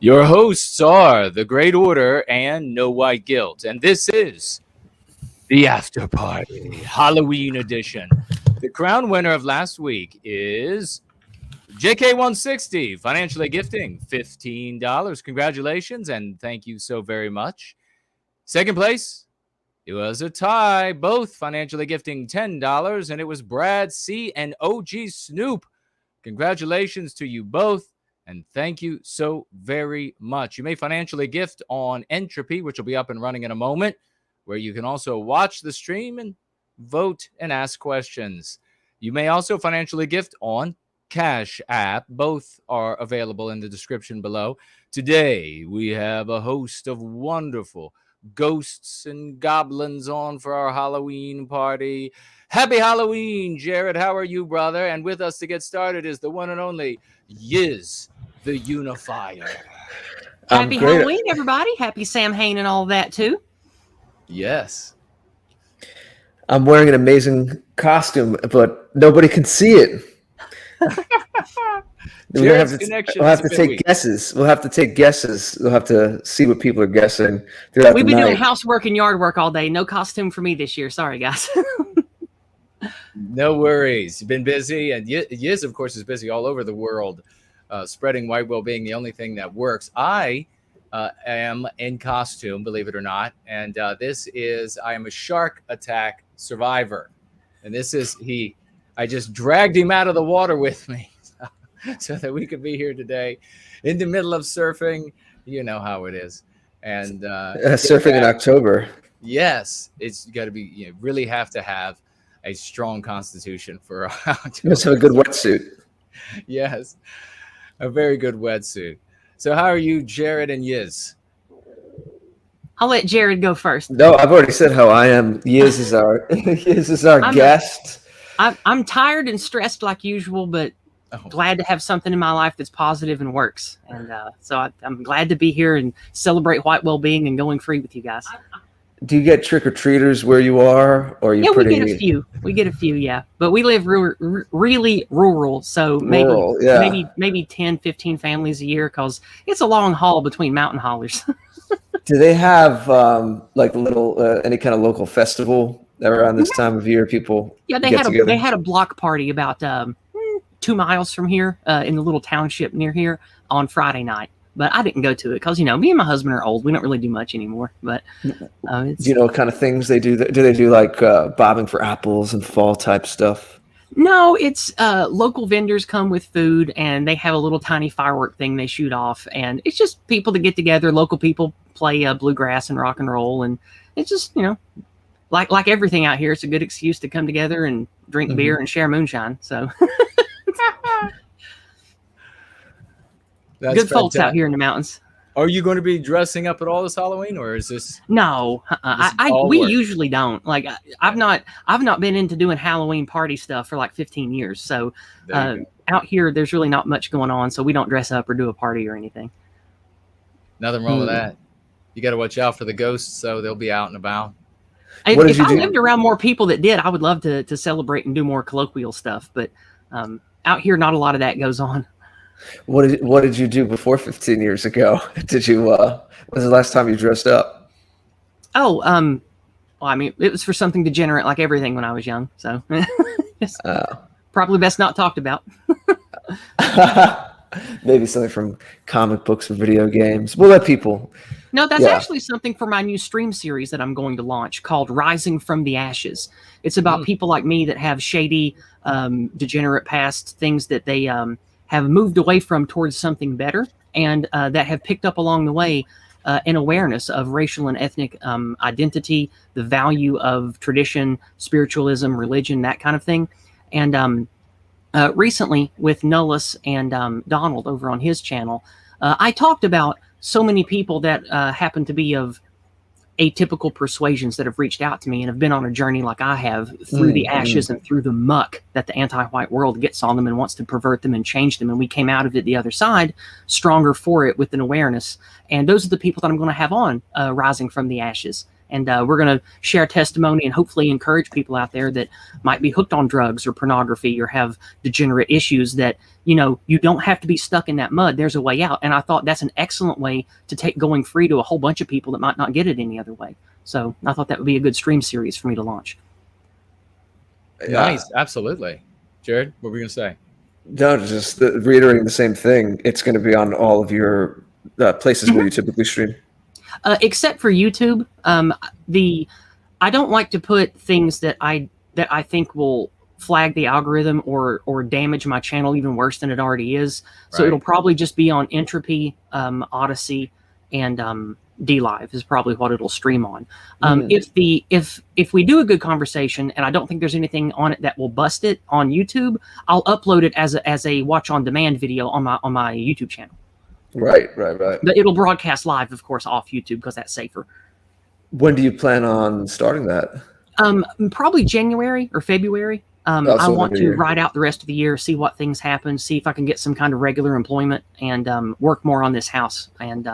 Your hosts are the Great Order and No White Guilt, and this is the After Party Halloween edition. The crown winner of last week is JK160, financially gifting $15. Congratulations, and thank you so very much. Second place, it was a tie, both financially gifting $10, and it was Brad C and OG Snoop. Congratulations to you both. And thank you so very much. You may financially gift on Entropy, which will be up and running in a moment, where you can also watch the stream and vote and ask questions. You may also financially gift on Cash App. Both are available in the description below. Today, we have a host of wonderful ghosts and goblins on for our Halloween party. Happy Halloween, Jared. How are you, brother? And with us to get started is the one and only Yizz, the Unifier. Happy Halloween, everybody. Happy Samhain and all that, too. Yes. I'm wearing an amazing costume, but nobody can see it. We'll have to take guesses. We'll have to take guesses. We'll have to see what people are guessing throughout We've the been night. doing housework and yard work all day. No costume for me this year. Sorry, guys. No worries. You've been busy, and Yizz, of course, is busy all over the world, spreading White Wellbeing, the only thing that works. I am in costume, believe it or not, and I am a shark attack survivor, and I just dragged him out of the water with me so that we could be here today in the middle of surfing. You know how it is. And surfing in October. Yes, it's got to be. You really have to have a strong constitution for. You must have a good wetsuit. Yes, a very good wetsuit. So, how are you, Jared and Yizz? I'll let Jared go first. No, I've already said how I am. Yizz is our guest. I'm tired and stressed like usual, but glad to have something in my life that's positive and works. And so I'm glad to be here and celebrate White Wellbeing and going free with you guys. Do you get trick-or-treaters where you are? Or we get a few. We get a few, yeah. But we live really rural, so maybe 10, 15 families a year because it's a long haul between mountain haulers. Do they have like any kind of local festival around this time of year? People they had a block party about 2 miles from here in the little township near here on Friday night. But I didn't go to it because, me and my husband are old. We don't really do much anymore. But do you know what kind of things they do? Do they do like bobbing for apples and fall type stuff? No, it's local vendors come with food and they have a little tiny firework thing they shoot off. And it's just people to get together. Local people play bluegrass and rock and roll. And it's just, like everything out here, it's a good excuse to come together and drink beer and share moonshine. So That's good folks out here in the mountains. Are you going to be dressing up at all this Halloween, or is this? No, we usually don't. Like I've not been into doing Halloween party stuff for like 15 years. So out here, there's really not much going on. So we don't dress up or do a party or anything. Nothing wrong with that. You got to watch out for the ghosts, so they'll be out and about. If I lived around more people that did, I would love to celebrate and do more colloquial stuff. But out here, not a lot of that goes on. What did you do before 15 years ago? Did you when was the last time you dressed up? Well, it was for something degenerate like everything when I was young. So probably best not talked about. Maybe something from comic books or video games. We'll let people. No, that's actually something for my new stream series that I'm going to launch called Rising from the Ashes. It's about people like me that have shady, degenerate past, things that they have moved away from towards something better, and that have picked up along the way an awareness of racial and ethnic identity, the value of tradition, spiritualism, religion, that kind of thing. And recently with Nullus and Donald over on his channel, I talked about so many people that happen to be of atypical persuasions that have reached out to me and have been on a journey like I have through the ashes and through the muck that the anti-white world gets on them and wants to pervert them and change them. And we came out of it the other side stronger for it with an awareness. And those are the people that I'm going to have on Rising from the Ashes. And we're going to share testimony and hopefully encourage people out there that might be hooked on drugs or pornography or have degenerate issues that, you know, you don't have to be stuck in that mud. There's a way out. And I thought that's an excellent way to take going free to a whole bunch of people that might not get it any other way. So I thought that would be a good stream series for me to launch. Nice. Absolutely. Jared, what were you going to say? No, just reiterating the same thing. It's going to be on all of your places where you typically stream. Except for YouTube. I don't like to put things that I think will flag the algorithm or damage my channel even worse than it already is. So it'll probably just be on Entropy, Odysee, and DLive is probably what it'll stream on. If we do a good conversation and I don't think there's anything on it that will bust it on YouTube, I'll upload it as a watch on demand video on my YouTube channel. Right. But it'll broadcast live, of course, off YouTube because that's safer. When do you plan on starting that? Probably January or February. I want to ride out the rest of the year, see what things happen, see if I can get some kind of regular employment and work more on this house and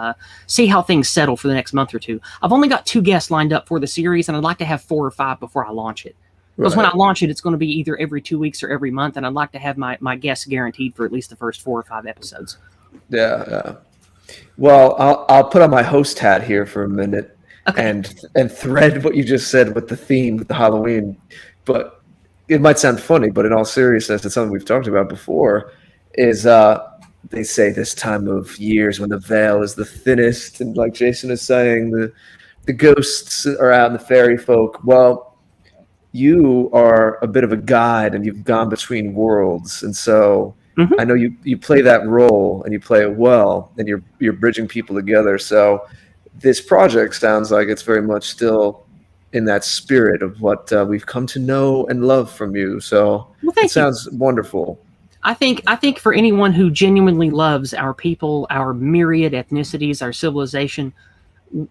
see how things settle for the next month or two. I've only got 2 guests lined up for the series, and I'd like to have 4 or 5 before I launch it. Because when I launch it, it's going to be either every 2 weeks or every month, and I'd like to have my guests guaranteed for at least the first 4 or 5 episodes. Yeah. Well, I'll put on my host hat here for a minute and thread what you just said with the theme with the Halloween. But it might sound funny, but in all seriousness, it's something we've talked about before. Is they say this time of years when the veil is the thinnest, and like Jason is saying, the ghosts are out and the fairy folk. Well, you are a bit of a guide, and you've gone between worlds, and so. I know you play that role and you play it well, and you're bridging people together. So this project sounds like it's very much still in that spirit of what we've come to know and love from you. So it sounds wonderful. I think for anyone who genuinely loves our people, our myriad ethnicities, our civilization,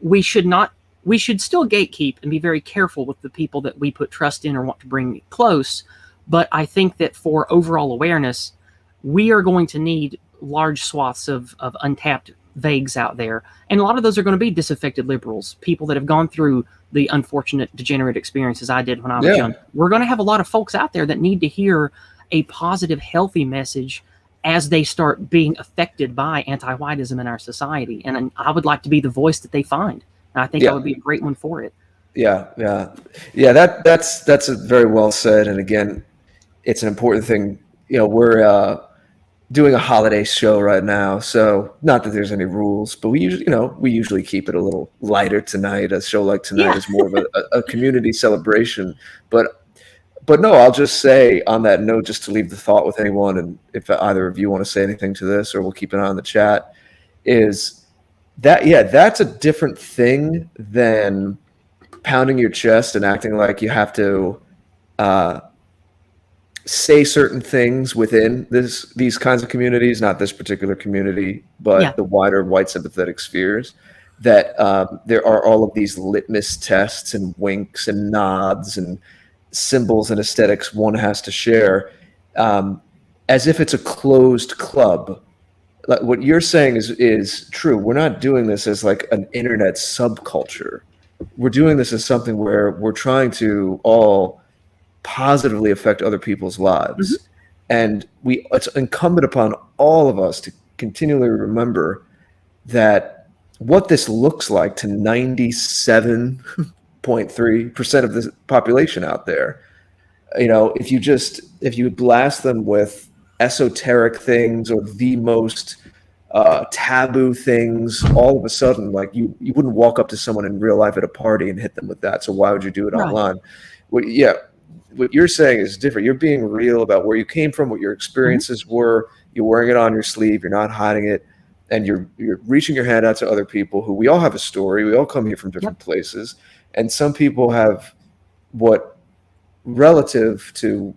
we should still gatekeep and be very careful with the people that we put trust in or want to bring close. But I think that for overall awareness, we are going to need large swaths of untapped vagues out there. And a lot of those are going to be disaffected liberals, people that have gone through the unfortunate degenerate experiences I did when I was young. We're going to have a lot of folks out there that need to hear a positive, healthy message as they start being affected by anti-whiteism in our society. And I would like to be the voice that they find. And I think I would be a great one for it. Yeah. That's a very well said. And again, it's an important thing. You know, we're doing a holiday show right now, so not that there's any rules, but we usually keep it a little lighter tonight. A show like tonight is more of a community celebration. But no, I'll just say on that note, just to leave the thought with anyone, and if either of you want to say anything to this, or we'll keep it on the chat, is that that's a different thing than pounding your chest and acting like you have to say certain things within these kinds of communities, not this particular community, but the wider white sympathetic spheres, that there are all of these litmus tests and winks and nods and symbols and aesthetics one has to share, as if it's a closed club. Like what you're saying is true. We're not doing this as like an internet subculture. We're doing this as something where we're trying to all positively affect other people's lives. And it's incumbent upon all of us to continually remember that what this looks like to 97.3% of the population out there. You know, if you blast them with esoteric things or the most taboo things, all of a sudden, like you wouldn't walk up to someone in real life at a party and hit them with that. So why would you do it online? Well, what you're saying is different. You're being real about where you came from, what your experiences were. You're wearing it on your sleeve. You're not hiding it. And you're reaching your hand out to other people who we all have a story. We all come here from different places. And some people have what relative to,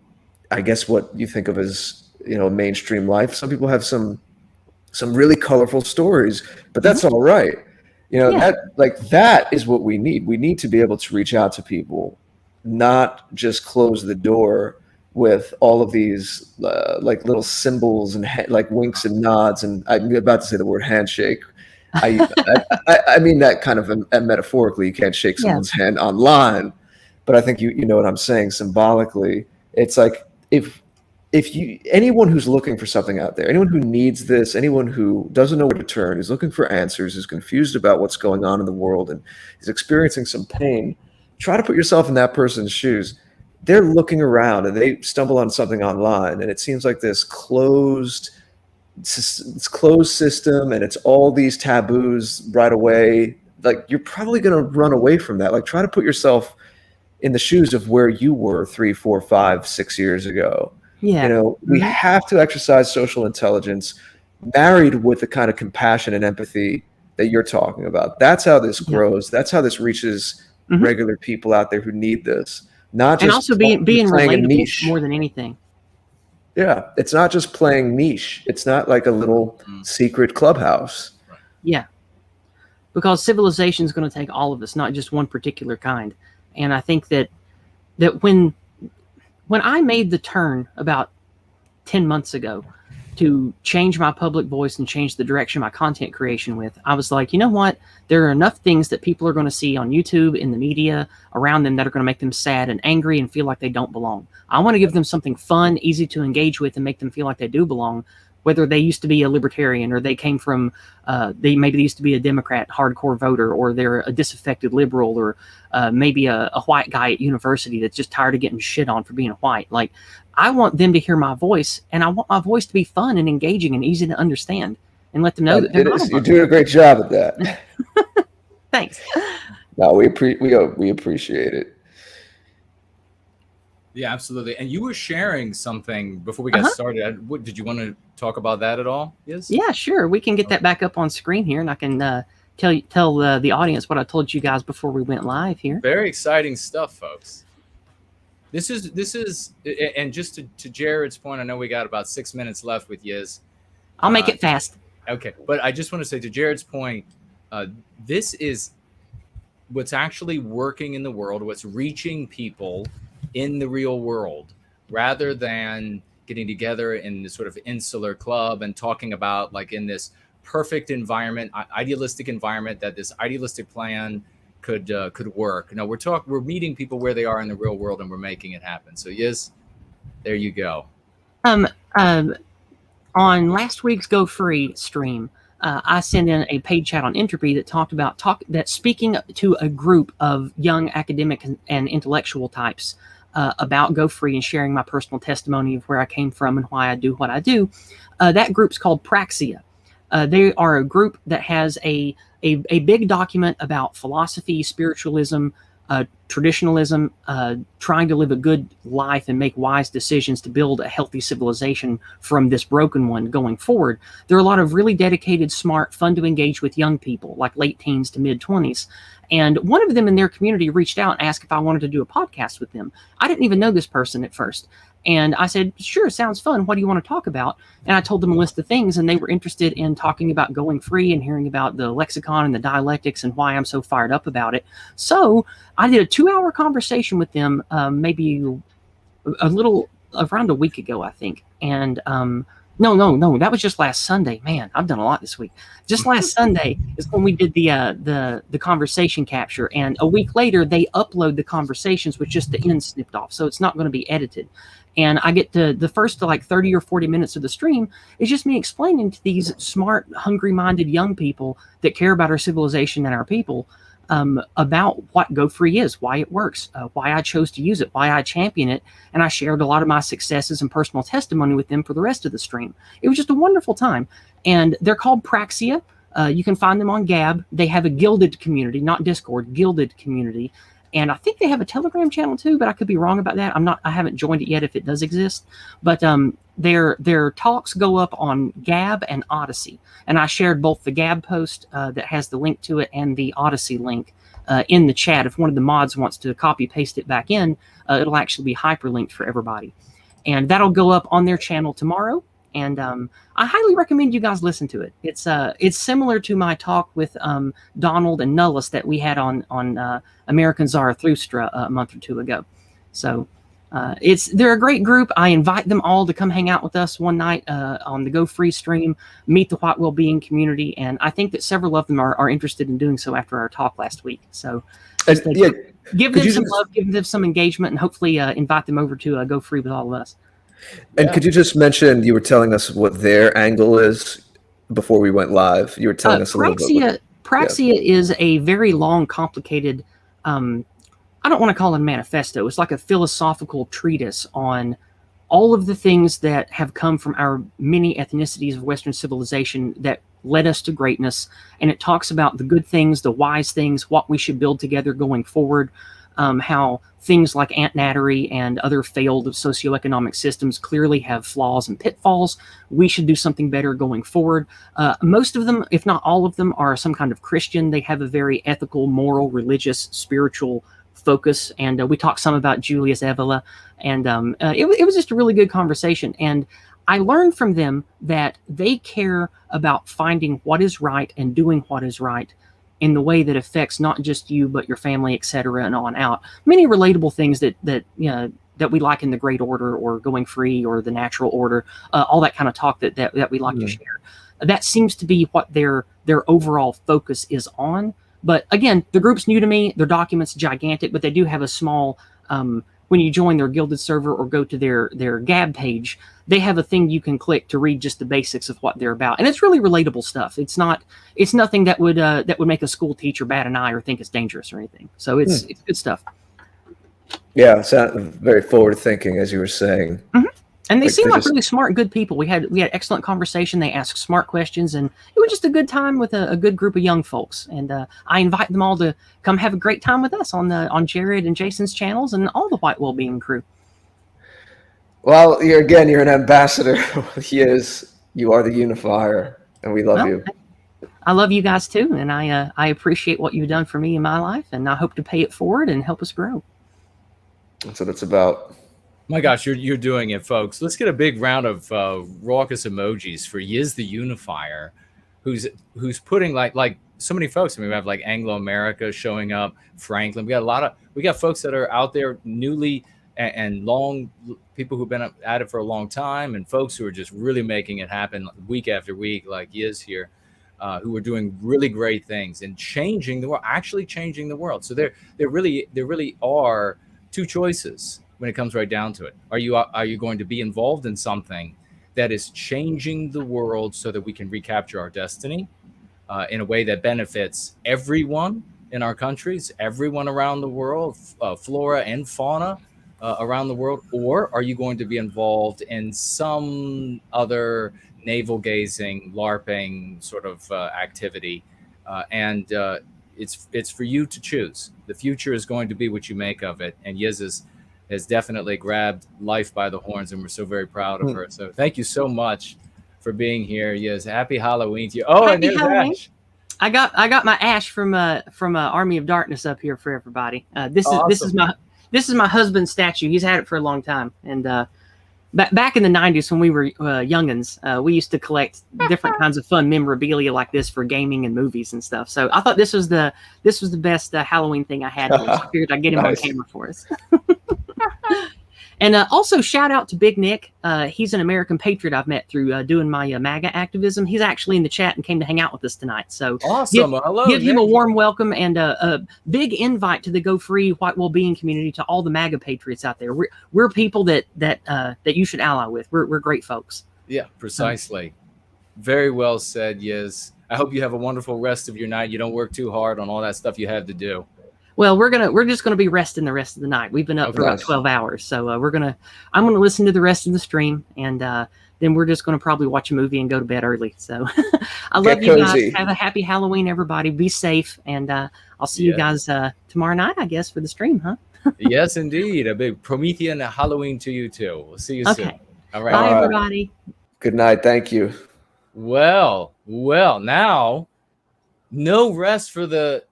I guess, what you think of as, mainstream life. Some people have some really colorful stories, but that's all right. That is what we need. We need to be able to reach out to people, not just close the door with all of these like little symbols and like winks and nods. And I'm about to say the word handshake, I mean that kind of metaphorically. You can't shake someone's hand online, but I think you know what I'm saying symbolically. It's like if anyone who's looking for something out there, anyone who needs this, anyone who doesn't know where to turn, is looking for answers, is confused about what's going on in the world, and is experiencing some pain, try to put yourself in that person's shoes. They're looking around and they stumble on something online, and it seems like this closed system, and it's all these taboos right away. Like, you're probably going to run away from that. Like, try to put yourself in the shoes of where you were 3, 4, 5, 6 years ago. Yeah. You know, we have to exercise social intelligence married with the kind of compassion and empathy that you're talking about. That's how this grows. That's how this reaches regular people out there who need this. Not just, and also being relatable more than anything. Yeah, it's not just playing niche. It's not like a little secret clubhouse. Yeah, because civilization is going to take all of us, not just one particular kind. And I think that when I made the turn about 10 months ago to change my public voice and change the direction of my content creation with, I was like, you know what? There are enough things that people are going to see on YouTube, in the media, around them that are going to make them sad and angry and feel like they don't belong. I want to give them something fun, easy to engage with, and make them feel like they do belong, whether they used to be a libertarian or they came from, they used to be a Democrat hardcore voter, or they're a disaffected liberal, or maybe a white guy at university that's just tired of getting shit on for being white. Like, I want them to hear my voice, and I want my voice to be fun and engaging and easy to understand, and let them know that they're not you're doing a great job at that. Thanks. No, we appreciate it. Yeah, absolutely. And you were sharing something before we got started. What, did you want to talk about that at all? Yes. Yeah, sure. We can get that back up on screen here, and I can tell the audience what I told you guys before we went live here. Very exciting stuff, folks. This is, and just to Jared's point, I know we got about 6 minutes left with Yizz. I'll make it fast. Okay, but I just want to say, to Jared's point, this is what's actually working in the world, what's reaching people in the real world, rather than getting together in this sort of insular club and talking about, like, in this perfect environment, idealistic environment, that this idealistic plan could work. No, we're meeting people where they are in the real world, and we're making it happen. So yes, there you go. On last week's Go Free stream, I sent in a paid chat on Entropy that talked about speaking to a group of young academic and intellectual types about Go Free, and sharing my personal testimony of where I came from and why I do what I do. That group's called Praxia. They are a group that has a big document about philosophy, spiritualism, traditionalism, trying to live a good life and make wise decisions to build a healthy civilization from this broken one going forward. There are a lot of really dedicated, smart, fun to engage with young people, like late teens to mid-20s. And one of them in their community reached out and asked if I wanted to do a podcast with them. I didn't even know this person at first. And I said, sure, sounds fun. What do you want to talk about? And I told them a list of things, and they were interested in talking about going free and hearing about the lexicon and the dialectics and why I'm so fired up about it. So I did a 2-hour conversation with them, maybe a little around a week ago, I think. And no, that was just last Sunday. Man, I've done a lot this week. Just last Sunday is when we did the conversation capture, and a week later they upload the conversations with just the end snipped off, so it's not going to be edited. And I get to the first like 30 or 40 minutes of the stream is just me explaining to these smart, hungry-minded young people that care about our civilization and our people about what Go Free is, why it works, why I chose to use it, why I champion it. And I shared a lot of my successes and personal testimony with them for the rest of the stream. It was just a wonderful time. And they're called Praxia. You can find them on Gab. They have a gilded community, not Discord, gilded community. And I think they have a Telegram channel too, but I could be wrong about that. I haven't joined it yet if it does exist. But their talks go up on Gab and Odysee. And I shared both the Gab post that has the link to it and the Odysee link in the chat. If one of the mods wants to copy paste it back in, it'll actually be hyperlinked for everybody. And that'll go up on their channel tomorrow. And I highly recommend you guys listen to it. It's similar to my talk with Donald and Nullis that we had on American Zarathustra a month or two ago. So They're a great group. I invite them all to come hang out with us one night on the Go Free stream, meet the White Wellbeing community, and I think that several of them are interested in doing so after our talk last week. So give them some love, give them some engagement, and hopefully invite them over to Go Free with all of us. And could you just mention, you were telling us what their angle is before we went live. You were telling us a little bit. Praxia is a very long, complicated, I don't want to call it a manifesto. It's like a philosophical treatise on all of the things that have come from our many ethnicities of Western civilization that led us to greatness. And it talks about the good things, the wise things, what we should build together going forward, how things like ant-nattery and other failed socioeconomic systems clearly have flaws and pitfalls. We should do something better going forward. Most of them, if not all of them, are some kind of Christian. They have a very ethical, moral, religious, spiritual focus, and we talked some about Julius Evola, and it was just a really good conversation. And I learned from them that they care about finding what is right and doing what is right in the way that affects not just you but your family, etc., and on out. Many relatable things that we like in the Great Order or Going Free or the Natural Order, all that kind of talk that we like to share. That seems to be what their overall focus is on. But again, the group's new to me. Their document's gigantic, but they do have a small, when you join their Gilded server or go to their Gab page, they have a thing you can click to read just the basics of what they're about. And it's really relatable stuff. It's nothing that would make a school teacher bat an eye or think it's dangerous or anything. So it's good stuff. Yeah, it's very forward thinking, as you were saying. Mm-hmm. And they seem like really smart, good people. We had excellent conversation. They asked smart questions, and it was just a good time with a good group of young folks. And I invite them all to come have a great time with us on Jared and Jason's channels and all the White Wellbeing crew. Well, you're an ambassador. Yizz, you are the unifier, and we love you. I love you guys too, and I appreciate what you've done for me in my life, and I hope to pay it forward and help us grow. That's what it's about. My gosh, you're doing it, folks. Let's get a big round of raucous emojis for Yizz the Unifier, who's putting like so many folks. I mean, we have like Anglo America showing up, Franklin. We got folks that are out there newly and long, people who've been at it for a long time, and folks who are just really making it happen week after week, like Yizz here, who are doing really great things and changing the world, actually changing the world. So there really are two choices when it comes right down to it. Are you going to be involved in something that is changing the world so that we can recapture our destiny in a way that benefits everyone in our countries, everyone around the world, flora and fauna around the world? Or are you going to be involved in some other navel gazing, LARPing sort of activity? And it's for you to choose. The future is going to be what you make of it. And Yizz has definitely grabbed life by the horns, and we're so very proud of her. So thank you so much for being here. Yes, happy Halloween to you. Oh, happy and there's Halloween. Ash. I got my Ash from Army of Darkness up here for everybody. This is my husband's statue. He's had it for a long time. And back in the 90s when we were youngins, we used to collect different kinds of fun memorabilia like this for gaming and movies and stuff. So I thought this was the best Halloween thing I had. I figured I'd get him on camera for us. And also shout out to Big Nick. He's an American patriot I've met through doing my MAGA activism. He's actually in the chat and came to hang out with us tonight. So awesome! Give him a warm welcome and a big invite to the Go Free White Wellbeing community, to all the MAGA patriots out there. We're people that you should ally with. We're great folks. Yeah, precisely. Very well said, Yizz. I hope you have a wonderful rest of your night. You don't work too hard on all that stuff you have to do. Well, we're just gonna be resting the rest of the night. We've been up for about 12 hours, so I'm gonna listen to the rest of the stream, and then we're just gonna probably watch a movie and go to bed early. So I love you guys. Have a happy Halloween, everybody. Be safe, and I'll see you guys tomorrow night, I guess, for the stream, huh? Yes, indeed. A big Promethean Halloween to you too. We'll see you soon. All right. Bye, everybody. Good night. Thank you. Well. Now, no rest for the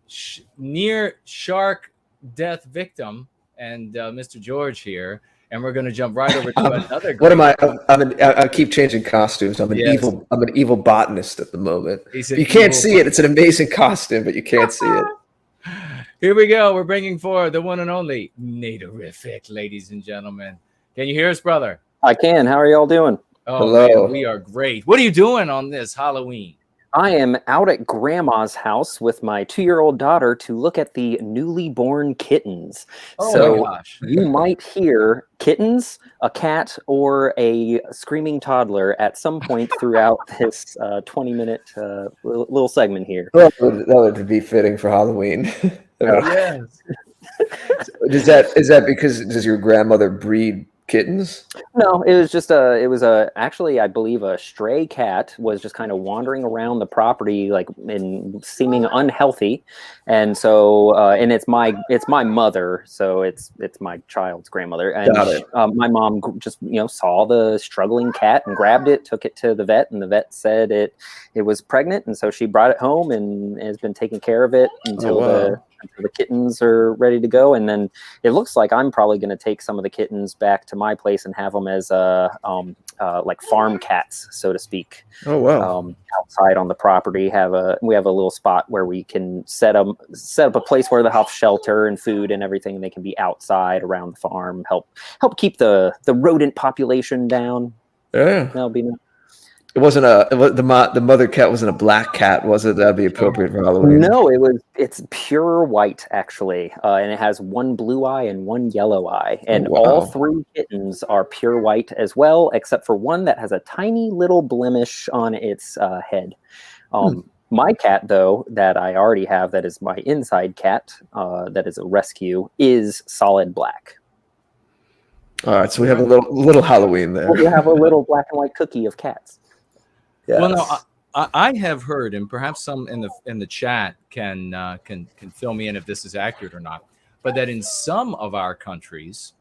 near shark death victim and Mr. George here, and we're going to jump right over to another. What am I? I keep changing costumes. I'm an evil botanist at the moment. You can't see it. It's an amazing costume, but you can't see it. Here we go. We're bringing forward the one and only Naterific, ladies and gentlemen. Can you hear us, brother? I can. How are y'all doing? Oh, Hello. man, we are great. What are you doing on this Halloween? I am out at Grandma's house with my 2-year-old daughter to look at the newly born kittens. Oh, So my gosh. you might hear kittens, a cat, or a screaming toddler at some point throughout this 20-minute little segment here. Well, that would be fitting for Halloween. Yes. Is that because does your grandmother breed kittens? No, it was actually, I believe, a stray cat was just kind of wandering around the property, like in seeming unhealthy, and so and it's my mother, so it's my child's grandmother, and Got it. my mom just saw the struggling cat and grabbed it, took it to the vet, and the vet said it was pregnant, and so she brought it home and has been taking care of it until wow. until the kittens are ready to go, and then it looks like I'm probably going to take some of the kittens back to my place and have them as like farm cats, so to speak. Oh wow! Outside on the property, we have a little spot where we can set up a place where they'll have shelter and food and everything, and they can be outside around the farm, help keep the rodent population down. Yeah, That'll be nice. it wasn't the mother cat wasn't a black cat, was it? That'd be appropriate for Halloween. No, it's pure white actually, and it has one blue eye and one yellow eye, and wow. all 3 kittens are pure white as well, except for one that has a tiny little blemish on its head. My cat, though, that I already have, that is my inside cat, that is a rescue, is solid black. All right, so we have a little Halloween there. We have a little black and white cookie of cats. Yes. Well, no, I have heard, and perhaps some in the chat can fill me in if this is accurate or not, but that in some of our countries,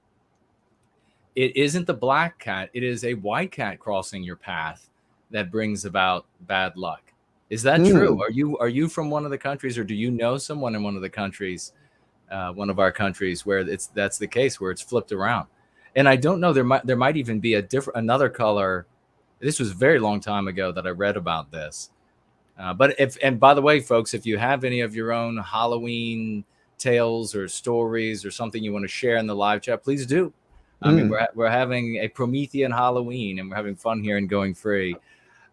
it isn't the black cat; it is a white cat crossing your path that brings about bad luck. Is that true? Are you from one of the countries, or do you know someone in one of the countries, one of our countries, where that's the case, where it's flipped around? And I don't know. There might even be another color. This was a very long time ago that I read about this. But by the way, folks, if you have any of your own Halloween tales or stories or something you want to share in the live chat, please do. I mean, we're having a Promethean Halloween and we're having fun here and going free.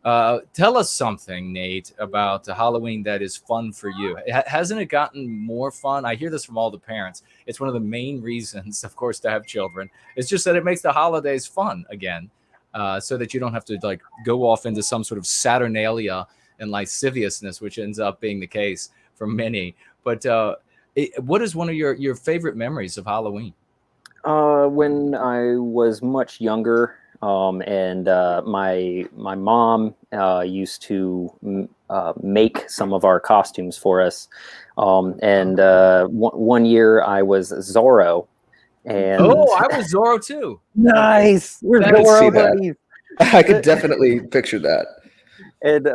Tell us something, Nate, about Halloween that is fun for you. Hasn't it gotten more fun? I hear this from all the parents. It's one of the main reasons, of course, to have children. It's just that it makes the holidays fun again. So that you don't have to like go off into some sort of Saturnalia and lasciviousness, which ends up being the case for many. But what is one of your favorite memories of Halloween? When I was much younger, and my mom used to make some of our costumes for us. And one year I was Zorro. And I was Zorro too. Nice. We're Zorro buddies. I could definitely picture that. And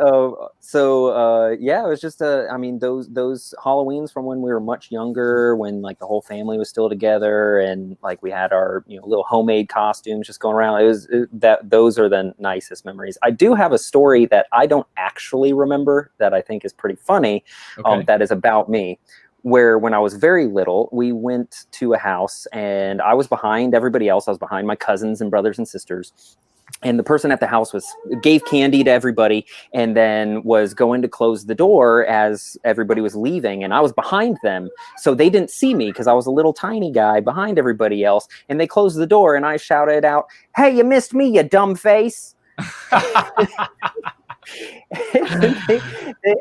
yeah, it was just I mean, those Halloweens from when we were much younger, when like the whole family was still together, and like we had our little homemade costumes just going around. Those are the nicest memories. I do have a story that I don't actually remember that I think is pretty funny. Okay. That is about me. Where when I was very little, we went to a house and I was behind everybody else. I was behind my cousins and brothers and sisters. And the person at the house gave candy to everybody and then was going to close the door as everybody was leaving. And I was behind them. So they didn't see me because I was a little tiny guy behind everybody else. And they closed the door and I shouted out, "Hey, you missed me, you dumb face."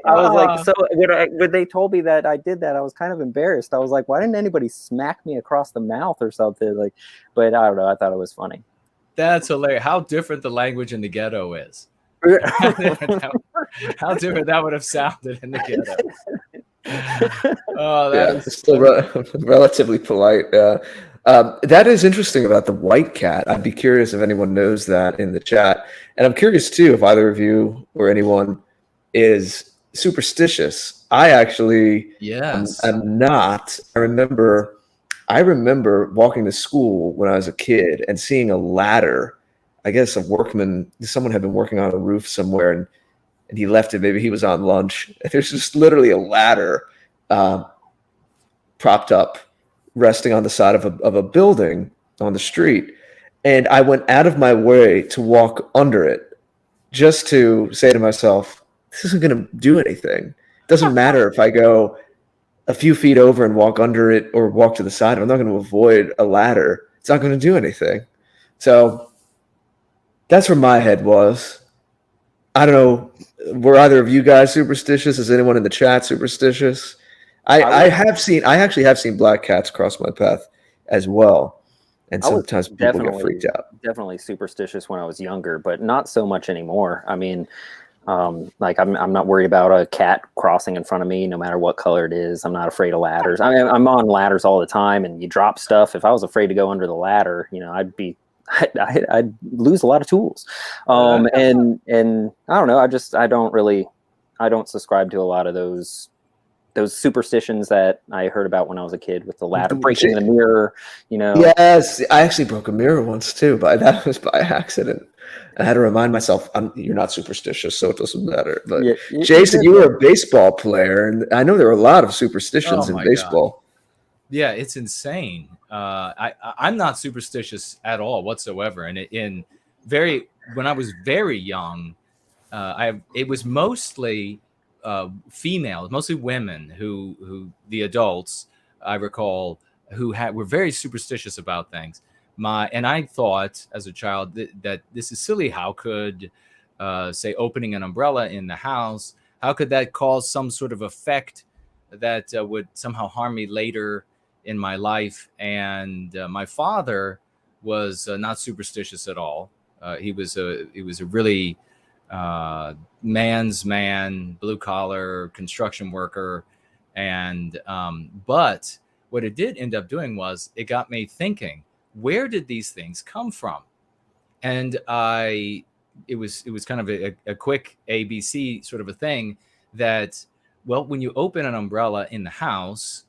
I was like, so when they told me that I did that, I was kind of embarrassed. I was like, why didn't anybody smack me across the mouth or something? Like, but I don't know. I thought it was funny. That's hilarious. How different the language in the ghetto is. How different that would have sounded in the ghetto. Oh, that's still relatively polite. That is interesting about the white cat. I'd be curious if anyone knows that in the chat. And I'm curious, too, if either of you or anyone is superstitious. I actually am not. I remember walking to school when I was a kid and seeing a ladder. I guess someone had been working on a roof somewhere and he left it. Maybe he was on lunch. There's just literally a ladder propped up, resting on the side of a building on the street. And I went out of my way to walk under it just to say to myself, this isn't going to do anything. It doesn't matter if I go a few feet over and walk under it or walk to the side. I'm not going to avoid a ladder. It's not going to do anything. So that's where my head was. I don't know. Were either of you guys superstitious? Is anyone in the chat superstitious? I actually have seen black cats cross my path as well. And sometimes people get freaked out. Definitely superstitious when I was younger, but not so much anymore. I mean, like I'm not worried about a cat crossing in front of me, no matter what color it is. I'm not afraid of ladders. I mean, I'm on ladders all the time, and you drop stuff. If I was afraid to go under the ladder, I'd lose a lot of tools. And I don't know. I don't subscribe to a lot of those superstitions that I heard about when I was a kid with the ladder breaking the mirror, Yes, I actually broke a mirror once too, but that was by accident. I had to remind myself, you're not superstitious, so it doesn't matter. But Jason, you were a baseball player, and I know there were a lot of superstitions in baseball. God. Yeah, it's insane. I'm not superstitious at all whatsoever. And when I was very young, it was mostly females, mostly women who the adults I recall who were very superstitious about things. And I thought as a child that this is silly. How could say opening an umbrella in the house, how could that cause some sort of effect that would somehow harm me later in my life? And my father was not superstitious at all. He was a really man's man, blue collar construction worker. And but what it did end up doing was it got me thinking, where did these things come from? And it was kind of a quick ABC sort of a thing that, well, when you open an umbrella in the house,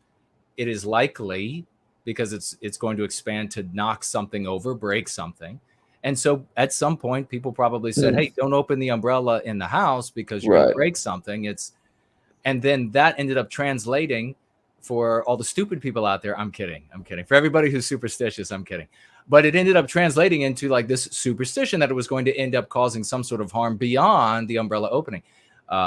it is likely, because it's going to expand, to knock something over, break something. And so at some point, people probably said, hey, don't open the umbrella in the house because you're going to break something. And then that ended up translating for all the stupid people out there. I'm kidding. For everybody who's superstitious, I'm kidding. But it ended up translating into like this superstition that it was going to end up causing some sort of harm beyond the umbrella opening.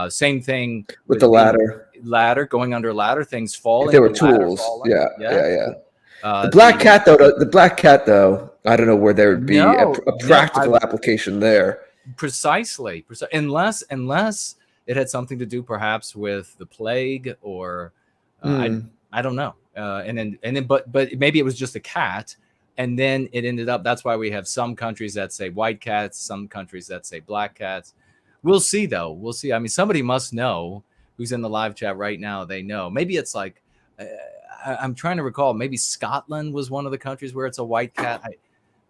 Same thing with the ladder, going under a ladder, things falling. If there were tools. Yeah. The black cat though, I don't know where there would be a practical application there. Precisely. Unless it had something to do perhaps with the plague or I don't know. But maybe it was just a cat. And then it ended up, that's why we have some countries that say white cats, some countries that say black cats. We'll see, though. We'll see. I mean, somebody must know who's in the live chat right now. They know. Maybe it's like, I'm trying to recall, maybe Scotland was one of the countries where it's a white cat.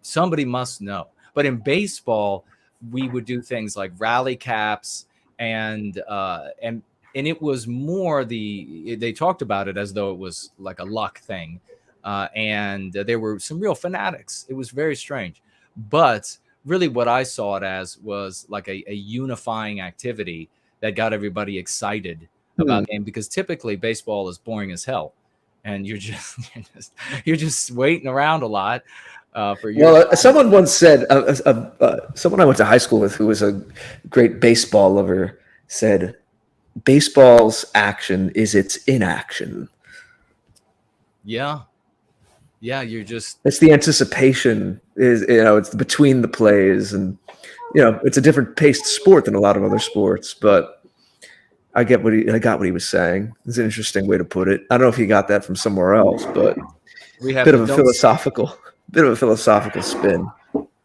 Somebody must know. But in baseball, we would do things like rally caps and it was more they talked about it as though it was like a luck thing. And there were some real fanatics. It was very strange. But really what I saw it as was like a unifying activity that got everybody excited about the game, because typically baseball is boring as hell. And you're just waiting around a lot for your. Well, someone once said, someone I went to high school with who was a great baseball lover said, baseball's action is its inaction. Yeah, you're just. It's the anticipation. It's between the plays, and it's a different paced sport than a lot of other sports. But I got what he was saying. It's an interesting way to put it. I don't know if he got that from somewhere else, but we have a bit of a philosophical spin.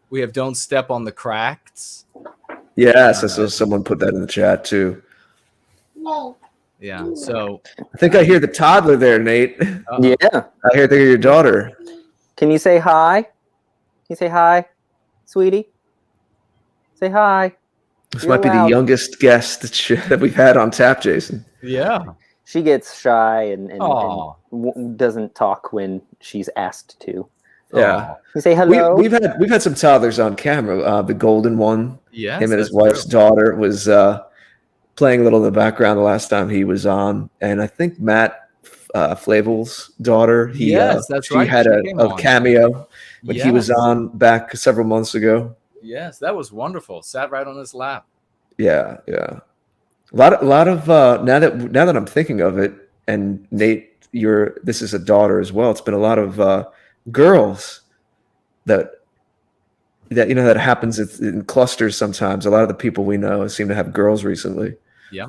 We have don't step on the cracks. Yes, I saw someone put that in the chat too. No. Yeah, so I think I hear the toddler there, Nate. Yeah, I hear your daughter. Can you say hi? Can you say hi, sweetie? Say hi. This might be the youngest guest that we've had on tap, Jason. Yeah. She gets shy and doesn't talk when she's asked to. Yeah. You say hello. We've had some toddlers on camera. The golden one. Yeah. Him and his wife's daughter was playing a little in the background the last time he was on, and I think Matt Flavel's daughter. Yes, that's she right. had She came a on. cameo when he was Yes. on back several months ago. Yes, that was wonderful. Sat right on his lap. Yeah. A lot of now that I'm thinking of it, and Nate, this is a daughter as well. It's been a lot of girls that that happens in clusters sometimes. A lot of the people we know seem to have girls recently. Yeah.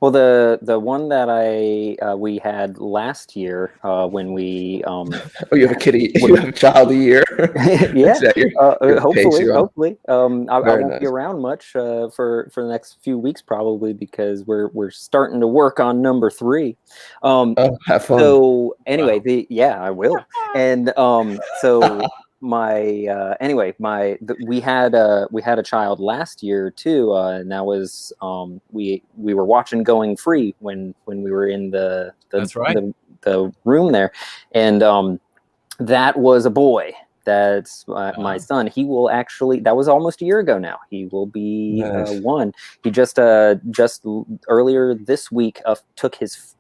Well, the one that we had last year when we Oh, you have a kitty. You have a child a year. yeah, Hopefully. I won't nice. be around much for the next few weeks probably, because we're starting to work on number 3. Have fun. So anyway, Wow. I will. And so we had a child last year too, and that was we were watching Going Free when we were in the That's right. the room there, and that was a boy. That's my son. He will actually, that was almost a year ago now. He will be Nice. 1. He just earlier this week took his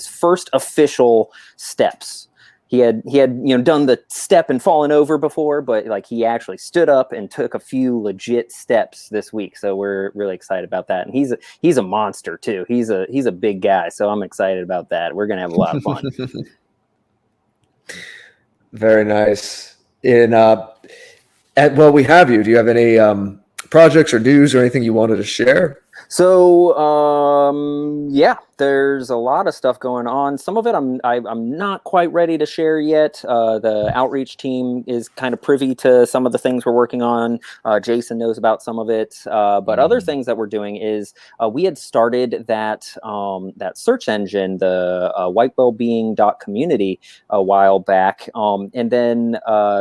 first official steps. He had done the step and fallen over before, but like he actually stood up and took a few legit steps this week. So we're really excited about that. And he's a monster too. He's a big guy. So I'm excited about that. We're gonna have a lot of fun. Very nice. And well, we have you. Do you have any projects or news or anything you wanted to share? So yeah, there's a lot of stuff going on. Some of it I'm not quite ready to share yet. The outreach team is kind of privy to some of the things we're working on. Jason knows about some of it, but other things that we're doing is we had started that search engine, the White Wellbeing .community a while back, and then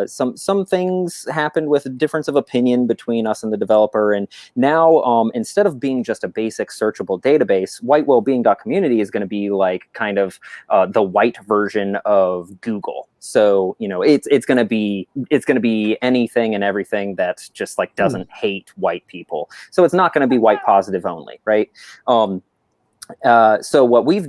some things happened with a difference of opinion between us and the developer, and now instead of being just a basic searchable database, White Wellbeing .community is going to be like kind of the white version of Google. So it's going to be anything and everything that just like doesn't hate white people. So it's not going to be white positive only, right? So what we've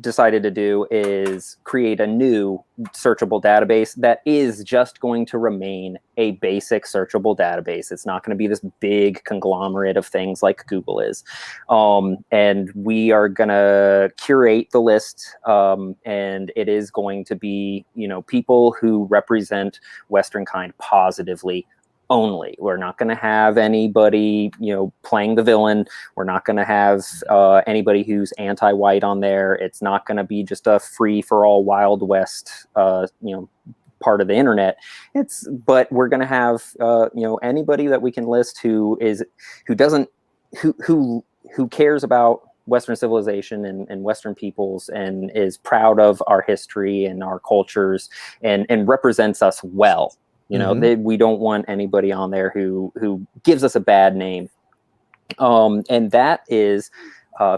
decided to do is create a new searchable database that is just going to remain a basic searchable database. It's not going to be this big conglomerate of things like Google is. And we are going to curate the list, and it is going to be, people who represent Western kind positively only. We're not going to have anybody, playing the villain. We're not going to have anybody who's anti-white on there. It's not going to be just a free for all Wild West, part of the internet. But we're going to have, anybody that we can list who cares about Western civilization and Western peoples and is proud of our history and our cultures and represents us well. We don't want anybody on there who gives us a bad name. And that is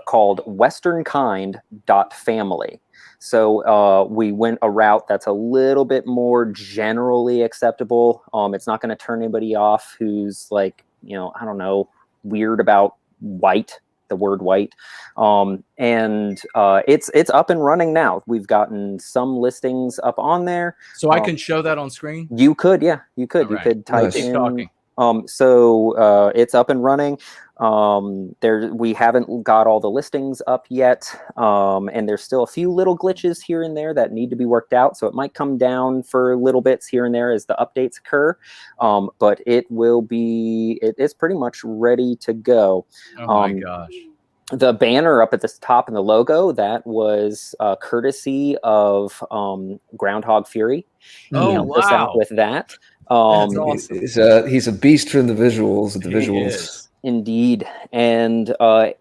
called westernkind.family. So we went a route that's a little bit more generally acceptable. It's not going to turn anybody off who's like, I don't know, weird about white, the word white. And it's up and running now. We've gotten some listings up on there. So I can show that on screen? You could, yeah, you could. All right. You could type Keep in. talking. So it's up and running. We haven't got all the listings up yet. And there's still a few little glitches here and there that need to be worked out. So it might come down for little bits here and there as the updates occur. But it's pretty much ready to go. Oh my gosh. The banner up at the top and the logo, that was courtesy of Groundhog Fury. Oh, He helped us out with that. That's awesome. He's a beast from the visuals. The visuals. Is. Indeed. And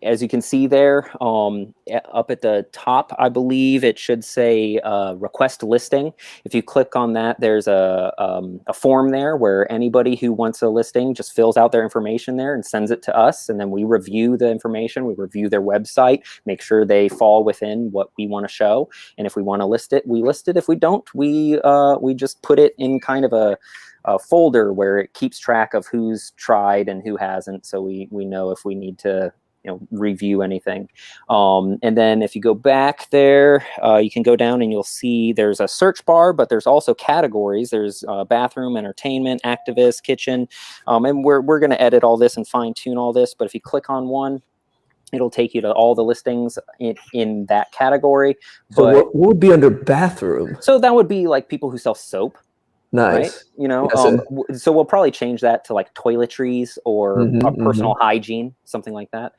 as you can see there, up at the top, I believe it should say request listing. If you click on that, there's a form there where anybody who wants a listing just fills out their information there and sends it to us. And then we review the information. We review their website, make sure they fall within what we want to show. And if we want to list it, we list it. If we don't, we just put it in kind of a folder where it keeps track of who's tried and who hasn't, so we know if we need to review anything. And then if you go back there, you can go down and you'll see there's a search bar, but there's also categories. There's bathroom, entertainment, activist, kitchen. And we're going to edit all this and fine tune all this. But if you click on one, it'll take you to all the listings in that category. So what would be under bathroom? So that would be like people who sell soap. Nice. Right? So we'll probably change that to like toiletries or personal hygiene, something like that.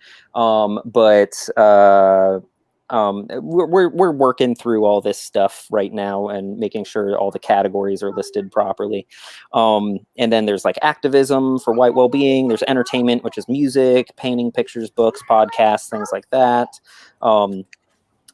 We're working through all this stuff right now and making sure all the categories are listed properly. And then there's like activism for White Wellbeing. There's entertainment, which is music, painting, pictures, books, podcasts, things like that.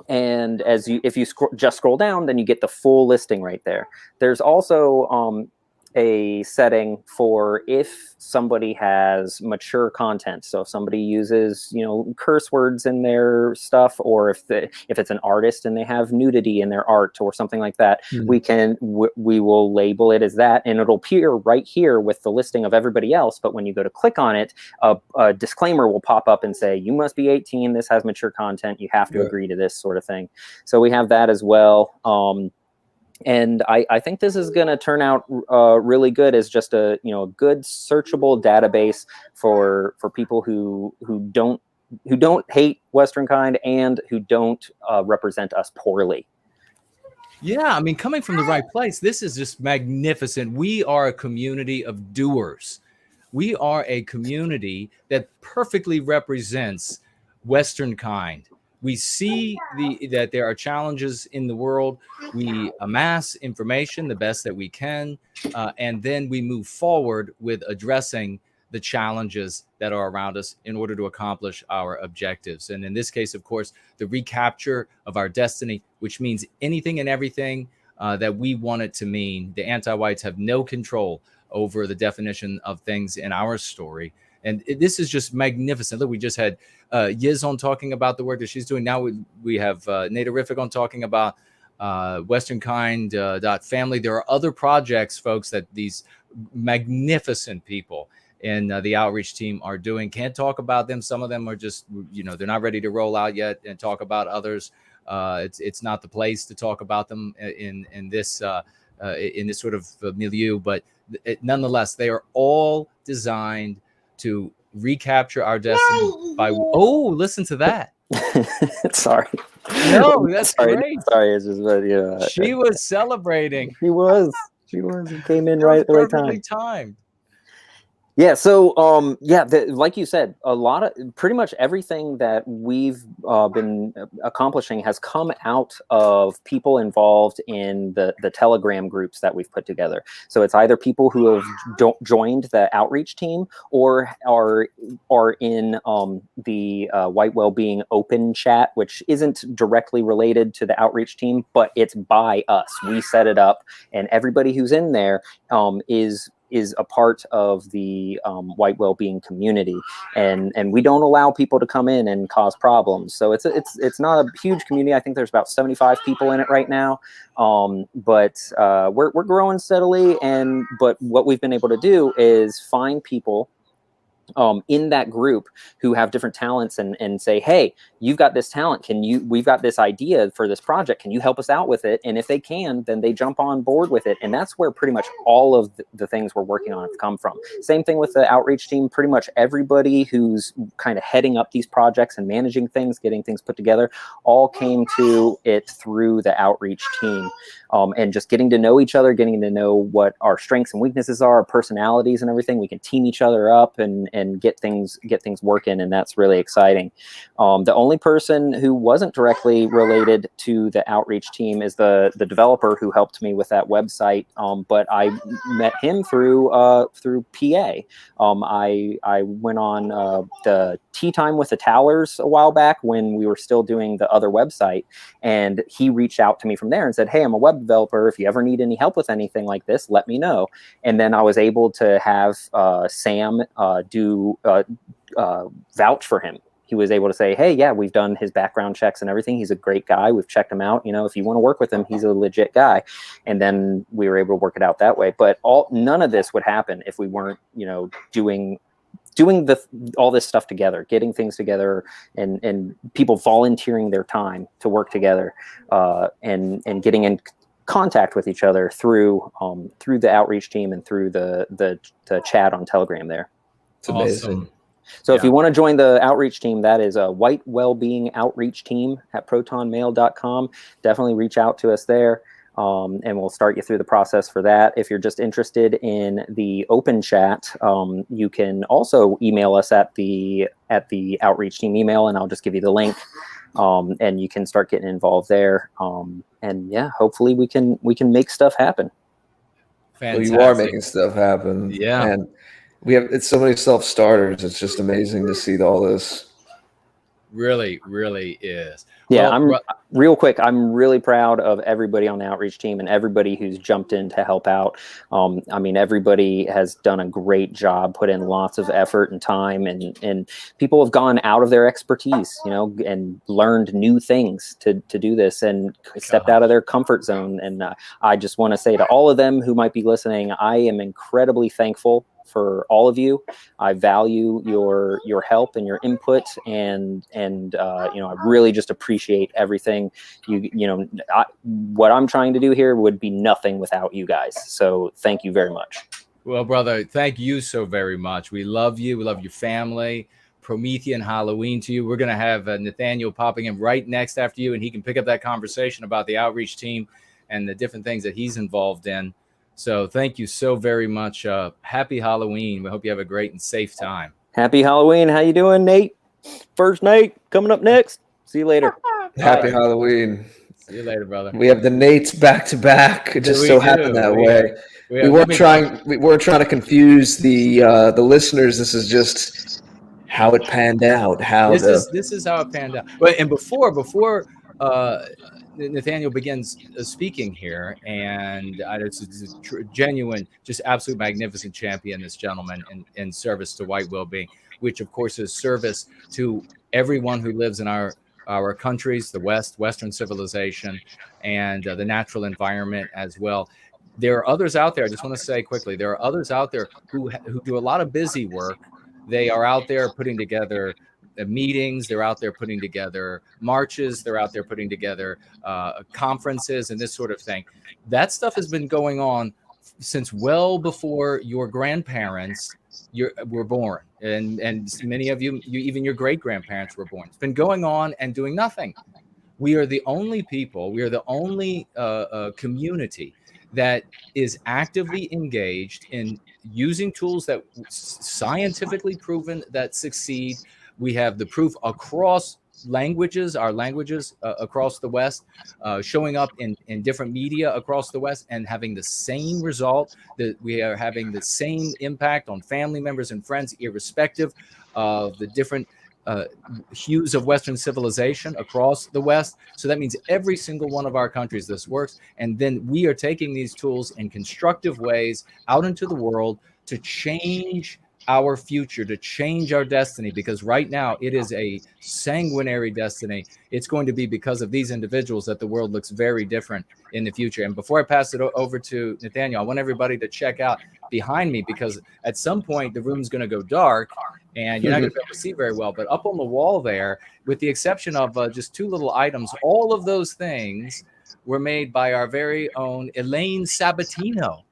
And if you just scroll down, then you get the full listing right there. There's also a setting for if somebody has mature content. So if somebody uses, curse words in their stuff, or if it's an artist and they have nudity in their art or something like that, we will label it as that, and it'll appear right here with the listing of everybody else. But when you go to click on it, a disclaimer will pop up and say, you must be 18. This has mature content. You have to agree to this sort of thing. So we have that as well. And I think this is going to turn out really good as just a good searchable database for people who don't hate Western kind and who don't represent us poorly. Yeah, I mean, coming from the right place, this is just magnificent. We are a community of doers. We are a community that perfectly represents Western kind. We see that there are challenges in the world. We amass information the best that we can, and then we move forward with addressing the challenges that are around us in order to accomplish our objectives. And in this case, of course, the recapture of our destiny, which means anything and everything that we want it to mean. The anti-whites have no control over the definition of things in our story. And this is just magnificent. Look, we just had Yizz on talking about the work that she's doing. Now we have Natarific on talking about Western Kind .family. There are other projects, folks, that these magnificent people in the outreach team are doing. Can't talk about them. Some of them are just, they're not ready to roll out yet and talk about others. It's not the place to talk about them in this sort of milieu. But nonetheless, they are all designed to recapture our destiny by listen to that. Sorry. No, that's great. Sorry, it's just she was celebrating. She was. He came in right at the right time. Timed. Yeah. So, like you said, pretty much everything that we've been accomplishing has come out of people involved in the Telegram groups that we've put together. So it's either people who have joined the outreach team or are in the White Wellbeing open chat, which isn't directly related to the outreach team, but it's by us. We set it up, and everybody who's in there is a part of the White Wellbeing community, and we don't allow people to come in and cause problems. So it's not a huge community. I think there's about 75 people in it right now, but we're growing steadily. But what we've been able to do is find people in that group who have different talents and say, hey, you've got this talent. We've got this idea for this project. Can you help us out with it? And if they can, then they jump on board with it. And that's where pretty much all of the things we're working on have come from. Same thing with the outreach team. Pretty much everybody who's kind of heading up these projects and managing things, getting things put together, all came to it through the outreach team. And just getting to know each other, getting to know what our strengths and weaknesses are, our personalities and everything. We can team each other up and get things working, and that's really exciting. The only person who wasn't directly related to the outreach team is the developer who helped me with that website, but I met him through PA. I went on the Tea Time with the Towers a while back when we were still doing the other website, and he reached out to me from there and said, hey, I'm a web developer. If you ever need any help with anything like this, let me know. And then I was able to have Sam vouch for him. He was able to say, hey, yeah, we've done his background checks and everything. He's a great guy. We've checked him out. If you want to work with him, he's a legit guy. And then we were able to work it out that way. But none of this would happen if we weren't, doing doing all this stuff together, getting things together, and people volunteering their time to work together, and getting in contact with each other through the outreach team and through the chat on Telegram there. It's amazing. So if you want to join the outreach team, that is a White Wellbeing outreach team at protonmail.com. Definitely reach out to us there. And we'll start you through the process for that. If you're just interested in the open chat, you can also email us at the outreach team email, and I'll just give you the link, and you can start getting involved there. And yeah, hopefully we can make stuff happen. Fantastic. Well, you are making stuff happen. Yeah. And it's so many self-starters. It's just amazing to see all this. Really, really is. Yeah, Well, real quick, I'm really proud of everybody on the outreach team and everybody who's jumped in to help out. I mean, everybody has done a great job, put in lots of effort and time, and people have gone out of their expertise, and learned new things to do this, and stepped out of their comfort zone. And I just want to say to all of them who might be listening, I am incredibly thankful for all of you. I value your help and your input, and I really just appreciate everything. What I'm trying to do here would be nothing without you guys. So thank you very much. Well, brother, thank you so very much. We love you. We love your family. Promethean Halloween to you. We're going to have Nathaniel popping in right next after you, and he can pick up that conversation about the outreach team and the different things that he's involved in. So thank you so very much. Happy Halloween. We hope you have a great and safe time. Happy Halloween. How you doing, Nate? First Nate coming up next. See you later. Happy Halloween. See you later, brother. We have the Nates back to back. It just so happened that way. We weren't trying to confuse the listeners. This is just how it panned out. This is how it panned out. But and before Nathaniel begins speaking here, and it's a genuine, just absolute magnificent champion, this gentleman, in service to White Wellbeing, which of course is service to everyone who lives in our countries, the Western civilization, and the natural environment as well. There are others out there. I just want to say quickly, there are others out there who do a lot of busy work. They are out there putting together meetings, they're out there putting together marches, they're out there putting together conferences and this sort of thing. That stuff has been going on since well before your grandparents were born, and many of you, even your great grandparents were born. It's been going on and doing nothing. We are the only people, we are the only community that is actively engaged in using tools that scientifically proven that succeed. We have the proof across languages, our languages across the West, showing up in different media across the West and having the same result, that we are having the same impact on family members and friends, irrespective of the different hues of Western civilization across the West. So that means every single one of our countries, this works. And then we are taking these tools in constructive ways out into the world to change our future, to change our destiny, because right now it is a sanguinary destiny. It's going to be because of these individuals that the world looks very different in the future. And before I pass it over to Nathaniel, I want everybody to check out behind me, because at some point the room's going to go dark and you're not going to be able to see very well. But up on the wall there, with the exception of just two little items, all of those things were made by our very own Elaine Sabatino.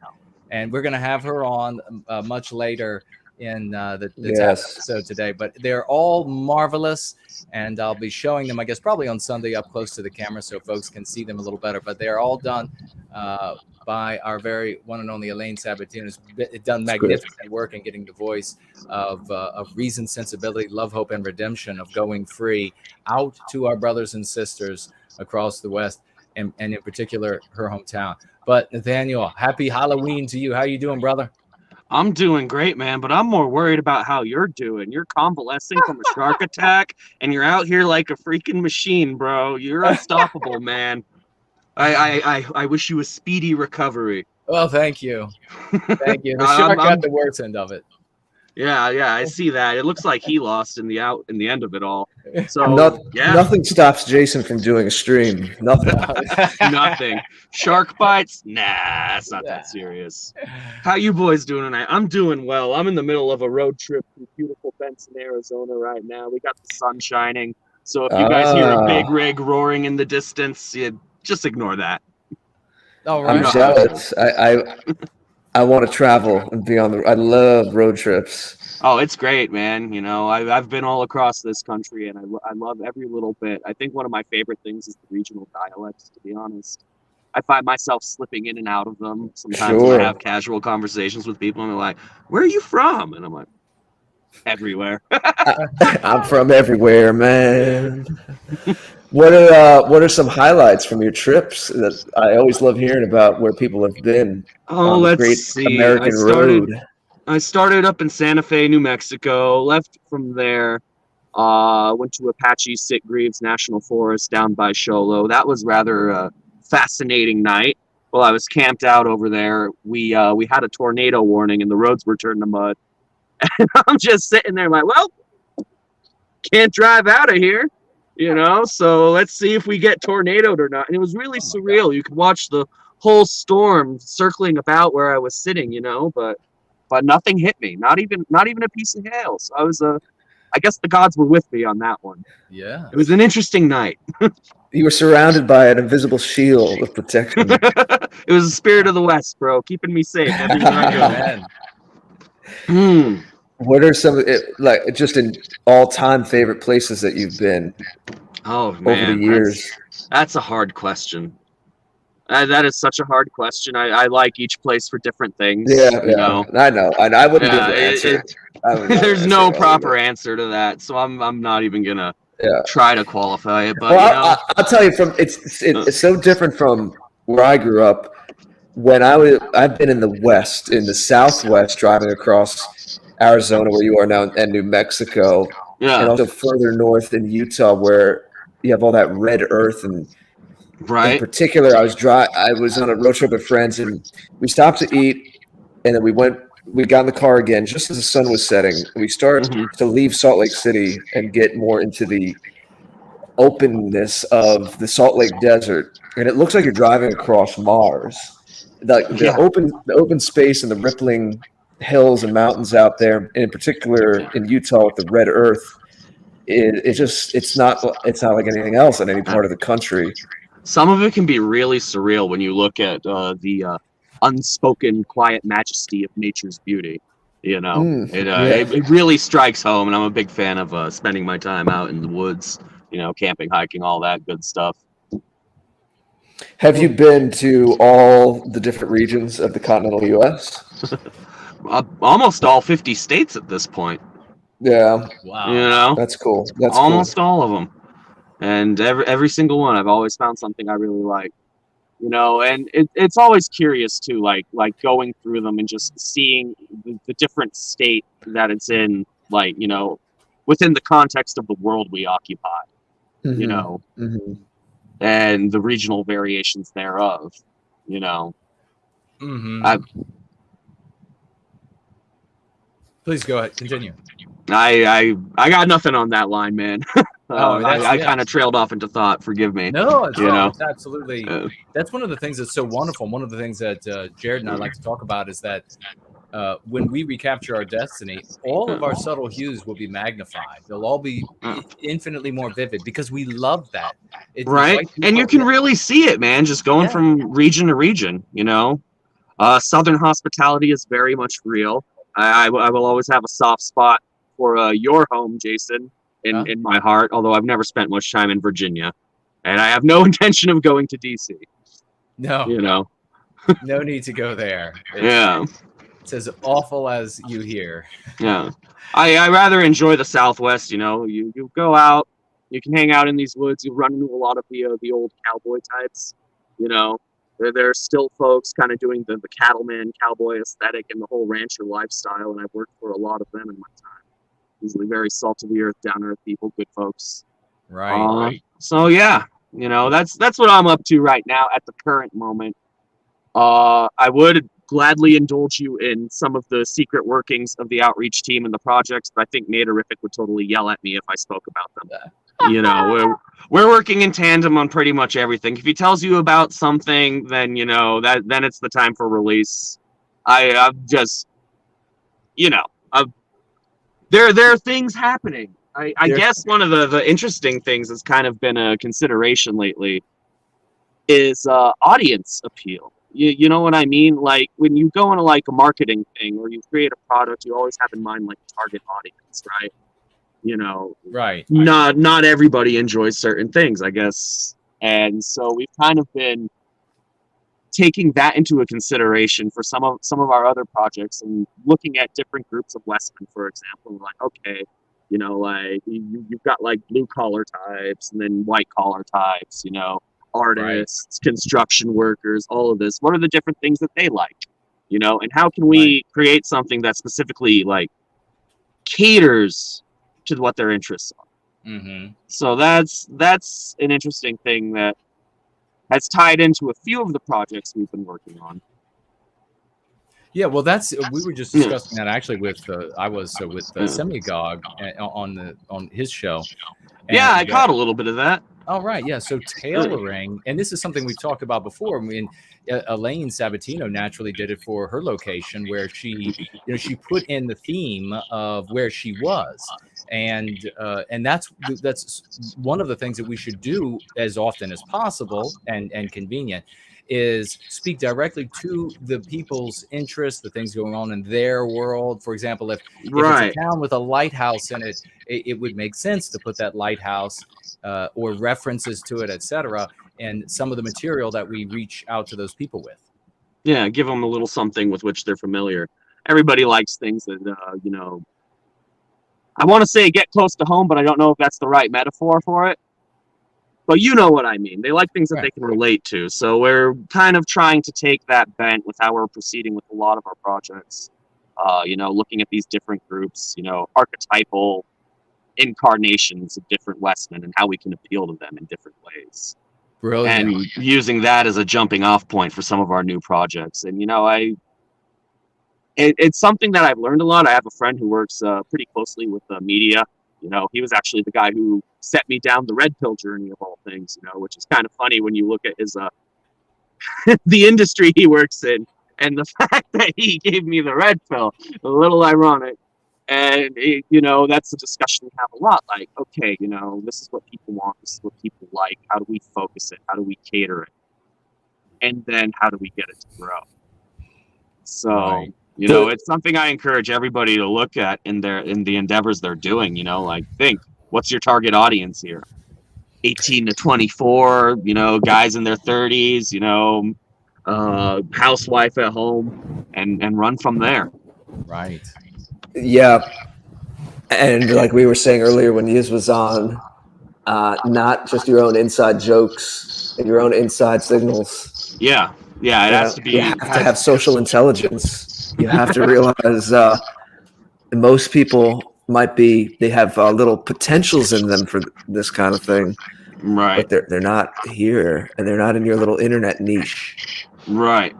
And we're going to have her on much later in the episode today, but they're all marvelous, and I'll be showing them, I guess, probably on Sunday up close to the camera so folks can see them a little better. But they're all done by our very one and only Elaine Sabatino, who's done magnificent work in getting the voice of reason, sensibility, love, hope, and redemption, of going free out to our brothers and sisters across the West, and in particular her hometown. But Nathaniel, happy Halloween to you. How you doing, brother? I'm doing great, man, but I'm more worried about how you're doing. You're convalescing from a shark attack, and you're out here like a freaking machine, bro. You're unstoppable, man. I wish you a speedy recovery. Well, thank you. Thank you. The shark got the worst end of it. Yeah, I see that. It looks like he lost in the end of it all. So yeah, Nothing stops Jason from doing a stream. Nothing. nothing. Shark bites? Nah, it's not that serious. How you boys doing tonight? I'm doing well. I'm in the middle of a road trip through beautiful Benson, Arizona right now. We got the sun shining. So if you guys hear a big rig roaring in the distance, you just ignore that. All I'm right. jealous. I want to travel and be on the. I love road trips. Oh, it's great, man. You know, I've been all across this country, and I love every little bit. I think one of my favorite things is the regional dialects, to be honest. I find myself slipping in and out of them. Sometimes when I have casual conversations with people, and they're like, "Where are you from?" And I'm like, "Everywhere." I'm from everywhere, man. What are some highlights from your trips? That I always love hearing about where people have been. Oh, on the let's great see. American road. I started up in Santa Fe, New Mexico. Left from there. Went to Apache Sitgreaves National Forest down by Sholo. That was rather a fascinating night. While I was camped out over there, we had a tornado warning and the roads were turned to mud. And I'm just sitting there like, well, can't drive out of here, you know? So let's see if we get tornadoed or not. And it was really surreal. You could watch the whole storm circling about where I was sitting, you know, but nothing hit me. Not even a piece of hail. So I guess the gods were with me on that one. Yeah. It was an interesting night. You were surrounded by an invisible shield of protection. It was the spirit of the West, bro, keeping me safe everywhere I go. What are some like just in all-time favorite places that you've been? Oh man, over the years. That's a hard question. That is such a hard question. I like each place for different things. Yeah, you know? I know. I wouldn't be able to answer. There's no proper answer to that, so I'm not even gonna try to qualify it. But well, I'll tell you, it's so different from where I grew up. When I've been in the West, in the Southwest, driving across Arizona, where you are now, and New Mexico, and also further north in Utah, where you have all that red earth. And in particular, I was on a road trip with friends, and we stopped to eat, and then we got in the car again just as the sun was setting. We started to leave Salt Lake City and get more into the openness of the Salt Lake Desert, and it looks like you're driving across Mars. The open space and the rippling hills and mountains out there, and in particular in Utah with the red earth, it's not like anything else in any part of the country. Some of it can be really surreal when you look at the unspoken quiet majesty of nature's beauty. You know, it really strikes home, and I'm a big fan of spending my time out in the woods. You know, camping, hiking, all that good stuff. Have you been to all the different regions of the continental U.S.? Almost all 50 states at this point. Yeah. Wow. You know, that's cool. That's almost all of them, and every single one. I've always found something I really like. You know, and it's always curious too, like going through them and just seeing the different state that it's in, like, you know, within the context of the world we occupy. You know. And the regional variations thereof, you know. Please go ahead, continue. I got nothing on that line, man. I kind of trailed off into thought. Forgive me. No, it's absolutely. That's one of the things that's so wonderful. One of the things that Jared and I like to talk about is that when we recapture our destiny, all of our subtle hues will be magnified. They'll all be infinitely more vivid because we love that. Right. And you can really see it, man, just going from region to region, you know. Southern hospitality is very much real. I will always have a soft spot for your home, Jason, in my heart, although I've never spent much time in Virginia. And I have no intention of going to D.C. No. You know. No need to go there. It's as awful as you hear. Yeah. I rather enjoy the Southwest, you know. You go out, you can hang out in these woods, you run into a lot of the old cowboy types, you know. They're still folks kind of doing the cattleman, cowboy aesthetic and the whole rancher lifestyle, and I've worked for a lot of them in my time. Usually very salt of the earth, down to earth people, good folks. Right. So yeah, you know, that's what I'm up to right now at the current moment. I would gladly indulge you in some of the secret workings of the outreach team and the projects, but I think Naderific would totally yell at me if I spoke about them. You know, we're working in tandem on pretty much everything. If he tells you about something, then you know then it's the time for release. I'm just, you know, there are things happening. I guess one of the interesting things that's kind of been a consideration lately is audience appeal. You know what I mean? Like when you go into like a marketing thing or you create a product, you always have in mind like target audience, right? You know, right. Not everybody enjoys certain things, I guess, and so we've kind of been taking that into a consideration for some of our other projects and looking at different groups of Westmen, for example. Like, okay, you know, like you've got like blue collar types and then white collar types, you know, artists, construction workers, all of this. What are the different things that they like, you know, and how can we create something that specifically like caters to what their interests are? Mm-hmm. So that's an interesting thing that has tied into a few of the projects we've been working on. Yeah, well, we were just discussing that actually with I was with Semiogogue on his show. And, yeah, I caught a little bit of that. Oh, right. Yeah. So tailoring, and this is something we've talked about before. I mean, Elaine Sabatino naturally did it for her location where she put in the theme of where she was. And that's one of the things that we should do as often as possible and convenient is speak directly to the people's interests, the things going on in their world. For example, if it's a town with a lighthouse in it, it would make sense to put that lighthouse or references to it, etc., and some of the material that we reach out to those people with. Yeah, give them a little something with which they're familiar. Everybody likes things that, you know, I want to say get close to home, but I don't know if that's the right metaphor for it. But you know what I mean. They like things that they can relate to. So we're kind of trying to take that bent with how we're proceeding with a lot of our projects. You know, looking at these different groups, you know, archetypal incarnations of different Westmen and how we can appeal to them in different ways. Brilliant. And using that as a jumping off point for some of our new projects. And, you know, it's something that I've learned a lot. I have a friend who works pretty closely with the media. You know, he was actually the guy who set me down the red pill journey of all things, you know, which is kind of funny when you look at his the industry he works in and the fact that he gave me the red pill, a little ironic. And, you know, that's a discussion we have a lot. Like, okay, you know, this is what people want. This is what people like. How do we focus it? How do we cater it? And then how do we get it to grow? So, you know, it's something I encourage everybody to look at in the endeavors they're doing, you know, like think, what's your target audience here? 18 to 24, you know, guys in their 30s, you know, housewife at home and run from there. Right. Yeah. And like we were saying earlier when Yizz was on, not just your own inside jokes and your own inside signals. Yeah. Yeah, it has to be. You have to have social intelligence. You have to realize most people they have little potentials in them for this kind of thing. Right. But they're not here and they're not in your little internet niche. Right.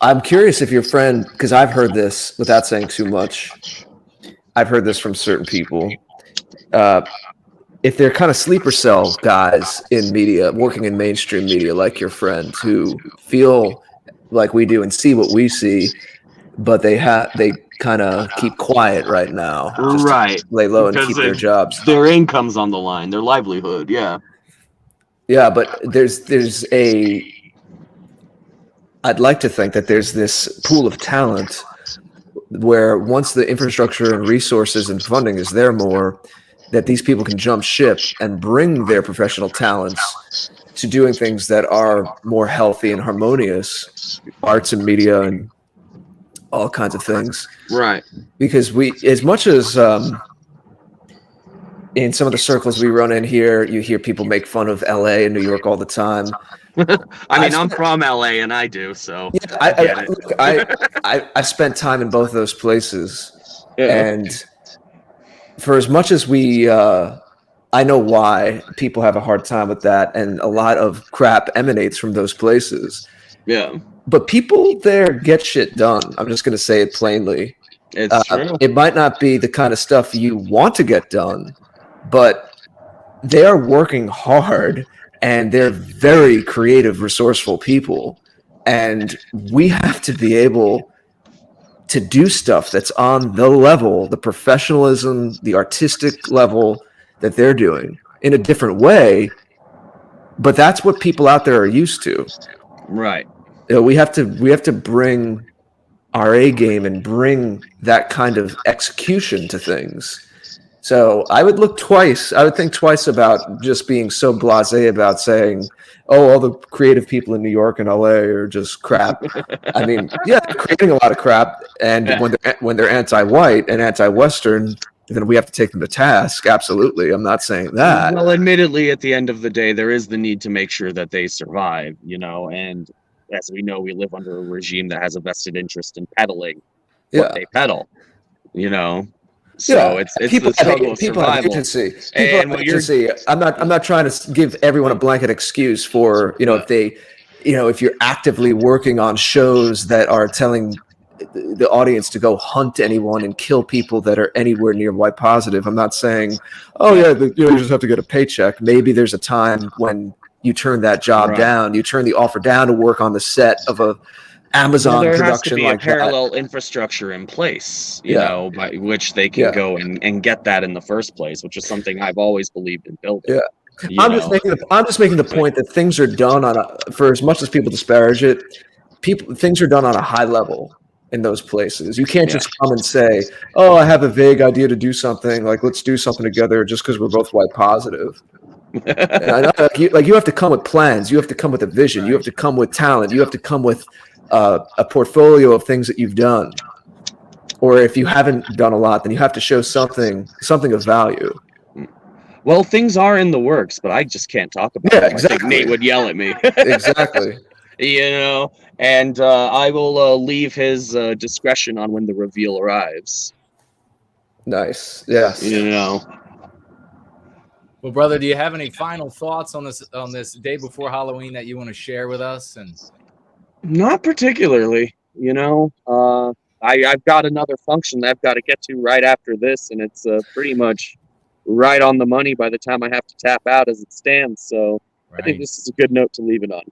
I'm curious if your friend, because I've heard this without saying too much, I've heard this from certain people. If they're kind of sleeper cell guys in media, working in mainstream media, like your friend, who feel like we do and see what we see, but they kind of keep quiet right now, just to lay low and keep their jobs. Their income's on the line, their livelihood. Yeah. Yeah, but I'd like to think that there's this pool of talent where once the infrastructure and resources and funding is there more, that these people can jump ship and bring their professional talents to doing things that are more healthy and harmonious, arts and media and all kinds of things. Right. Because as much as in some of the circles we run in here, you hear people make fun of LA and New York all the time. I'm from LA and I do, so yeah, I spent time in both of those places, and for as much as I know why people have a hard time with that, and a lot of crap emanates from those places. Yeah, but people there get shit done. I'm just going to say it plainly. It's true. It might not be the kind of stuff you want to get done, but they are working hard and they're very creative, resourceful people. And we have to be able to do stuff that's on the level, the professionalism, the artistic level that they're doing in a different way. But that's what people out there are used to. Right. You know, we have to bring our A game and bring that kind of execution to things. So I would look twice. I would think twice about just being so blasé about saying, "Oh, all the creative people in New York and LA are just crap." I mean, yeah, they're creating a lot of crap, and when they're anti-white and anti-Western, then we have to take them to task. Absolutely, I'm not saying that. Well, admittedly, at the end of the day, there is the need to make sure that they survive, you know, and as we know, we live under a regime that has a vested interest in peddling what they peddle, you know. So it's the struggle of survival. I'm not trying to give everyone a blanket excuse for, you know, if you're actively working on shows that are telling the audience to go hunt anyone and kill people that are anywhere near white positive. I'm not saying, you just have to get a paycheck. Maybe there's a time when you turn that job down, you turn the offer down to work on the set of a Amazon production like that. There has to be a parallel infrastructure in place, you know, by which they can go and get that in the first place, which is something I've always believed in building. Yeah. I'm just making the point that things are done for as much as people disparage it, things are done on a high level in those places. You can't just come and say, "Oh, I have a vague idea to do something. Like, let's do something together," just because we're both white positive. And I know, you have to come with plans. You have to come with a vision. You have to come with talent. You have to come with a portfolio of things that you've done. Or if you haven't done a lot, then you have to show something of value. Well, things are in the works, but I just can't talk about them. Exactly. I think Nate would yell at me. Exactly. You know, and I will leave his discretion on when the reveal arrives. Nice. Yes. You know. Well, brother, do you have any final thoughts on this day before Halloween that you want to share with us? And not particularly. You know, I've got another function that I've got to get to right after this, and it's pretty much right on the money by the time I have to tap out as it stands. So I think this is a good note to leave it on.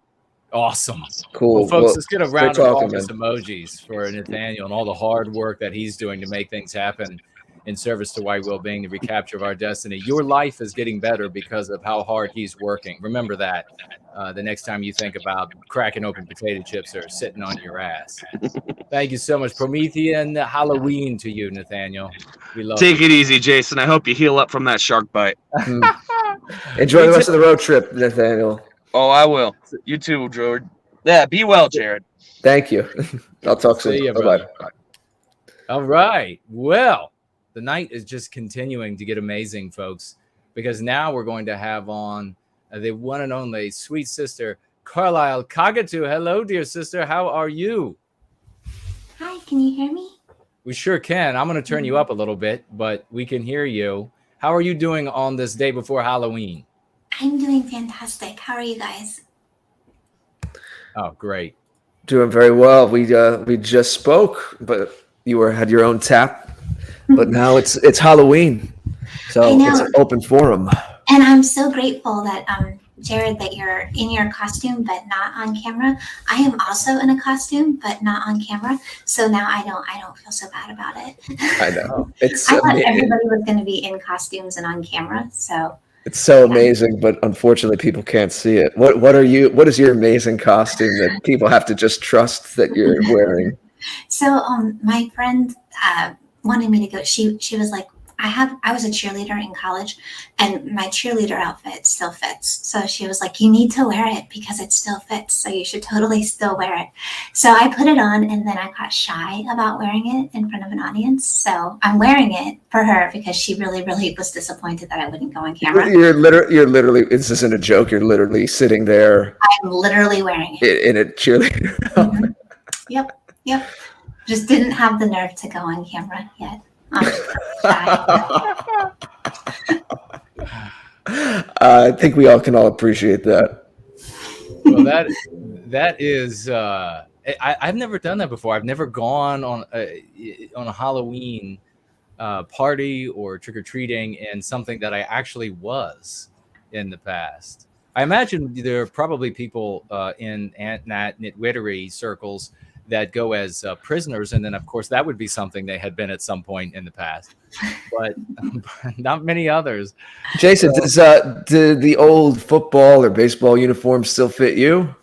Awesome. Cool. Well, folks, let's get a round of applause emojis for Nathaniel and all the hard work that he's doing to make things happen in service to white well-being, the recapture of our destiny. Your life is getting better because of how hard he's working. Remember that the next time you think about cracking open potato chips or sitting on your ass. Thank you so much. Promethean Halloween to you, Nathaniel. We love Take it easy, Jason. I hope you heal up from that shark bite. Enjoy the rest of the road trip, Nathaniel. Oh, I will. You too, George. Yeah, be well, Jared. Thank you. I'll talk soon. Bye-bye. All right. Well, the night is just continuing to get amazing, folks, because now we're going to have on the one and only sweet sister, Carlisle Kagatu. Hello, dear sister. How are you? Hi, can you hear me? We sure can. I'm going to turn you up a little bit, but we can hear you. How are you doing on this day before Halloween? I'm doing fantastic. How are you guys? Oh, great. Doing very well. We just spoke, but you had your own tap. But now it's Halloween, so it's an open forum. And I'm so grateful that Jared, that you're in your costume but not on camera. I am also in a costume but not on camera, so now I don't feel so bad about it. I know. I thought everybody was going to be in costumes and on camera, so. It's so amazing, but unfortunately, people can't see it. What is your amazing costume that people have to just trust that you're wearing? So, my friend wanted me to go. She was like, I was a cheerleader in college, and my cheerleader outfit still fits. So she was like, you need to wear it because it still fits. So you should totally still wear it. So I put it on, and then I got shy about wearing it in front of an audience. So I'm wearing it for her because she really, really was disappointed that I wouldn't go on camera. You're literally, this isn't a joke. You're literally sitting there. I'm literally wearing it. In a cheerleader. Mm-hmm. Yep. Just didn't have the nerve to go on camera yet. I think we all can appreciate that. Well, that is I've never done that before. I've never gone on a Halloween party or trick-or-treating in something that I actually was in the past. I imagine there are probably people in Nitwittery circles that go as prisoners, and then of course that would be something they had been at some point in the past, but not many others. Jason, do the old football or baseball uniforms still fit you?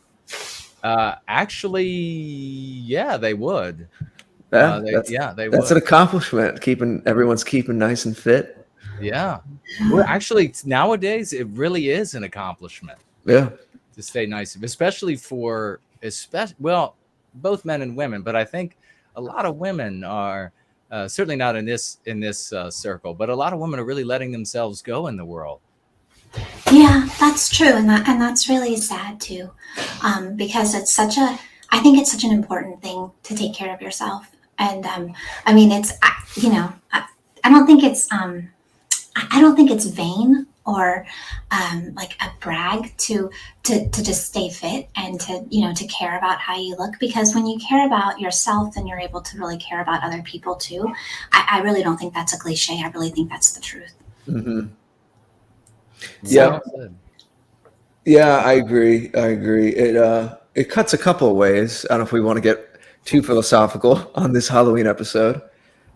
Actually, yeah, they would. Yeah, they that's would. an accomplishment. Everyone's keeping nice and fit. Yeah. Well, actually, nowadays it really is an accomplishment. Yeah. To stay nice, especially both men and women. But I think a lot of women are certainly not in this circle, but a lot of women are really letting themselves go in the world. Yeah, that's true, and that's really sad too, because I think it's such an important thing to take care of yourself, and I mean, I don't think it's vain or like a brag to just stay fit and to care about how you look, because when you care about yourself, then you're able to really care about other people too. I really don't think that's a cliche. I really think that's the truth. Mm-hmm. Yeah. Yeah, I agree. It cuts a couple of ways. I don't know if we want to get too philosophical on this Halloween episode,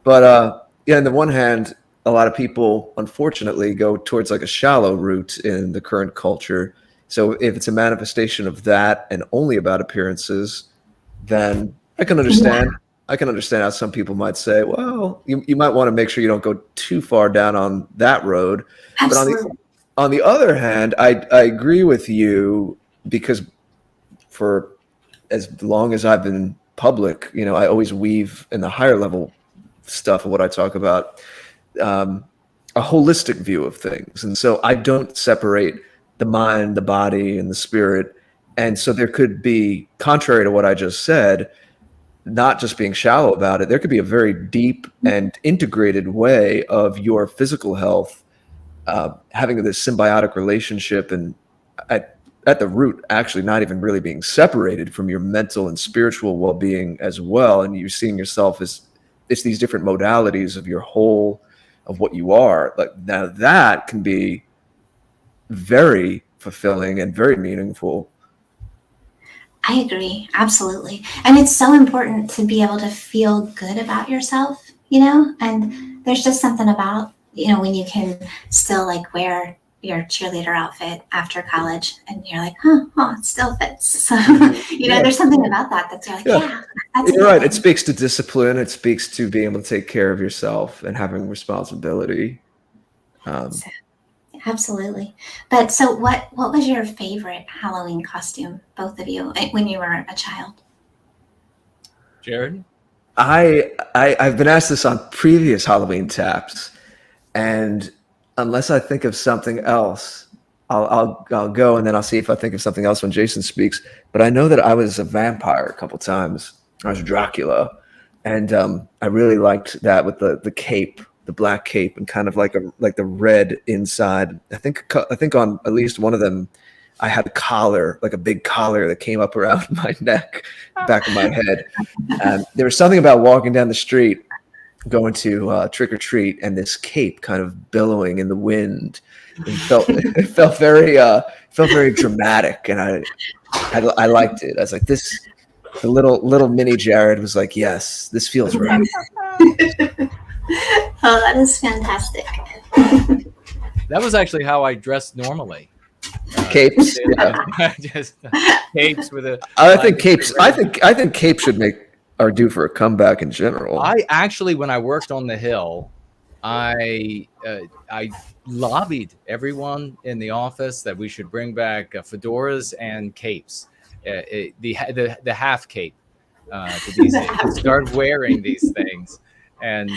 but on the one hand, a lot of people unfortunately go towards like a shallow route in the current culture. So if it's a manifestation of that and only about appearances, then I can understand. I can understand how some people might say, well, you might want to make sure you don't go too far down on that road. Absolutely. But on the other hand, I agree with you, because for as long as I've been public, I always weave in the higher level stuff of what I talk about, a holistic view of things. And so I don't separate the mind, the body, and the spirit. And so there could be, contrary to what I just said, not just being shallow about it, there could be a very deep and integrated way of your physical health having this symbiotic relationship, and at the root actually not even really being separated from your mental and spiritual well-being as well. And you're seeing yourself as it's these different modalities of your whole of what you are. Like, now that can be very fulfilling and very meaningful. I agree, absolutely. And it's so important to be able to feel good about yourself, and there's just something about, when you can still like wear your cheerleader outfit after college and you're like, it still fits. So, there's something about that that's like, that's you're right. It speaks to discipline. It speaks to being able to take care of yourself and having responsibility. Absolutely. But so what was your favorite Halloween costume, both of you, when you were a child? Jared? I've been asked this on previous Halloween taps, and unless I think of something else, I'll go, and then I'll see if I think of something else when Jason speaks. But I know that I was a vampire a couple times. I was Dracula, and I really liked that with the cape, the black cape, and kind of like the red inside. I think on at least one of them, I had a collar, like a big collar that came up around my neck, back of my head. And there was something about walking down the street, going to trick or treat, and this cape kind of billowing in the wind. It felt very dramatic, and I liked it. I was like, this. The little mini Jared was like, yes, this feels right. Oh, that is fantastic. That was actually how I dressed normally. Capes, just capes with a. I think capes. I think capes are due for a comeback in general. I actually, when I worked on the Hill, I lobbied everyone in the office that we should bring back fedoras and capes, the half cape, to start wearing these things, and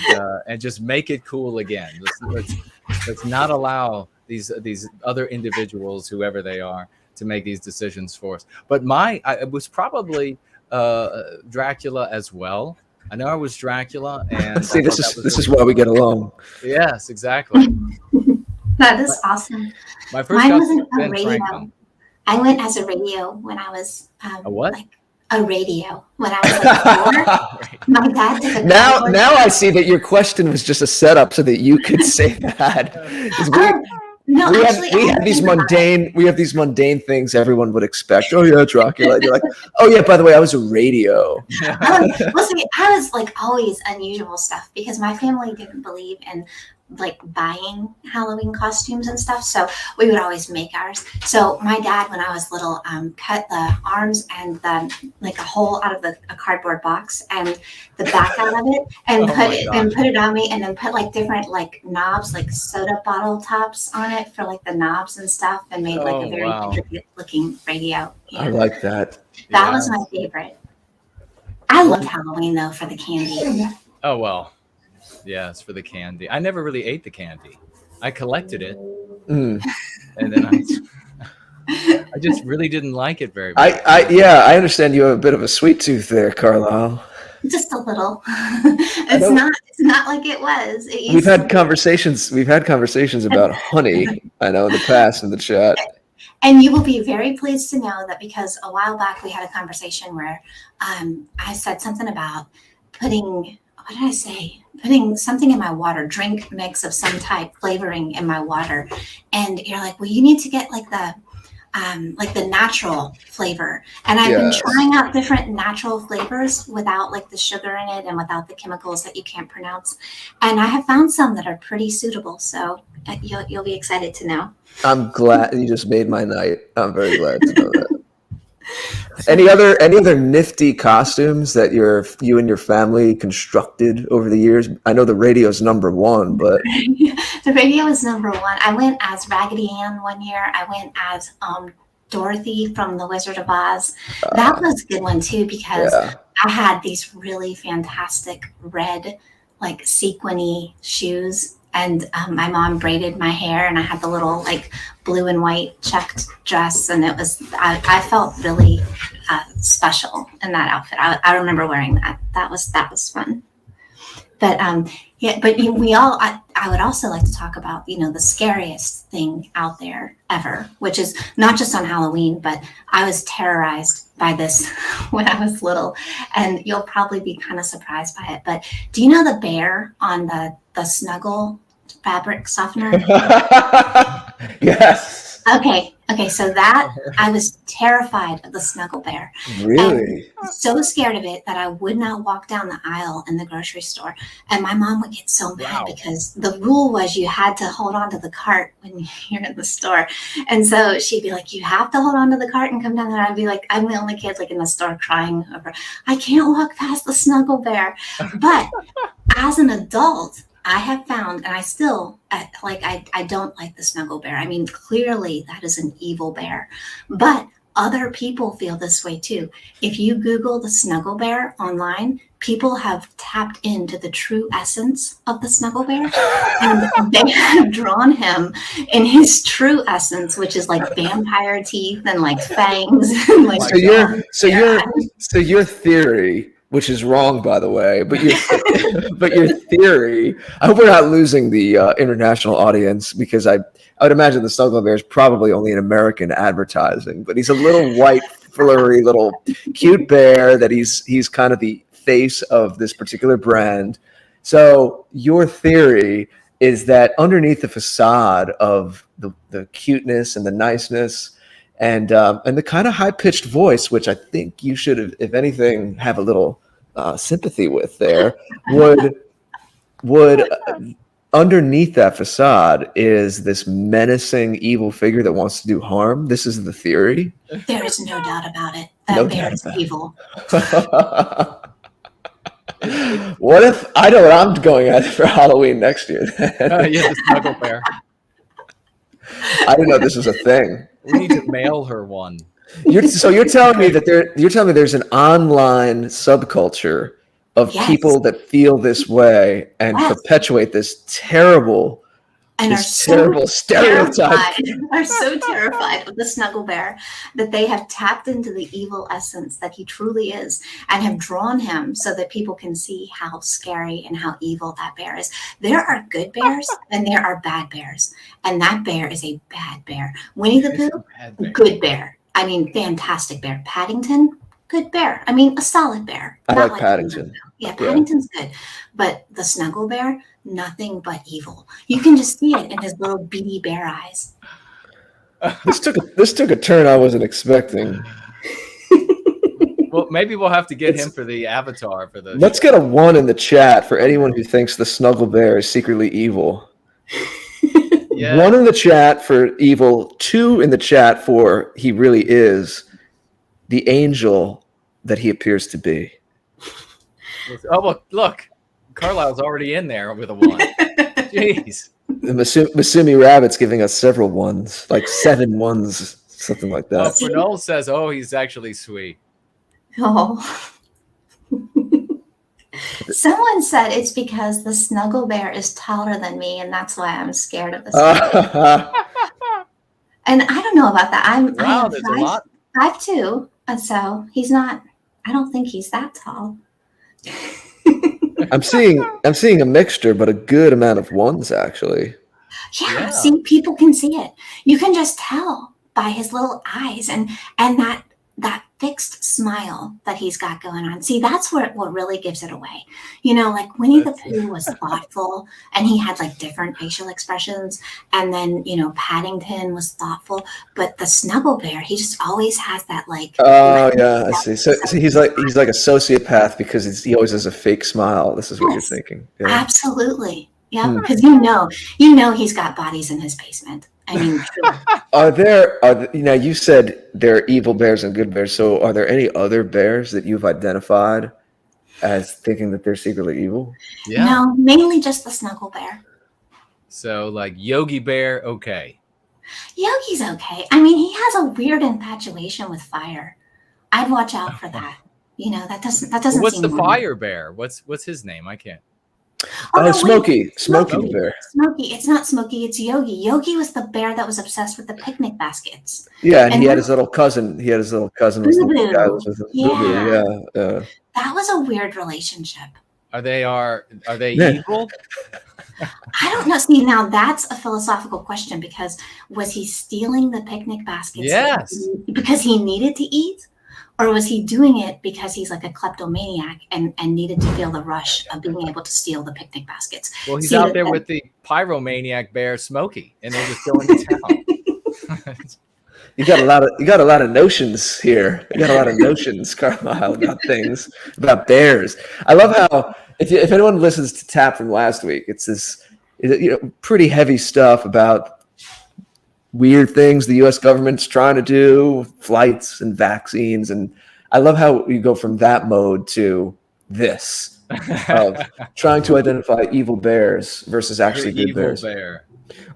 just make it cool again. Let's not allow these other individuals, whoever they are, to make these decisions for us. But it was probably Dracula as well. I know I was Dracula, and see, this is why we get along. Yes, exactly. That is awesome. My first Mine wasn't a Ben radio. Franklin. I went as a radio when I was A what? like a radio when I was like 4. My dad took a Now cardboard I see that your question was just a setup so that you could say that. 'Cause No, we actually, have, we have these mundane things everyone would expect. Oh yeah, Dracula. You're like, oh yeah, by the way, I was a radio. Well, see, I was like always unusual stuff because my family didn't believe in like buying Halloween costumes and stuff, so we would always make ours. So my dad, when I was little, cut the arms and the like a hole out of a cardboard box and the back out of it, and put it on me, and then put like different like knobs, like soda bottle tops on it for like the knobs and stuff, and made like a very intricate looking radio. Yeah. I like that. That was my favorite. I loved Halloween though for the candy. Oh well. Yeah, it's for the candy. I never really ate the candy. I collected it, and then I just really didn't like it very much. I understand you have a bit of a sweet tooth there, Carlisle. Just a little. It's not like it was. We've had conversations about honey, I know, in the past in the chat. And you will be very pleased to know that because a while back we had a conversation where I said something about putting something in my water, drink mix of some type, flavoring in my water. And you're like, well, you need to get like the natural flavor. And I've been trying out different natural flavors without like the sugar in it and without the chemicals that you can't pronounce. And I have found some that are pretty suitable. So you'll be excited to know. I'm glad you just made my night. I'm very glad to know that. Any other nifty costumes that you and your family constructed over the years? I know the radio's number one, but the radio is number one. I went as Raggedy Ann one year. I went as Dorothy from The Wizard of Oz. That was a good one too because I had these really fantastic red, like sequiny shoes. And my mom braided my hair, and I had the little like blue and white checked dress, and it was I felt really special in that outfit. I remember wearing that. That was fun. But I would also like to talk about the scariest thing out there ever, which is not just on Halloween, but I was terrorized by this when I was little, and you'll probably be kind of surprised by it. But do you know the bear on the Snuggle fabric softener? Yes. Okay, so that I was terrified of the Snuggle Bear. Really? And so scared of it that I would not walk down the aisle in the grocery store. And my mom would get so mad because the rule was you had to hold on to the cart when you're in the store. And so she'd be like, you have to hold on to the cart and come down there. I'd be like, I'm the only kid like in the store crying over, I can't walk past the Snuggle Bear. But as an adult, I have found, and I still I don't like the Snuggle Bear. I mean, clearly that is an evil bear, but other people feel this way too. If you Google the Snuggle Bear online, people have tapped into the true essence of the Snuggle Bear, and they have drawn him in his true essence, which is like vampire teeth and like fangs. And like So your theory, which is wrong, by the way, but your theory, I hope we're not losing the international audience, because I would imagine the Snuggle Bear is probably only in American advertising, but he's a little white, flurry, little cute bear that he's kind of the face of this particular brand. So your theory is that underneath the facade of the cuteness and the niceness and the kind of high-pitched voice, which I think you should, if anything, have a little sympathy with there, would underneath that facade is this menacing evil figure that wants to do harm. This is the theory. There is no doubt about it. That bear is evil. What if I know what I'm going at for Halloween next year? The Snuggle Bear. I didn't know this was a thing. We need to mail her one. You're telling me that there's an online subculture of people that feel this way and perpetuate this terrible stereotype. Are so terrified of the Snuggle Bear that they have tapped into the evil essence that he truly is and have drawn him so that people can see how scary and how evil that bear is. There are good bears and there are bad bears, and that bear is a bad bear. Winnie the Pooh, good bear. I mean, fantastic bear. Paddington, good bear. I mean, a solid bear. I Not like Paddington. Yeah, Paddington's good. But the Snuggle Bear, nothing but evil. You can just see it in his little beady bear eyes. This took a turn I wasn't expecting. Well, maybe we'll have to get him for the avatar for the. Let's get a 1 in the chat for anyone who thinks the Snuggle Bear is secretly evil. Yeah. 1 in the chat for evil, 2 in the chat for he really is the angel that he appears to be. Oh, look. Carlisle's already in there with a 1. Jeez. The Masumi Rabbit's giving us several 1s, like 7 1s, something like that. ForNull says, oh, he's actually sweet. Oh. Someone said it's because the Snuggle Bear is taller than me, and that's why I'm scared of the Snuggle Bear. And I don't know about that. Wow, there's a lot. 5'2", and so he's not. I don't think he's that tall. I'm seeing a mixture, but a good amount of 1s actually. Yeah, see, people can see it. You can just tell by his little eyes and that fixed smile that he's got going on. See, that's what really gives it away. You know, like Winnie the Pooh was thoughtful and he had like different facial expressions. And then, you know, Paddington was thoughtful, but the Snuggle Bear, he just always has that like. Oh yeah, I see. So he's like a sociopath because he always has a fake smile. This is what you're thinking. Yeah. Absolutely. Yeah, because you know he's got bodies in his basement. I mean, you said there are evil bears and good bears. So are there any other bears that you've identified as thinking that they're secretly evil? Yeah. No, mainly just the Snuggle Bear. So like Yogi Bear, okay. Yogi's okay. I mean, he has a weird infatuation with fire. I'd watch out for that. You know, that doesn't What's seem the normal. fire bear? What's his name? I can't. Oh, no, Smokey wait. the bear. Smokey. It's not Smokey, it's Yogi. Yogi was the bear that was obsessed with the picnic baskets. Yeah, and he had his little cousin. He had his little cousin. Was the Boo-boo. guy was with him. Yeah. Yeah. That was a weird relationship. Are they Yeah. evil? I don't know. See, now that's a philosophical question because was he stealing the picnic baskets Yes. because he needed to eat? Or was he doing it because he's like a kleptomaniac and needed to feel the rush of being able to steal the picnic baskets? Well, he's out there with the pyromaniac bear Smokey, and they're just going to town. You got a lot of notions here. You got a lot of notions, Carlisle, about things, about bears. I love how if anyone listens to Tap from last week, it's this pretty heavy stuff about weird things the U.S. government's trying to do, flights and vaccines, and I love how you go from that mode to this of trying to identify evil bears versus actually good evil bears. bear.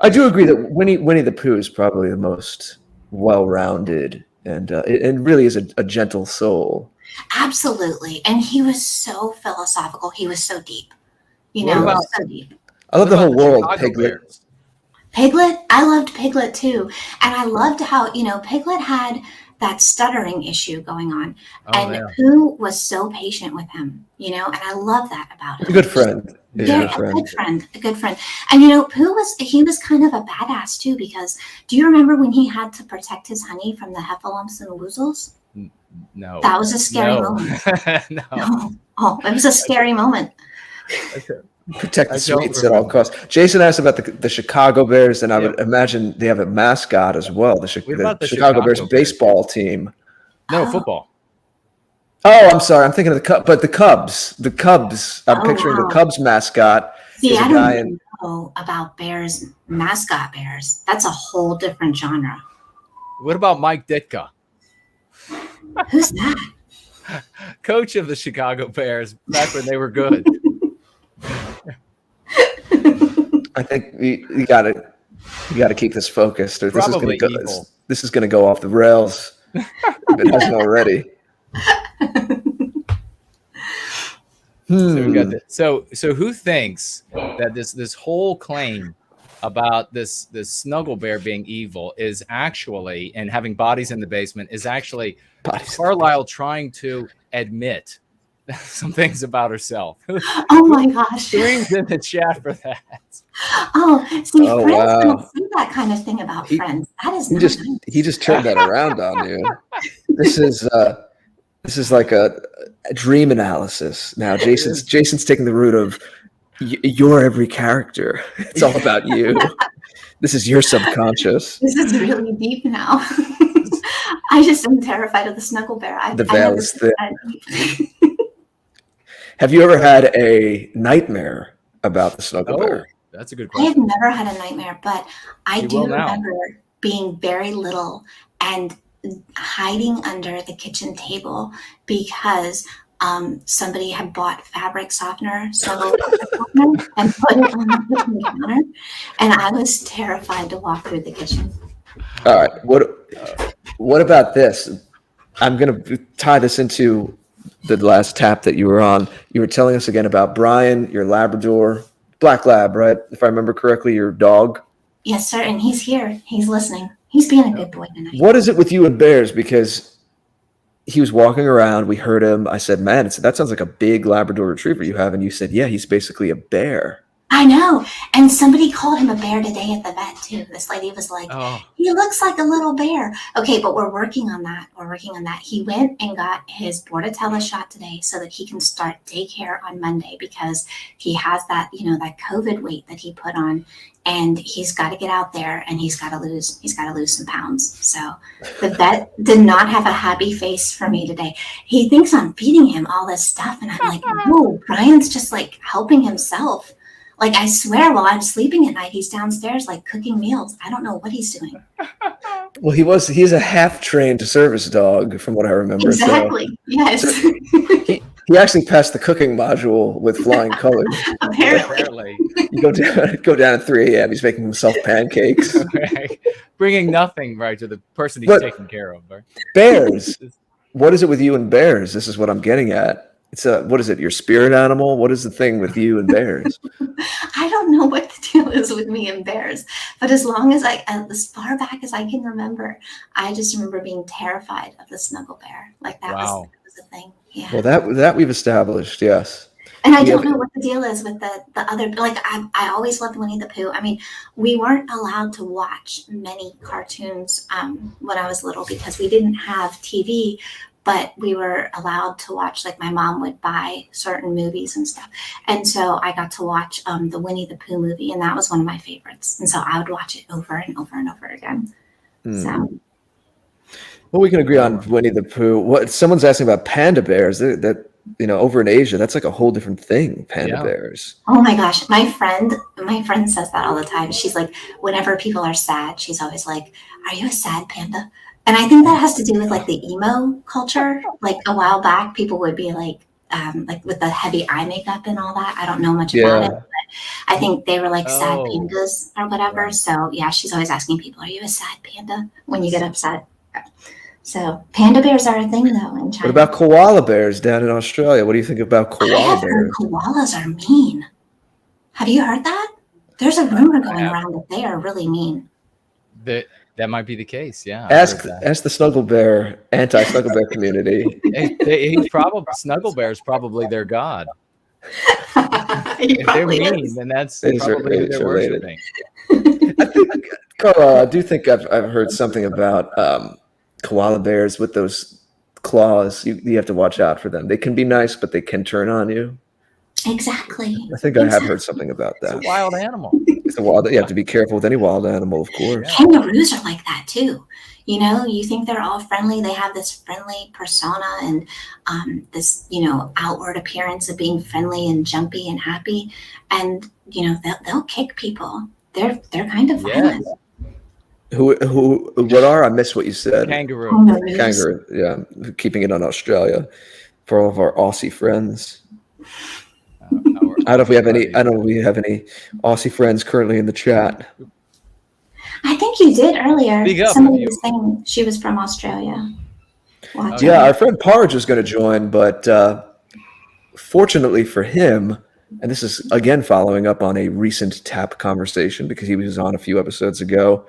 I do agree that Winnie the Pooh is probably the most well-rounded and really is a gentle soul. Absolutely. And he was so philosophical. He was so deep. So deep. I love the whole world, Chicago Piglet. Bears? Piglet, I loved Piglet too. And I loved how, Piglet had that stuttering issue going on. Pooh was so patient with him, and I love that about him. A good friend. Yeah, a good friend. And Pooh was kind of a badass too, because do you remember when he had to protect his honey from the heffalumps and woozles? No. That was a scary moment. No. Oh, it was a scary moment. Protect the sweets at all costs. Jason asked about the Chicago Bears, and I would imagine they have a mascot as well. The Chicago Bears baseball team. No, football. Oh, I'm sorry. I'm thinking of the Cubs. But the Cubs. I'm picturing the Cubs mascot. See, I don't even know about bears, mascot bears. That's a whole different genre. What about Mike Ditka? Who's that? Coach of the Chicago Bears back when they were good. I think you got to keep this focused, or this is going to go off the rails if it hasn't already. So who thinks that this whole claim about this Snuggle Bear being evil is actually, and having bodies in the basement, is actually Carlisle trying to admit some things about herself? Oh my gosh. Screams in the chat for that. Oh, see, friends don't say that kind of thing about friends. That is he just turned that around on you. This is This is like a dream analysis. Now, Jason's taking the route of you're every character. It's all about you. This is your subconscious. This is really deep now. I just am terrified of the snuggle bear. The veil is thin. Have you ever had a nightmare about the snuggle bear? That's a good I question. have never had a nightmare, but I You do will now. remember being very little and hiding under the kitchen table because somebody had bought fabric softener, snuggle softener, and put it on the kitchen counter, and I was terrified to walk through the kitchen. All right. What about this? I'm going to tie this into the last tap that you were on. You were telling us again about Brian, your Labrador, Black Lab, right? If I remember correctly, your dog. Yes, sir, and he's here. He's listening. He's being a good boy tonight. What is it with you and bears? Because he was walking around. We heard him. I said, man, that sounds like a big Labrador retriever you have. And you said, yeah, he's basically a bear. I know. And somebody called him a bear today at the vet, too. This lady was like, he looks like a little bear. Okay, but we're working on that. He went and got his Bordetella shot today so that he can start daycare on Monday because he has that, that COVID weight that he put on. And he's got to get out there and he's got to lose some pounds. So the vet did not have a happy face for me today. He thinks I'm feeding him all this stuff. And I'm like, no, Brian's just like helping himself. Like, I swear, while I'm sleeping at night, he's downstairs, like, cooking meals. I don't know what he's doing. Well, he's a half-trained service dog, from what I remember. Exactly, so, yes. So he actually passed the cooking module with flying colors. Apparently. You go down at 3 a.m., he's making himself pancakes. Right. Bringing nothing, right, to the person he's taking care of. Right? Bears. What is it with you and bears? This is what I'm getting at. It's what is it? Your spirit animal? What is the thing with you and bears? I don't know what the deal is with me and bears, but as long as as far back as I can remember, I just remember being terrified of the snuggle bear. Like that was a thing. Yeah. Well, that we've established, yes. And I don't know what the deal is with the other. Like I always loved Winnie the Pooh. I mean, we weren't allowed to watch many cartoons when I was little because we didn't have TV. But we were allowed to watch, like my mom would buy certain movies and stuff. And so I got to watch the Winnie the Pooh movie, and that was one of my favorites. And so I would watch it over and over and over again. So. Well, we can agree on Winnie the Pooh. Someone's asking about panda bears. That over in Asia, that's like a whole different thing, panda bears. Oh my gosh. My friend says that all the time. She's like, whenever people are sad, she's always like, are you a sad panda? And I think that has to do with like the emo culture. Like a while back, people would be like with the heavy eye makeup and all that. I don't know much about it, but I think they were like sad pandas or whatever. Right. So yeah, she's always asking people, are you a sad panda when you get upset? So panda bears are a thing though in China. What about koala bears down in Australia? What do you think about koala bears? Koalas are mean. Have you heard that? There's a rumor going around that they are really mean. That might be the case, yeah. Ask the snuggle bear, anti-snuggle bear community. Snuggle bear is probably their god. If they're mean, then that's probably who they're worshiping. Carlisle, I do think I've heard something about koala bears with those claws. You have to watch out for them. They can be nice, but they can turn on you. Exactly. I think I have heard something about that. It's a wild animal. You have to be careful with any wild animal, of course. Kangaroos are like that too. You think they're all friendly. They have this friendly persona and this, outward appearance of being friendly and jumpy and happy. And, they'll kick people. They're kind of violent. What are? I missed what you said. Kangaroo. Kangaroo. Yeah. Keeping it on Australia for all of our Aussie friends. I don't know if we have any Aussie friends currently in the chat. I think you did earlier. Somebody was saying she was from Australia. Yeah, our friend Parge was going to join, but fortunately for him, and this is again following up on a recent TAP conversation because he was on a few episodes ago.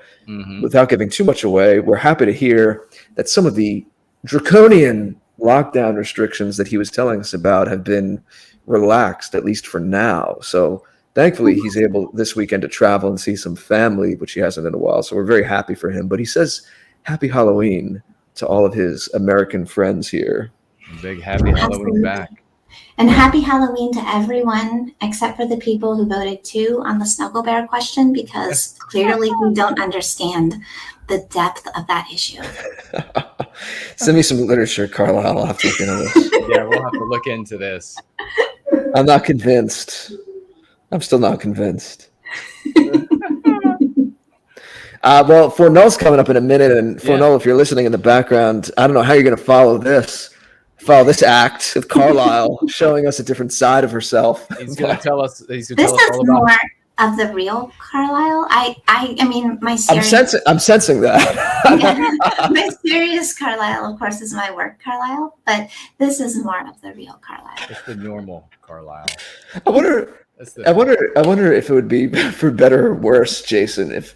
Without giving too much away, we're happy to hear that some of the draconian lockdown restrictions that he was telling us about have been relaxed, at least for now. So thankfully he's able this weekend to travel and see some family, which he hasn't in a while. So we're very happy for him. But he says happy Halloween to all of his American friends here. A big happy Halloween back. And happy Halloween to everyone except for the people who voted 2 on the Snuggle Bear question, because clearly we don't understand the depth of that issue. Send me some literature, Carlisle. I'll have to look into this. Yeah, we'll have to look into this. I'm not convinced. I'm still not convinced. Well, ForNull's coming up in a minute, and ForNull, if you're listening in the background, I don't know how you're going to follow this act of Carlisle showing us a different side of herself. He's going to tell us. This is more of the real Carlisle. I mean, my serious. I'm sensing that. My serious Carlisle, of course, is my work Carlisle, but this is more of the real Carlisle. It's the normal Carlisle. I wonder if it would be for better or worse, Jason, if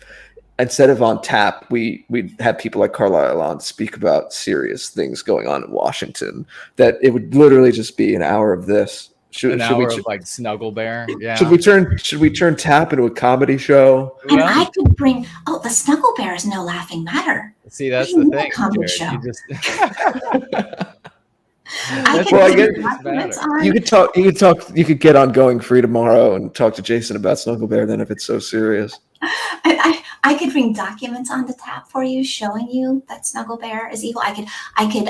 instead of on tap, we'd have people like Carlisle on speak about serious things going on in Washington. That it would literally just be an hour of this. Should we like Snuggle Bear? Yeah. Should we turn tap into a comedy show? And I could bring. Oh, the Snuggle Bear is no laughing matter. See, that's the thing. Comedy show. You could get on Going Free tomorrow and talk to Jason about Snuggle Bear. Then, if it's so serious, I could bring documents on the tap for you, showing you that Snuggle Bear is evil. I could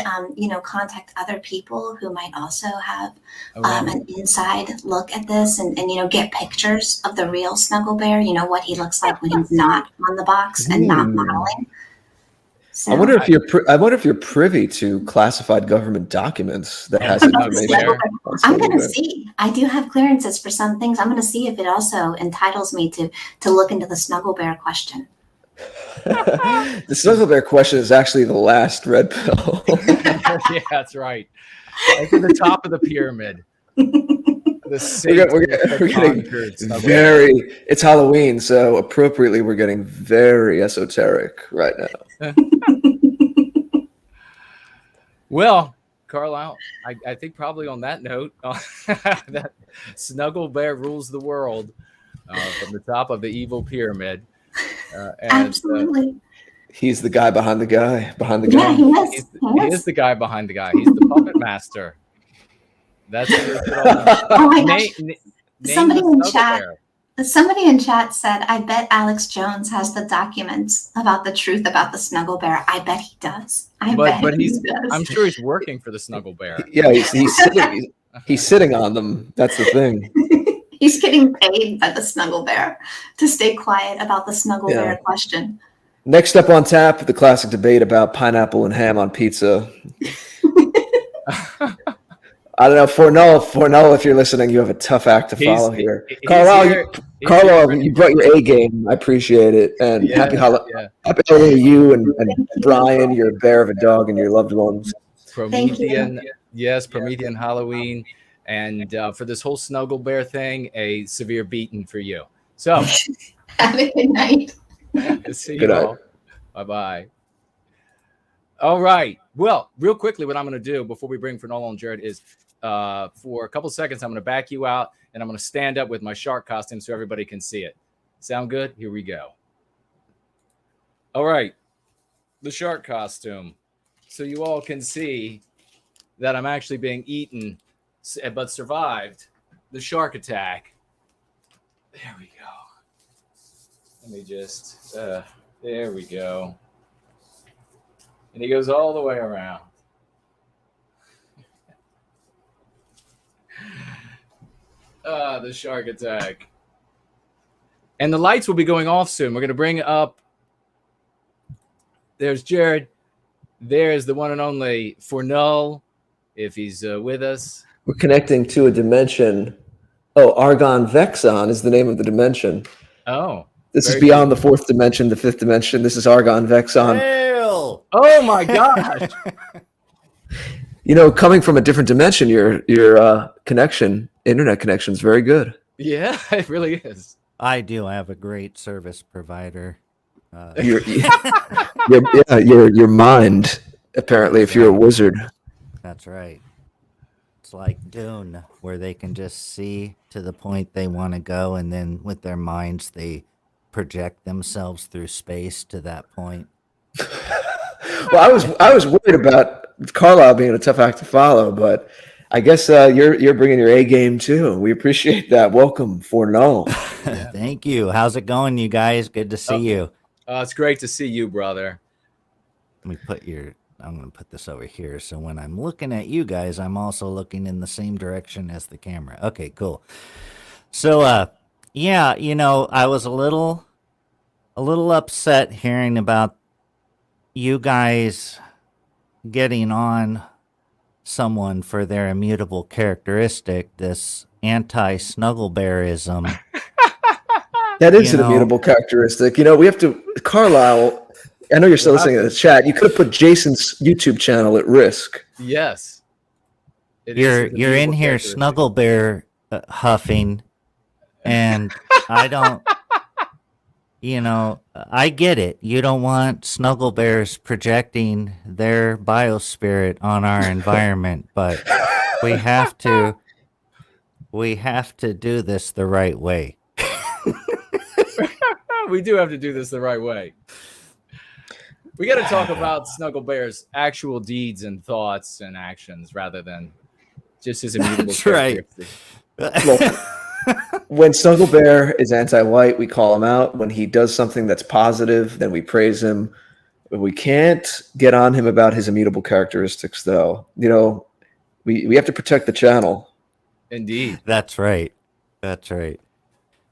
contact other people who might also have an inside look at this, and get pictures of the real Snuggle Bear. You know what he looks like when he's not on the box and not modeling. So, I wonder if you're privy to classified government documents that has information. I'm going to see. I do have clearances for some things. I'm going to see if it also entitles me to look into the Snuggle Bear question. The Snuggle Bear question is actually the last red pill. Yeah, that's right. It's at the top of the pyramid. We're getting it's Halloween, so appropriately we're getting very esoteric right now. Well, Carlisle, I think probably on that note, that Snuggle Bear rules the world from the top of the evil pyramid. Absolutely. He's the guy behind the guy. Yeah, he is the guy behind the guy. He's the puppet master. That's oh my gosh. Somebody in chat said, I bet Alex Jones has the documents about the truth about the Snuggle Bear. I bet he does. But he does. I'm sure he's working for the Snuggle Bear. Yeah, he's sitting on them. That's the thing. He's getting paid by the Snuggle Bear to stay quiet about the Snuggle Bear question. Next up on tap, the classic debate about pineapple and ham on pizza. I don't know, ForNull, if you're listening, you have a tough act to follow here. Carlisle, you brought your A game. I appreciate it. And happy Halloween to you and Brian, you're a bear of a dog, and your loved ones. Promethean Halloween. And for this whole Snuggle Bear thing, a severe beating for you. So, have a good night. See you all. Bye-bye. All right. Well, real quickly, what I'm going to do before we bring ForNull and Jared is for a couple seconds, I'm going to back you out, and I'm going to stand up with my shark costume so everybody can see it. Sound good? Here we go. All right. The shark costume. So you all can see that I'm actually being eaten, but survived the shark attack. There we go. Let me just, there we go. And he goes all the way around. The shark attack. And the lights will be going off soon. We're going to bring up. There's Jared. There's the one and only ForNull, if he's with us. We're connecting to a dimension. Oh, Argon Vexon is the name of the dimension. Oh. This is beyond the fourth dimension, the fifth dimension. This is Argon Vexon. Hail! Oh my gosh! Coming from a different dimension, your internet connection is very good. Yeah, it really is. I do. I have a great service provider. Your mind, apparently, if you're a wizard. That's right. It's like Dune, where they can just see to the point they want to go, and then with their minds, they project themselves through space to that point. Well, I was worried about Carlisle being a tough act to follow, but I guess you're bringing your A game too. We appreciate that. Welcome, ForNull. Thank you. How's it going, you guys? Good to see you. It's great to see you, brother. Let me put I'm going to put this over here. So when I'm looking at you guys, I'm also looking in the same direction as the camera. Okay, cool. So, yeah, you know, I was a little upset hearing about you guys getting on someone for their immutable characteristic, this anti-snugglebearism. That is an immutable characteristic. You know, we have to, Carlisle, I know you're still listening to the chat. You could have put Jason's YouTube channel at risk. Yes. You're in here snugglebear huffing, and I don't, you know, I get it. You don't want snugglebears projecting their biospirit on our environment, but we have to do this the right way. We do have to do this the right way. We got to talk about Snugglebear's actual deeds and thoughts and actions rather than just his immutable That's right. Look, when Snugglebear is anti-white, we call him out. When he does something that's positive, then we praise him. We can't get on him about his immutable characteristics, though. You know, we have to protect the channel. Indeed. That's right. That's right.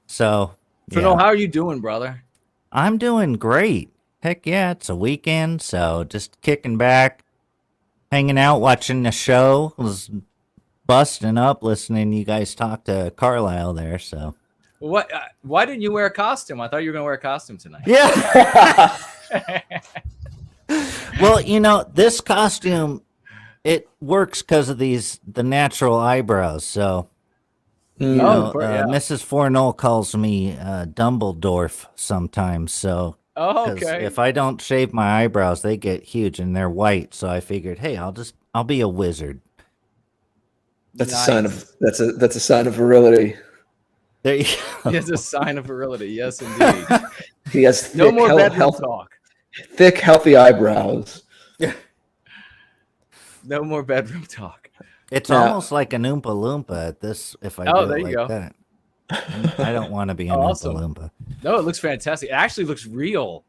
So, ForNull, how are you doing, brother? I'm doing great. Heck yeah, it's a weekend, so just kicking back, hanging out, watching the show. Was busting up listening to you guys talk to Carlisle there. So, What? Why didn't you wear a costume? I thought you were going to wear a costume tonight. yeah. Well, you know, this costume, it works because of the natural eyebrows. So, you know, Mrs. ForNull calls me Dumbledore sometimes. So, okay. if I don't shave my eyebrows, they get huge and they're white. So I figured, hey, I'll be a wizard. That's a sign of that's a sign of virility. There you go. He has a sign of virility. Yes, indeed. He has thick, No more bedroom talk. thick, healthy eyebrows. No more bedroom talk. It's almost like an Oompa Loompa at this. If I do there it you like go. that, I don't want to be an Awesome. Oompa Loompa. No, it looks fantastic. It actually looks real.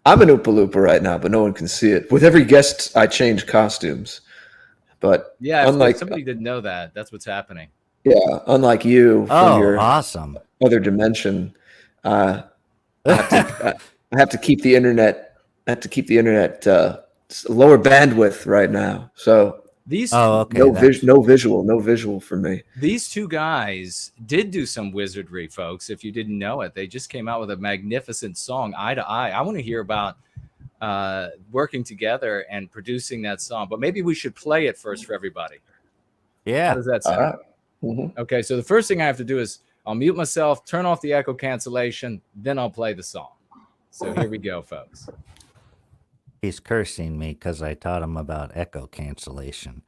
I'm an Oompa Loompa right now, but no one can see it. With every guest, I change costumes. But Yeah, unlike if somebody didn't know that, that's what's happening. unlike you from your Awesome. other dimension, I have to keep the internet. I have to keep the internet lower bandwidth right now. So These okay. no visual for me. These two guys did do some wizardry, folks. If you didn't know it, they just came out with a magnificent song, Eye to Eye. I want to hear about working together and producing that song, but maybe we should play it first for everybody. How Yeah. does that sound? Okay, so the first thing I have to do is I'll mute myself, turn off the echo cancellation, then I'll play the song. So here we go, folks. He's cursing me because I taught him about echo cancellation.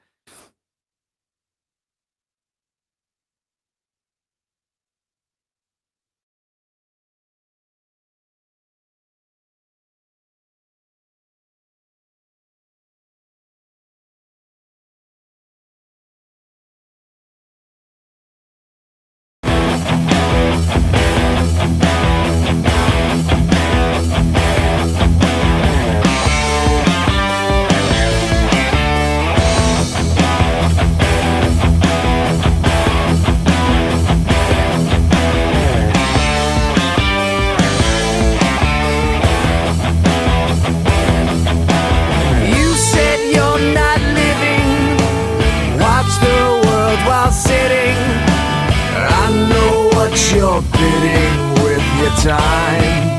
You said you're not living. Watch the world while sitting. I know what you're bidding with your time.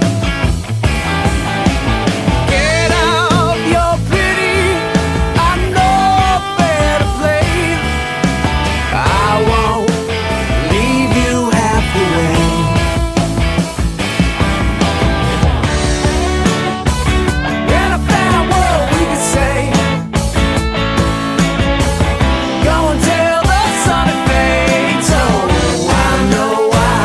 Get out your pity. I know a better place. I won't leave you halfway. In a fair world, we could say, go and tell the sun it fades. Oh, I know why.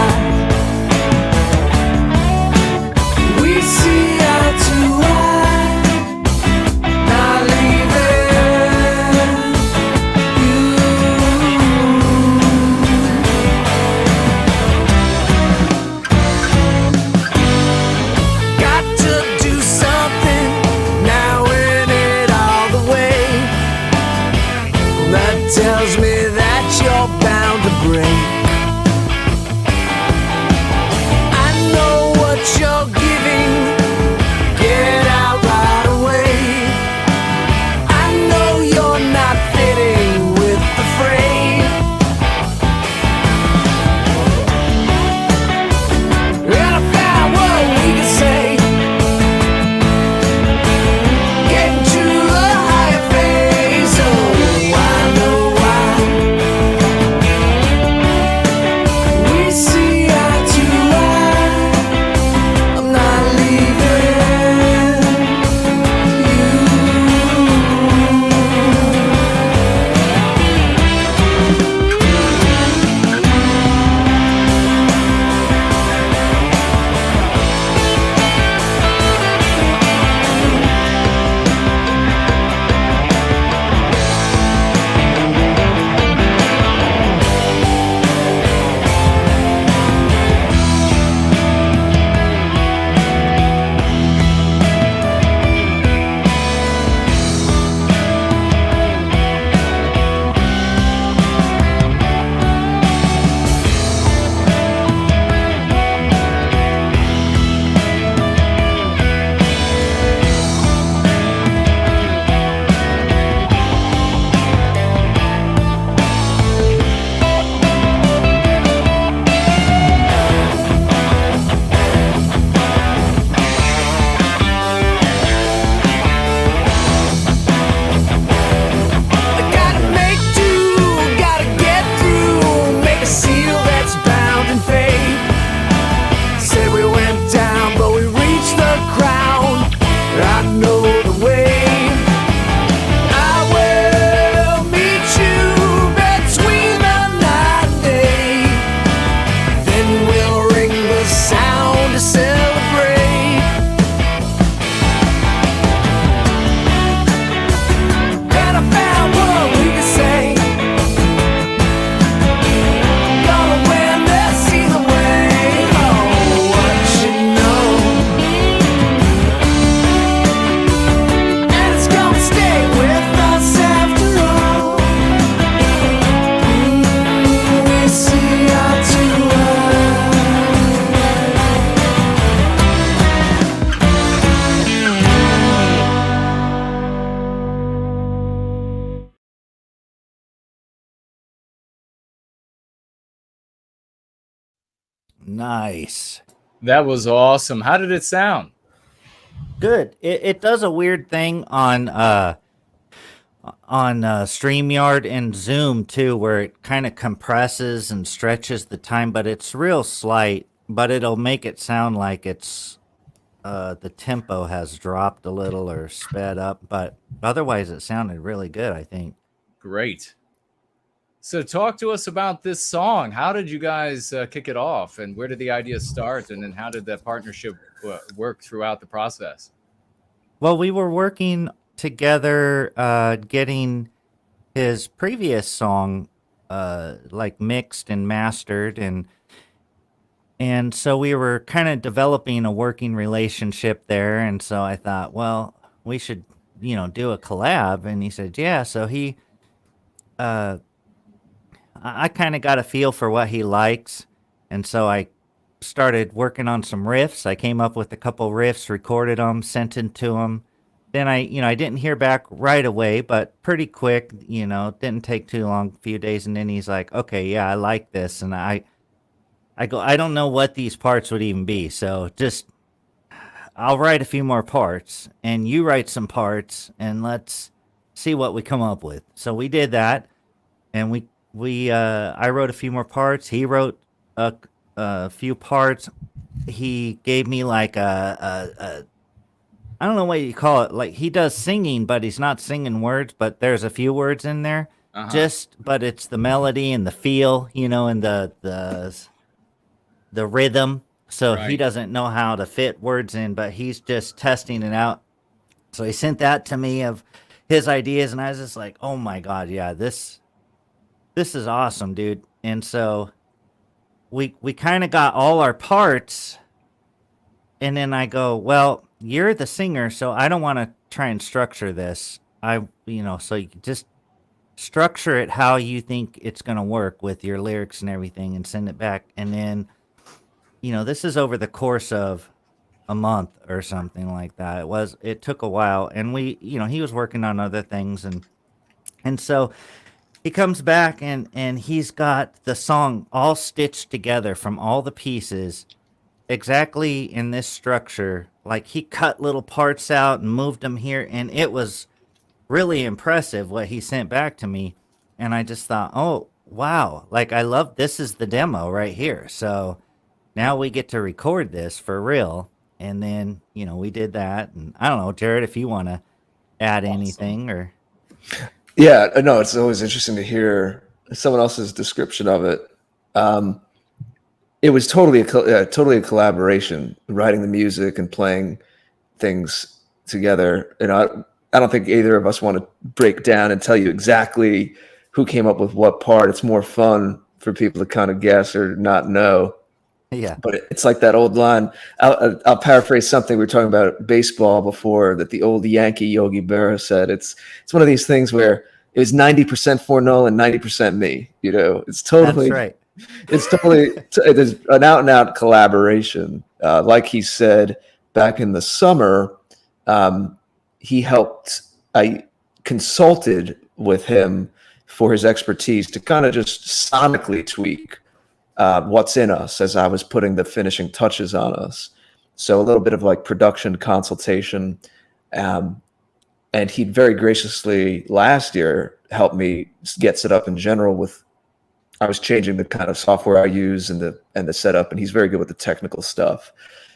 Nice. That was awesome. How did it sound? Good. It does a weird thing on StreamYard and Zoom too, where it kind of compresses and stretches the time, but it's real slight. But it'll make it sound like it's the tempo has dropped a little or sped up. But otherwise, it sounded really good, I think. Great. So talk to us about this song. How did you guys kick it off, and where did the idea start, and then how did that partnership work throughout the process? Well, we were working together, getting his previous song like mixed and mastered, and so we were kind of developing a working relationship there. And so I thought, well, we should, do a collab. And he said, yeah. So he, I kind of got a feel for what he likes. And so I started working on some riffs. I came up with a couple riffs, recorded them, sent it to him. Then I didn't hear back right away, but pretty quick, didn't take too long, a few days. And then he's like, okay, yeah, I like this. And I go, I don't know what these parts would even be. So just, I'll write a few more parts and you write some parts and let's see what we come up with. So we did that. And I wrote a few more parts. He wrote a few parts. He gave me like a I don't know what you call it. Like he does singing, but he's not singing words, but there's a few words in there. But it's the melody and the feel, and the rhythm. So Right. He doesn't know how to fit words in, but he's just testing it out. So he sent that to me of his ideas, and I was just like, oh my God, yeah, this is awesome, dude. And so we kind of got all our parts, and then I go, well, you're the singer, so I don't want to try and structure this. So you just structure it how you think it's going to work with your lyrics and everything and send it back. And then, this is over the course of a month or something like that. It took a while, and he was working on other things. And so he comes back and he's got the song all stitched together from all the pieces exactly in this structure. Like he cut little parts out and moved them here, and it was really impressive what he sent back to me. And I just thought, oh wow, like I love this is the demo right here. So now we get to record this for real. And then we did that. And I don't know, Jared, if you want to add anything or Yeah, no, it's always interesting to hear someone else's description of it. It was totally a collaboration, writing the music and playing things together. I don't think either of us want to break down and tell you exactly who came up with what part. It's more fun for people to kind of guess or not know. Yeah. But it's like that old line. I'll paraphrase something we were talking about baseball before, that the old Yankee Yogi Berra said. It's one of these things where it was 90% ForNull and 90% me. It's totally That's right. It's totally it is an out and out collaboration. Like he said back in the summer, he helped. I consulted with him for his expertise to kind of just sonically tweak what's in us as I was putting the finishing touches on us. So a little bit of like production consultation. And he very graciously last year helped me get set up in general I was changing the kind of software I use and the setup, and he's very good with the technical stuff.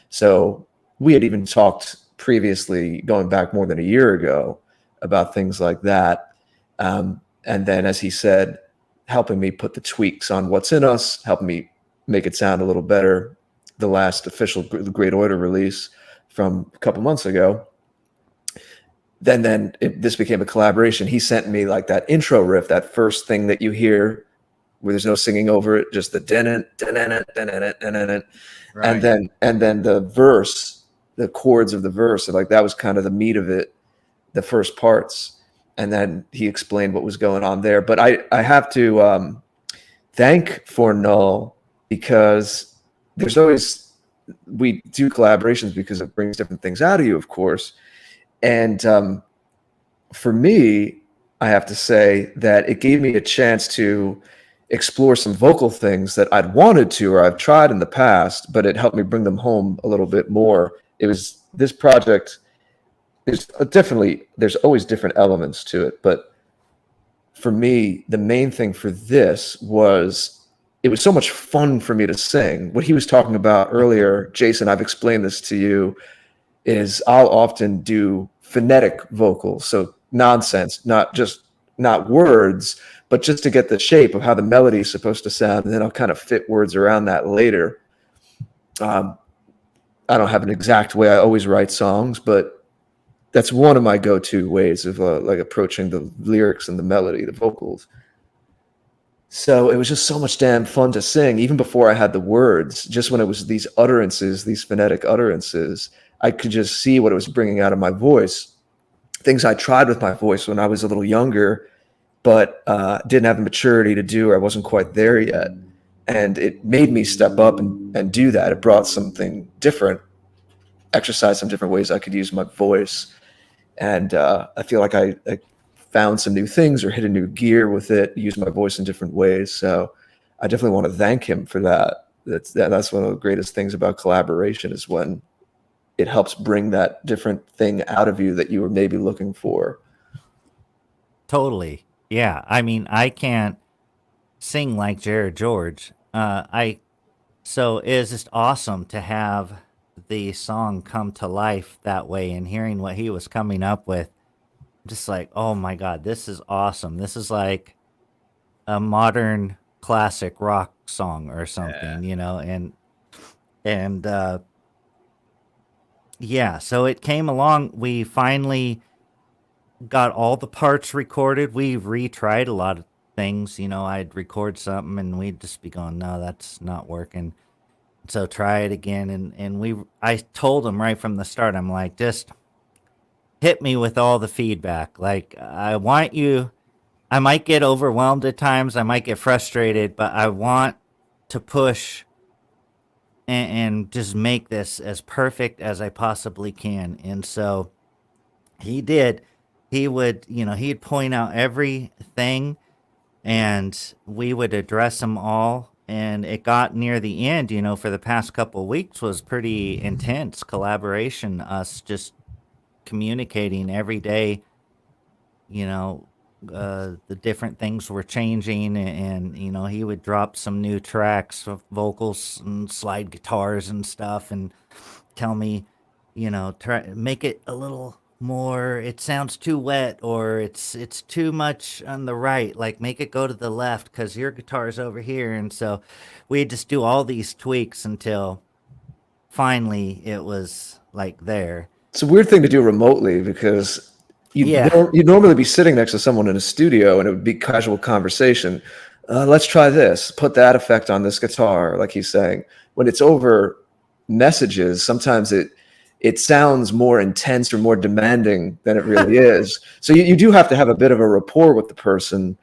So we had even talked previously, going back more than a year ago, about things like that. And then, as he said, helping me put the tweaks on what's in us, helping me make it sound a little better. The last official Great Order release from a couple months ago. Then this became a collaboration. He sent me like that intro riff, that first thing that you hear where there's no singing over it, just the dun-dun, dun-dun, dun-dun, dun-dun. Right. And then the verse, the chords of the verse, like that was kind of the meat of it, the first parts. And then he explained what was going on there. But I have to thank ForNull, because there's always, we do collaborations because it brings different things out of you, of course. And for me, I have to say that it gave me a chance to explore some vocal things that I'd wanted to or I've tried in the past, but it helped me bring them home a little bit more. It was this project. There's always different elements to it, but for me, the main thing for this was it was so much fun for me to sing. What he was talking about earlier, Jason, I've explained this to you, is I'll often do phonetic vocals, so nonsense, not words, but just to get the shape of how the melody is supposed to sound, and then I'll kind of fit words around that later. I don't have an exact way I always write songs, but that's one of my go-to ways of like approaching the lyrics and the melody, the vocals. So it was just so much damn fun to sing, even before I had the words. Just when it was these utterances, these phonetic utterances, I could just see what it was bringing out of my voice. Things I tried with my voice when I was a little younger, but didn't have the maturity to do, or I wasn't quite there yet. And it made me step up and do that. It brought something different, exercise some different ways I could use my voice. And I feel like I found some new things or hit a new gear with it, use my voice in different ways. So I definitely want to thank him for that. That's one of the greatest things about collaboration, is when it helps bring that different thing out of you that you were maybe looking for. Totally. Yeah. I mean, I can't sing like Jared George. So it was just awesome to have the song come to life that way, and hearing what he was coming up with, just like, oh my God, this is awesome. This is like a modern classic rock song or something, you know, and yeah, so it came along. We finally got all the parts recorded. We retried a lot of things, you know. I'd record something and we'd just be going, no, that's not working. So try it again. And I told him right from the start, I'm like, just hit me with all the feedback. Like, I want you, I might get overwhelmed at times. I might get frustrated, but I want to push and just make this as perfect as I possibly can. And so he did. He would, you know, he'd point out everything and we would address them all. And it got near the end, you know, for the past couple of weeks was pretty intense collaboration, us just communicating every day, you know, the different things were changing, and you know, he would drop some new tracks of vocals and slide guitars and stuff and tell me, you know, try make it a little more, it sounds too wet, or it's too much on the right, like make it go to the left because your guitar's over here. And so we just do all these tweaks until finally it was like there. It's a weird thing to do remotely, because you'd normally be sitting next to someone in a studio and it would be casual conversation. Let's try this, put that effect on this guitar, like he's saying. When it's over messages, sometimes it sounds more intense or more demanding than it really is. So you do have to have a bit of a rapport with the person,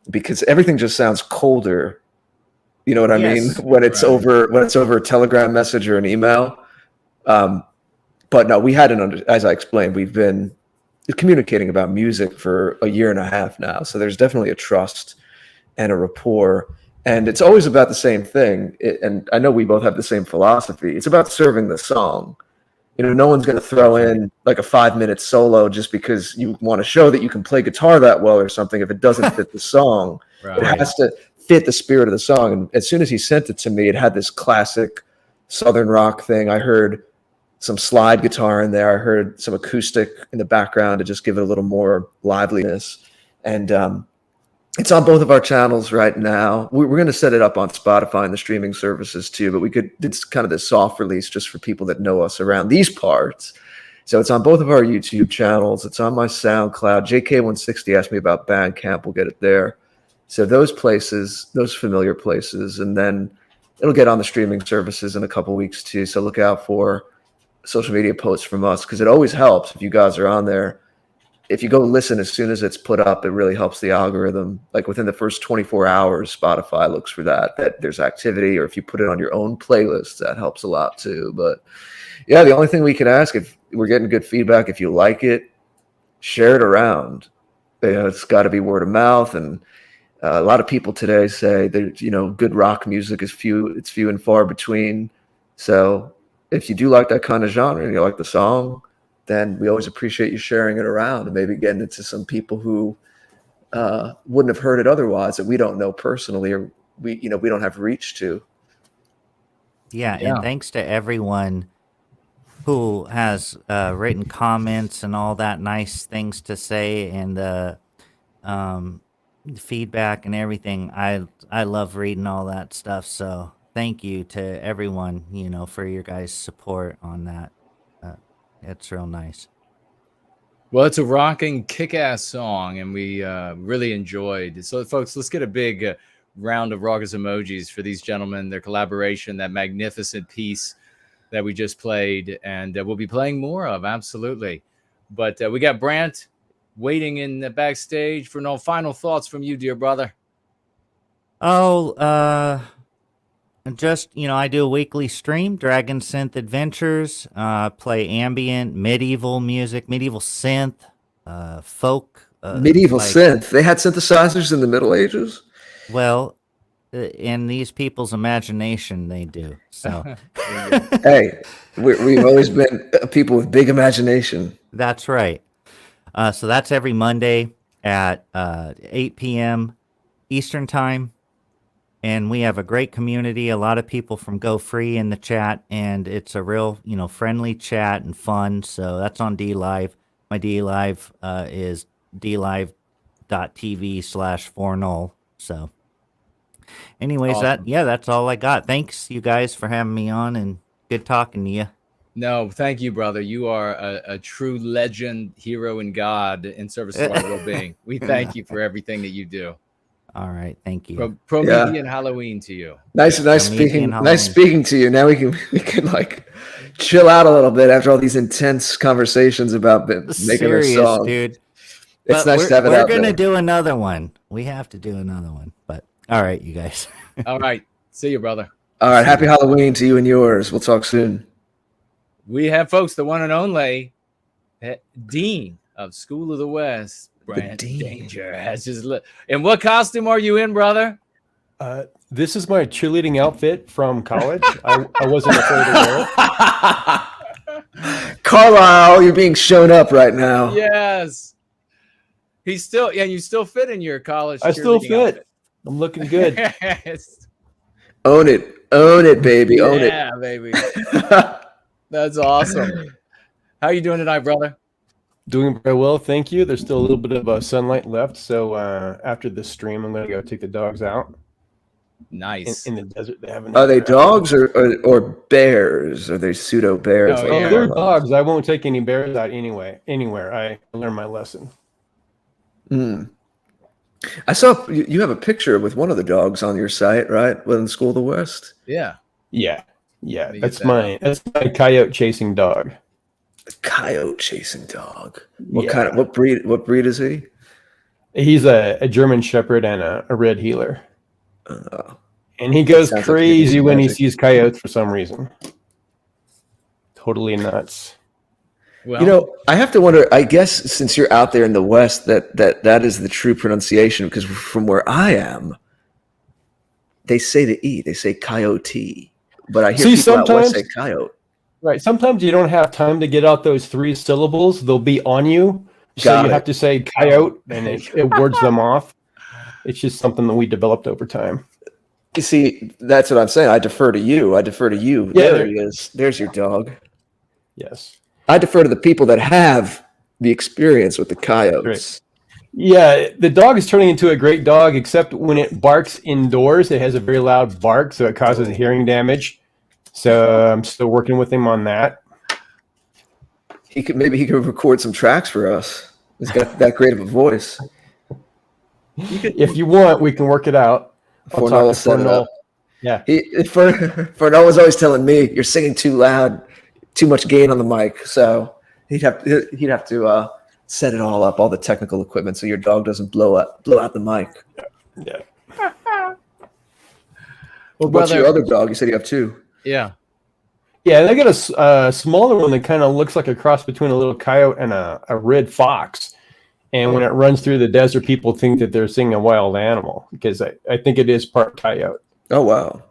because everything just sounds colder. You know what I mean? When it's over a Telegram message or an email. But no, we had as I explained, we've been communicating about music for a year and a half now. So there's definitely a trust and a rapport. And it's always about the same thing. And I know we both have the same philosophy. It's about serving the song. You know, no one's going to throw in like a 5-minute solo just because you want to show that you can play guitar that well or something. If it doesn't fit the song, It has to fit the spirit of the song. And as soon as he sent it to me, it had this classic Southern rock thing. I heard some slide guitar in there. I heard some acoustic in the background to just give it a little more liveliness. And it's on both of our channels right now. We're going to set it up on Spotify and the streaming services too, but it's kind of this soft release just for people that know us around these parts. So it's on both of our YouTube channels. It's on my SoundCloud. JK160 asked me about Bandcamp. We'll get it there. So those places, those familiar places, and then it'll get on the streaming services in a couple weeks too. So look out for social media posts from us, because it always helps if you guys are on there. If you go listen as soon as it's put up, it really helps the algorithm. Like within the first 24 hours, Spotify looks for that there's activity, or if you put it on your own playlist, that helps a lot too. But yeah, the only thing we can ask, if we're getting good feedback, if you like it, share it around. You know, it's got to be word of mouth, and A lot of people today say that, good rock music is few and far between. So if you do like that kind of genre and you like the song, then we always appreciate you sharing it around and maybe getting it to some people who wouldn't have heard it otherwise, that we don't know personally, or we don't have reach to. Yeah, and thanks to everyone who has written comments and all that nice things to say, and feedback and everything. I love reading all that stuff. So thank you to everyone, for your guys' support on that. It's real nice. Well, it's a rocking, kick-ass song, and we really enjoyed. So, folks, let's get a big round of raucous emojis for these gentlemen, their collaboration, that magnificent piece that we just played, and we'll be playing more of, absolutely. But we got Brant waiting in the backstage for no final thoughts from you, dear brother. Oh, just, I do a weekly stream, Dragon Synth Adventures, play ambient, medieval music, medieval synth, folk. Medieval synth. They had synthesizers in the Middle Ages? Well, in these people's imagination, they do. So, hey, we've always been people with big imagination. That's right. So that's every Monday at 8 p.m. Eastern Time. And we have a great community, a lot of people from Go Free in the chat, and it's a real, friendly chat and fun. So that's on DLive. My DLive is dlive.tv/ForNull. So anyways, awesome. That's all I got. Thanks, you guys, for having me on, and good talking to you. No, thank you, brother. You are a true legend, hero, and God in service to our well-being. We thank you for everything that you do. All right, thank you. Promethean Halloween to you. Nice speaking to you. Now we can chill out a little bit after all these intense conversations about making our song. Dude. It's nice to have it out there. We're gonna do another one. We have to do another one. But all right, you guys. All right, see you, brother. All right, happy Halloween to you and yours. We'll talk soon. We have, folks, the one and only Dean of School of the West, Brant Danger, has his And what costume are you in, brother? This is my cheerleading outfit from college. I wasn't afraid to wear it. Carlisle, you're being shown up right now. Yes. You still fit in your college. I still fit. Outfit. I'm looking good. Own it, baby. Own it. Yeah, baby. That's awesome. How are you doing tonight, brother? Doing very well, thank you. There's still a little bit of sunlight left, so after this stream, I'm going to go take the dogs out. Nice. In the desert, they haven't. Are they dogs or bears? Are they pseudo bears? Oh, they're dogs. I won't take any bears out anywhere. I learned my lesson. I saw you have a picture with one of the dogs on your site, right? Within School of the West. Yeah. Yeah. That's my coyote chasing dog. A coyote chasing dog. What breed is he? He's a German Shepherd and a Red Heeler. And he goes crazy when he sees coyotes for some reason. Totally nuts. Well, I have to wonder, I guess since you're out there in the West, that is the true pronunciation, because from where I am, they say the E, they say coyote. But I hear people out west say coyote. Right. Sometimes you don't have time to get out those 3 syllables. They'll be on you. So you have to say coyote, and it words them off. It's just something that we developed over time. You see, that's what I'm saying. I defer to you. Yeah, there he is. There's your dog. Yes. I defer to the people that have the experience with the coyotes. Right. Yeah, the dog is turning into a great dog, except when it barks indoors. It has a very loud bark, so it causes hearing damage. So I'm still working with him on that. Maybe he could record some tracks for us. He's got that great of a voice. If you want, we can work it out. ForNull set it up. Yeah. ForNull was always telling me, you're singing too loud, too much gain on the mic. So he'd have to set it all up, all the technical equipment, so your dog doesn't blow out the mic. Yeah. Well, what's your other dog? You said you have 2. Yeah. Yeah, and I got a smaller one that kind of looks like a cross between a little coyote and a red fox. And when it runs through the desert, people think that they're seeing a wild animal because I think it is part coyote. Oh, wow.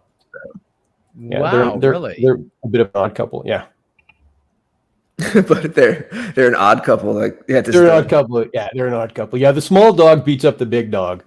Yeah, Wow, they're really? they're a bit of an odd couple. Yeah. But they're an odd couple. Like, yeah, They're an odd couple. Yeah, they're an odd couple. Yeah, the small dog beats up the big dog.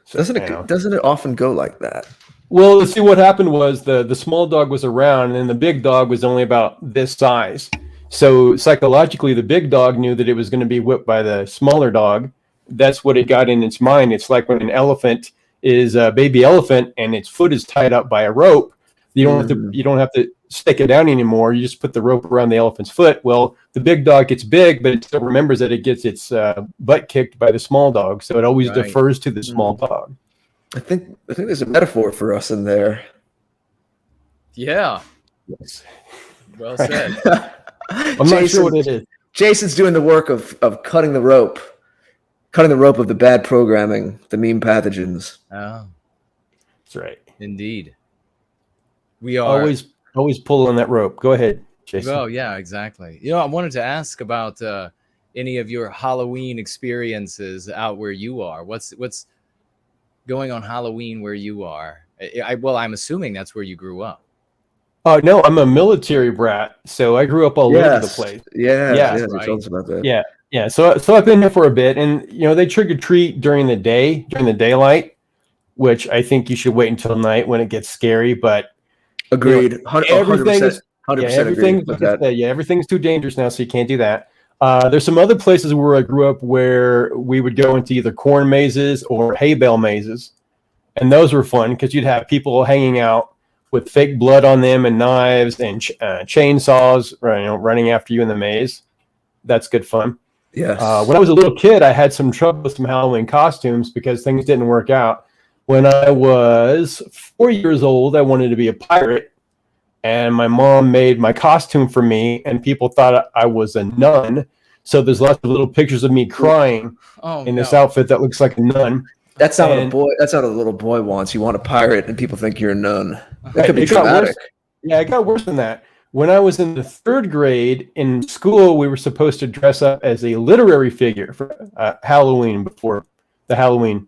So, doesn't it often go like that? Well, see, what happened was the small dog was around, and the big dog was only about this size. So psychologically, the big dog knew that it was going to be whipped by the smaller dog. That's what it got in its mind. It's like when an elephant is a baby elephant and its foot is tied up by a rope. You don't have to stick it down anymore. You just put the rope around the elephant's foot. Well, the big dog gets big, but it still remembers that it gets its butt kicked by the small dog. So it always defers to the small dog. I think there's a metaphor for us in there. Yeah. Yes. Well said. I'm not sure what it is. Jason's doing the work of cutting the rope of the bad programming, the meme pathogens. Oh, That's right. indeed. We are Always pull on that rope. Go ahead, Jason. Well, yeah, exactly. I wanted to ask about any of your Halloween experiences out where you are. What's going on Halloween where you are? I'm assuming that's where you grew up. Oh no, I'm a military brat, so I grew up all over the place. Yeah, right. you told us about that. Yeah. So I've been here for a bit, and they trick or treat during the day, during the daylight, which I think you should wait until night when it gets scary. But agreed. 100%. Everything's too dangerous now, so you can't do that. There's some other places where I grew up where we would go into either corn mazes or hay bale mazes, and those were fun because you'd have people hanging out with fake blood on them and knives and chainsaws, running after you in the maze. That's good fun. Yes. When I was a little kid, I had some trouble with some Halloween costumes because things didn't work out. When I was 4 years old, I wanted to be a pirate, and my mom made my costume for me, and people thought I was a nun. So there's lots of little pictures of me crying in this outfit that looks like a nun. That's not what a boy. That's not what a little boy wants. You want a pirate, and people think you're a nun. That could be traumatic. Yeah, it got worse than that. When I was in the 3rd grade in school, we were supposed to dress up as a literary figure for Halloween before the Halloween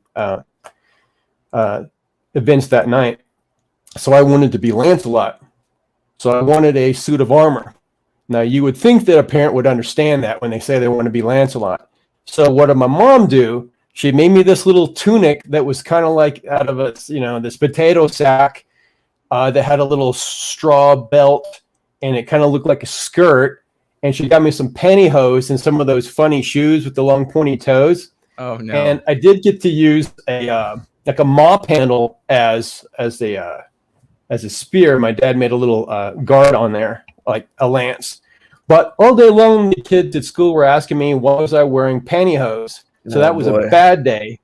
events that night. So I wanted to be Lancelot. So I wanted a suit of armor. Now, you would think that a parent would understand that when they say they want to be Lancelot. So what did my mom do? She made me this little tunic that was kind of like out of this potato sack that had a little straw belt, and it kind of looked like a skirt. And she got me some pantyhose and some of those funny shoes with the long pointy toes. Oh no! And I did get to use a mop handle as a spear. My dad made a little guard on there, like a lance. But all day long, the kids at school were asking me, why was I wearing pantyhose? So that was a bad day.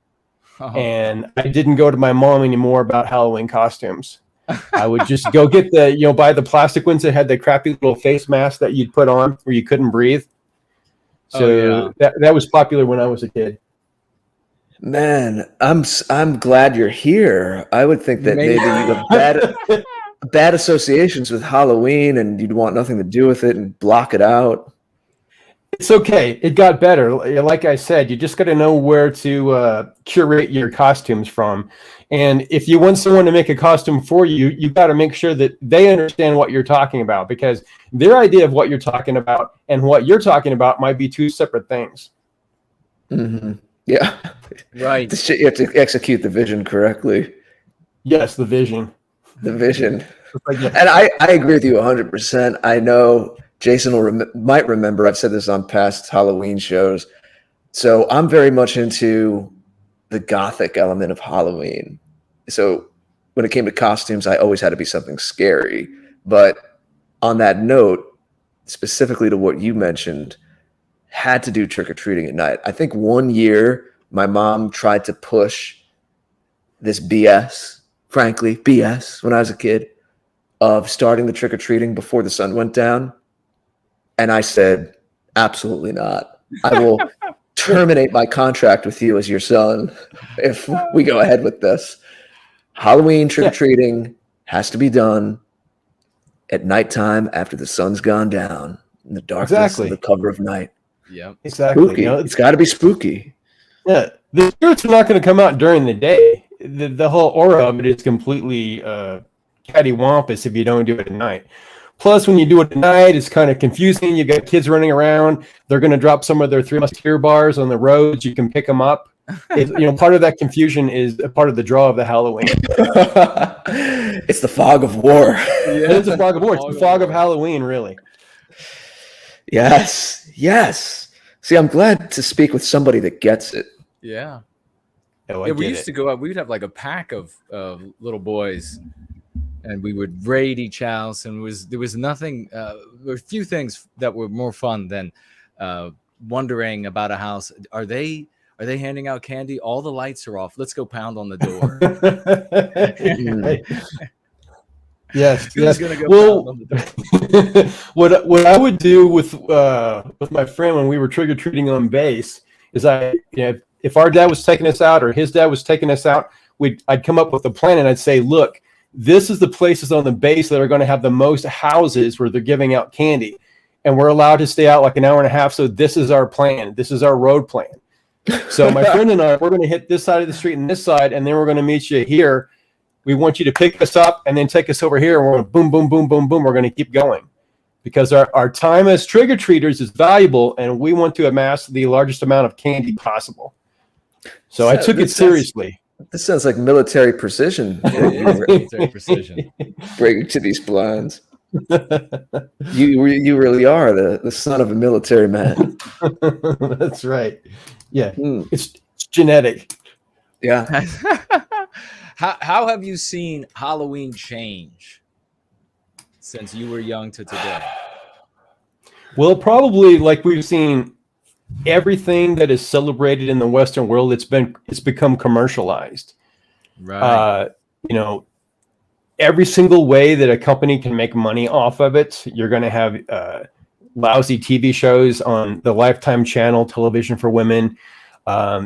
And I didn't go to my mom anymore about Halloween costumes. I would just go get buy the plastic ones that had the crappy little face mask that you'd put on where you couldn't breathe. So that was popular when I was a kid. Man, I'm glad you're here. I would think that maybe you have bad associations with Halloween and you'd want nothing to do with it and block it out. It's okay. It got better. Like I said, you just got to know where to curate your costumes from. And if you want someone to make a costume for you, you got to make sure that they understand what you're talking about, because their idea of what you're talking about and what you're talking about might be two separate things. Mm-hmm. Yeah. Right. You have to execute the vision correctly. Yes, the vision. The vision. And I agree with you 100%. I know Jason might remember, I've said this on past Halloween shows. So I'm very much into the gothic element of Halloween. So when it came to costumes, I always had to be something scary. But on that note, specifically to what you mentioned, had to do trick-or-treating at night. I think one year my mom tried to push this BS, frankly, BS, when I was a kid, of starting the trick-or-treating before the sun went down. And I said, absolutely not. I will terminate my contract with you as your son if we go ahead with this. Halloween trick-or-treating has to be done at nighttime after the sun's gone down in the darkness of the cover of night. Yep. Exactly. Spooky. It's got to be spooky. Yeah, the spirits are not going to come out during the day. The whole aura of it is completely cattywampus if you don't do it at night. Plus, when you do it at night, it's kind of confusing. You got kids running around. They're going to drop some of their Three Musketeer bars on the roads. You can pick them up. Part of that confusion is a part of the draw of the Halloween. It's the fog of war. It is the fog of war. It's the fog of Halloween, really. Yes. See, I'm glad to speak with somebody that gets it. Yeah. Oh, We used to go out. We'd have like a pack of little boys, and we would raid each house. And there was nothing. There were a few things that were more fun than wondering about a house. Are they handing out candy? All the lights are off. Let's go pound on the door. Yes. Who's gonna go pound on the door? what I would do with my friend when we were trick or treating on base is if our dad was taking us out or his dad was taking us out, I'd come up with a plan and I'd say, look, this is the places on the base that are going to have the most houses where they're giving out candy, and we're allowed to stay out like an hour and a half. So this is our plan. This is our road plan. So my friend and I, we're going to hit this side of the street and this side, and then we're going to meet you here. We want you to pick us up and then take us over here, and we're going to boom, boom, boom, boom, boom. We're going to keep going because our time as trick-or-treaters is valuable, and we want to amass the largest amount of candy possible. So I took it seriously. This sounds like military precision. Military precision. Breaking to these blinds. You really are the son of a military man. That's right. Yeah, it's genetic. Yeah. How have you seen Halloween change since you were young to today? Well, probably like we've seen everything that is celebrated in the Western world, it's become commercialized. Right. Every single way that a company can make money off of it, you're going to have lousy TV shows on the Lifetime channel, television for women.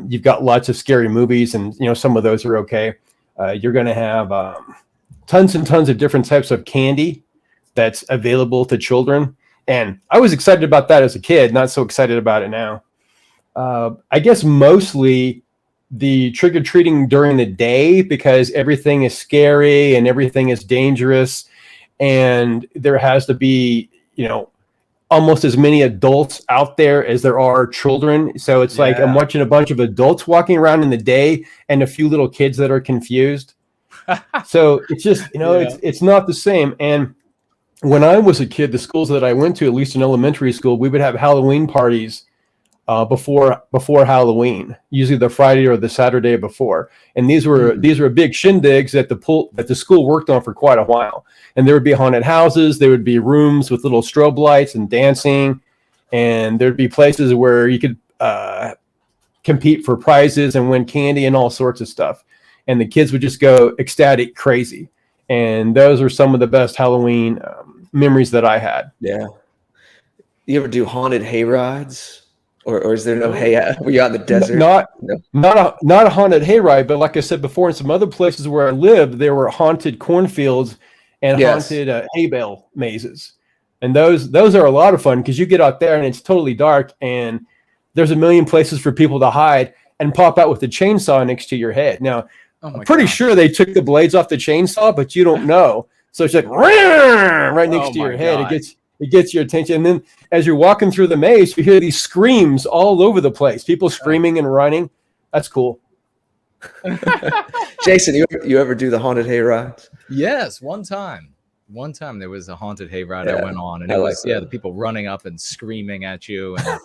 You've got lots of scary movies, and some of those are okay. You're going to have tons and tons of different types of candy that's available to children. And I was excited about that as a kid, not so excited about it now. I guess mostly the trick-or-treating during the day because everything is scary and everything is dangerous. And there has to be, almost as many adults out there as there are children. So it's like I'm watching a bunch of adults walking around in the day and a few little kids that are confused. So it's just, it's not the same. And when I was a kid, the schools that I went to, at least in elementary school, we would have Halloween parties before Halloween, usually the Friday or the Saturday before. And these were big shindigs that the school worked on for quite a while. And there would be haunted houses, there would be rooms with little strobe lights and dancing, and there'd be places where you could compete for prizes and win candy and all sorts of stuff. And the kids would just go ecstatic crazy. And those are some of the best Halloween memories that I had. Yeah. You ever do haunted hay rides? Or is there no hay? Were you out in the desert? Not a haunted hayride, but like I said before, in some other places where I lived, there were haunted cornfields and haunted hay bale mazes, and those are a lot of fun because you get out there and it's totally dark, and there's a million places for people to hide and pop out with a chainsaw next to your head. Now, I'm pretty sure they took the blades off the chainsaw, but you don't know, so it's like right next to your head. It gets your attention. And then as you're walking through the maze, you hear these screams all over the place. People screaming and running. That's cool. Jason, you ever do the haunted hay rides? Yes, one time there was a haunted hayride I went on, and it was the people running up and screaming at you. And,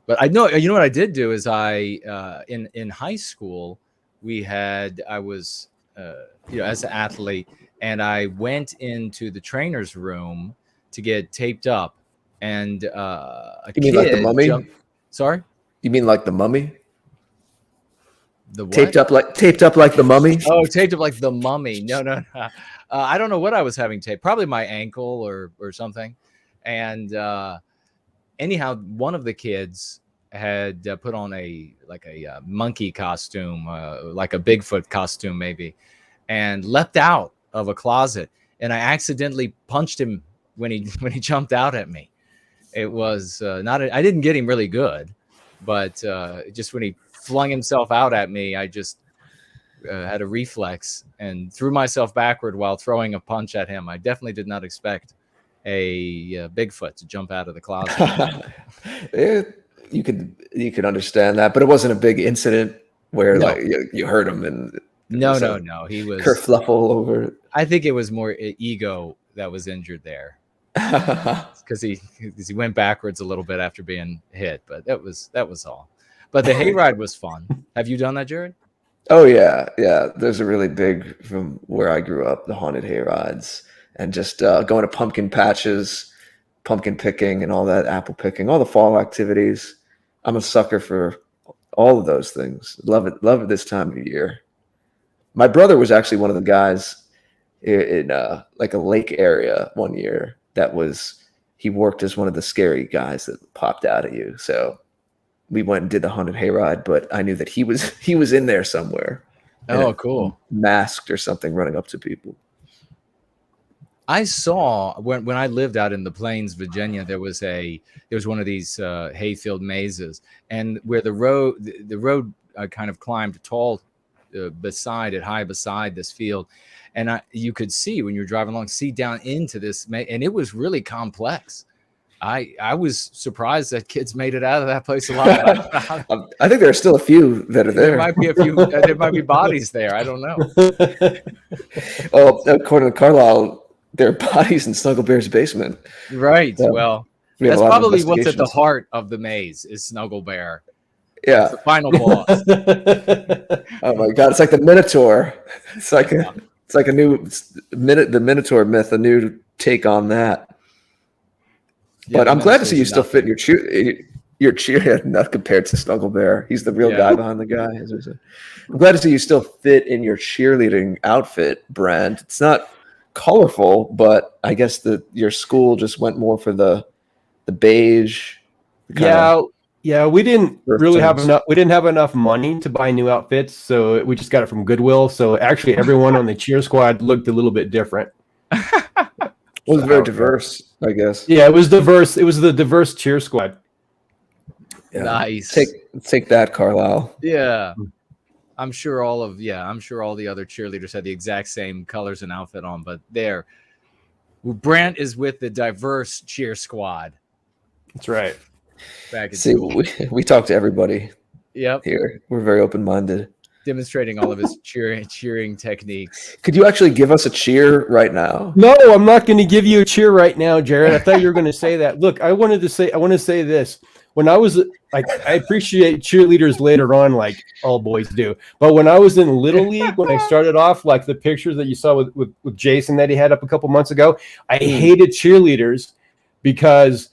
but I know, what I did do is in high school I was as an athlete. And I went into the trainer's room to get taped up, and you mean like the mummy? Sorry, you mean like the mummy? The what? Taped up like the mummy? Oh, taped up like the mummy. No. I don't know what I was having taped. Probably my ankle or something. And anyhow, one of the kids had put on a monkey costume, like a Bigfoot costume maybe, and leapt out of a closet, and I accidentally punched him when he jumped out at me. It was I didn't get him really good, but just when he flung himself out at me, I just had a reflex and threw myself backward while throwing a punch at him. I definitely did not expect a Bigfoot to jump out of the closet. You could understand that, but it wasn't a big incident where No. like you hurt him and No. He was kerfluffle over it. I think it was more ego that was injured there because he went backwards a little bit after being hit, but that was all. But the hayride was fun. Have you done that, Jared? Oh yeah. There's a really big from where I grew up, the haunted hayrides, and just going to pumpkin patches, pumpkin picking, and all that, apple picking, all the fall activities. I'm a sucker for all of those things. Love it this time of year. My brother was actually one of the guys in like a lake area one year he worked as one of the scary guys that popped out at you. So we went and did the haunted hayride, but I knew that he was in there somewhere. Oh, cool. Masked or something, running up to people. I saw when I lived out in the Plains, Virginia, there was one of these hayfield mazes, and where the road kind of climbed tall high beside this field, and you could see when you're driving along, see down into this, and it was really complex. I was surprised that kids made it out of that place alive. I think there are still a few that are there. There might be a few. There might be bodies there. I don't know. Well, according to Carlisle, there are bodies in Snuggle Bear's basement. Right. So well, we have that's a lot of probably what's at the investigations. heart of the maze is Snuggle Bear. Yeah. It's the final boss. Oh my God! It's like the Minotaur. It's like a new the Minotaur myth, a new take on that. Yeah, But the I'm glad to see you Minotaur's still fit your cheer, not compared to Snuggle Bear. He's the real Yeah. guy behind the guy. As we said. I'm glad to see you still fit in your cheerleading outfit, Brant. It's not colorful, but I guess your school just went more for the beige. Yeah, we didn't Earth really have tones. enough. We didn't have enough money to buy new outfits, so we just got it from Goodwill. So actually, everyone on the cheer squad looked a little bit different. It was very diverse, I guess. Yeah, it was diverse. It was the diverse cheer squad. Yeah. Nice. Take that, Carlisle. Yeah. I'm sure all the other cheerleaders had the exact same colors and outfit on, but Brant is with the diverse cheer squad. That's right. See, we talk to everybody Yep. here. We're very open-minded. Demonstrating all of his cheering techniques. Could you actually give us a cheer right now? No, I'm not going to give you a cheer right now, Jared. I thought you were going to say that. Look, I want to say this. When I was like, I appreciate cheerleaders later on, like all boys do. But when I was in Little League, when I started off, like the pictures that you saw with Jason that he had up a couple months ago, I hated cheerleaders because,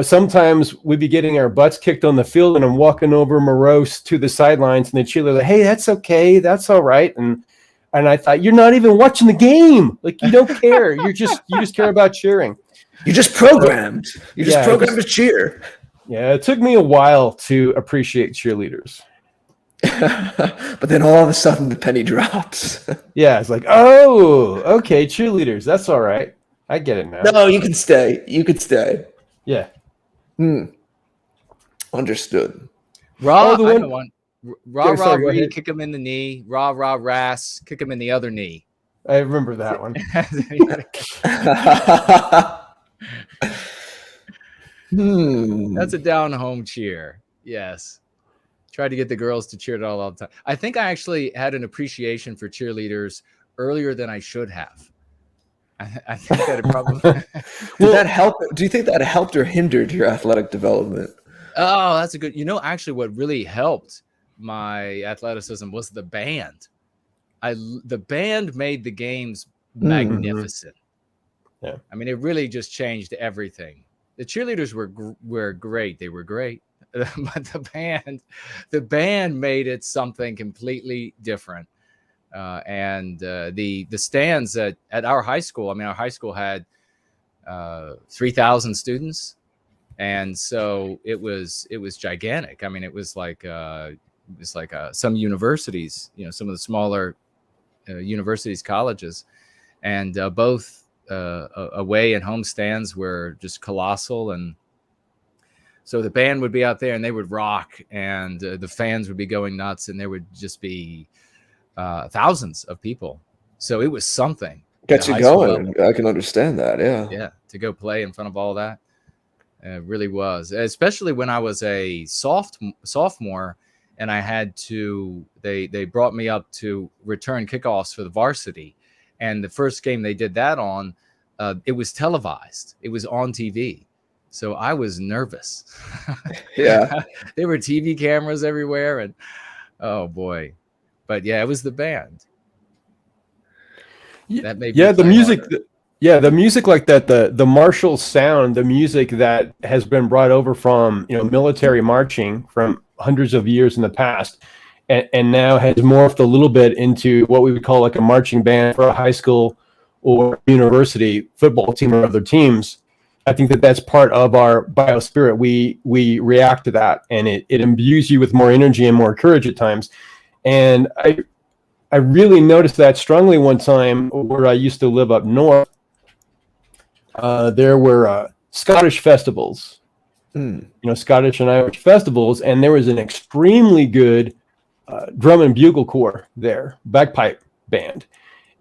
sometimes we'd be getting our butts kicked on the field and I'm walking over morose to the sidelines and the cheerleader, hey, that's okay. That's all right. And I thought, you're not even watching the game. Like, you don't care. You just care about cheering. You're just programmed. You're just programmed to cheer. Yeah, it took me a while to appreciate cheerleaders. But then all of a sudden the penny drops. Yeah, it's like, oh, okay, cheerleaders. That's all right. I get it now. No, you can stay. You could stay. Yeah. Understood. Raw, Oh, the I one- know one. Yeah, Raw, sorry, go Reed, ahead. kick him in the knee. Raw, Rass, kick him in the other knee. I remember that one. That's a down home cheer. Yes. Tried to get the girls to cheer it all the time. I think I actually had an appreciation for cheerleaders earlier than I should have. I think that it probably. Did that help? Do you think that helped or hindered your athletic development? Oh, that's a good. Actually, what really helped my athleticism was the band. The band made the games magnificent. Yeah. I mean, it really just changed everything. The cheerleaders were great. They were great, but the band made it something completely different. And the stands at our high school. I mean, our high school had 3,000 students, and so it was gigantic. I mean, it was like some universities, some of the smaller universities, colleges, and both away and home stands were just colossal, and So the band would be out there and they would rock, and the fans would be going nuts, and there would just be thousands of people. So it was something. Gets you going. I can understand that. Yeah. Yeah. To go play in front of all that. It really was. Especially when I was a sophomore and I had to, they brought me up to return kickoffs for the varsity. And the first game they did that on, it was televised. It was on TV. So I was nervous. Yeah. There were TV cameras everywhere. And oh boy. But yeah, it was the band. That made the music. The music like that, the martial sound, the music that has been brought over from military marching from hundreds of years in the past, and now has morphed a little bit into what we would call like a marching band for a high school or university football team or other teams. I think that's part of our biospirit. We react to that, and it imbues you with more energy and more courage at times. And I really noticed that strongly one time where I used to live up north. There were Scottish festivals, Scottish and Irish festivals, and there was an extremely good drum and bugle corps there, bagpipe band.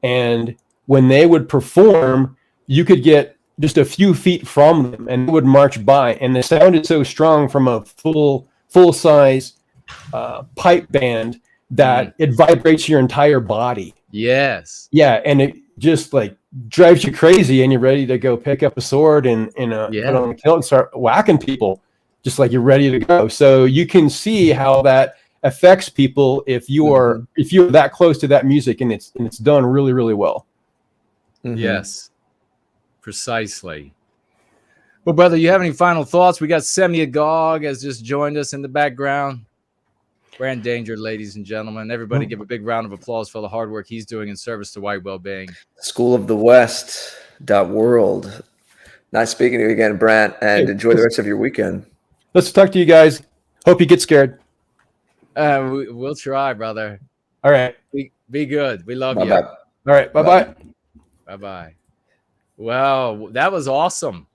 And when they would perform, you could get just a few feet from them and they would march by. And the sound is so strong from a full-size pipe band that it vibrates your entire body. Yes. Yeah, and it just like drives you crazy, and you're ready to go pick up a sword and put on a kilt and start whacking people, just like you're ready to go. So you can see how that affects people if you're that close to that music and it's done really, really well. Mm-hmm. Yes, precisely. Well, brother, you have any final thoughts? We got Semiogogue has just joined us in the background. Brant Danger, ladies and gentlemen. Everybody give a big round of applause for the hard work he's doing in service to White Wellbeing. School of the West.world. Nice speaking to you again, Brant, and enjoy the rest of your weekend. Let's talk to you guys. Hope you get scared. We'll try, brother. All right. Be good. We love you. Bye-bye. All right. Bye-bye. Bye-bye. Well, that was awesome.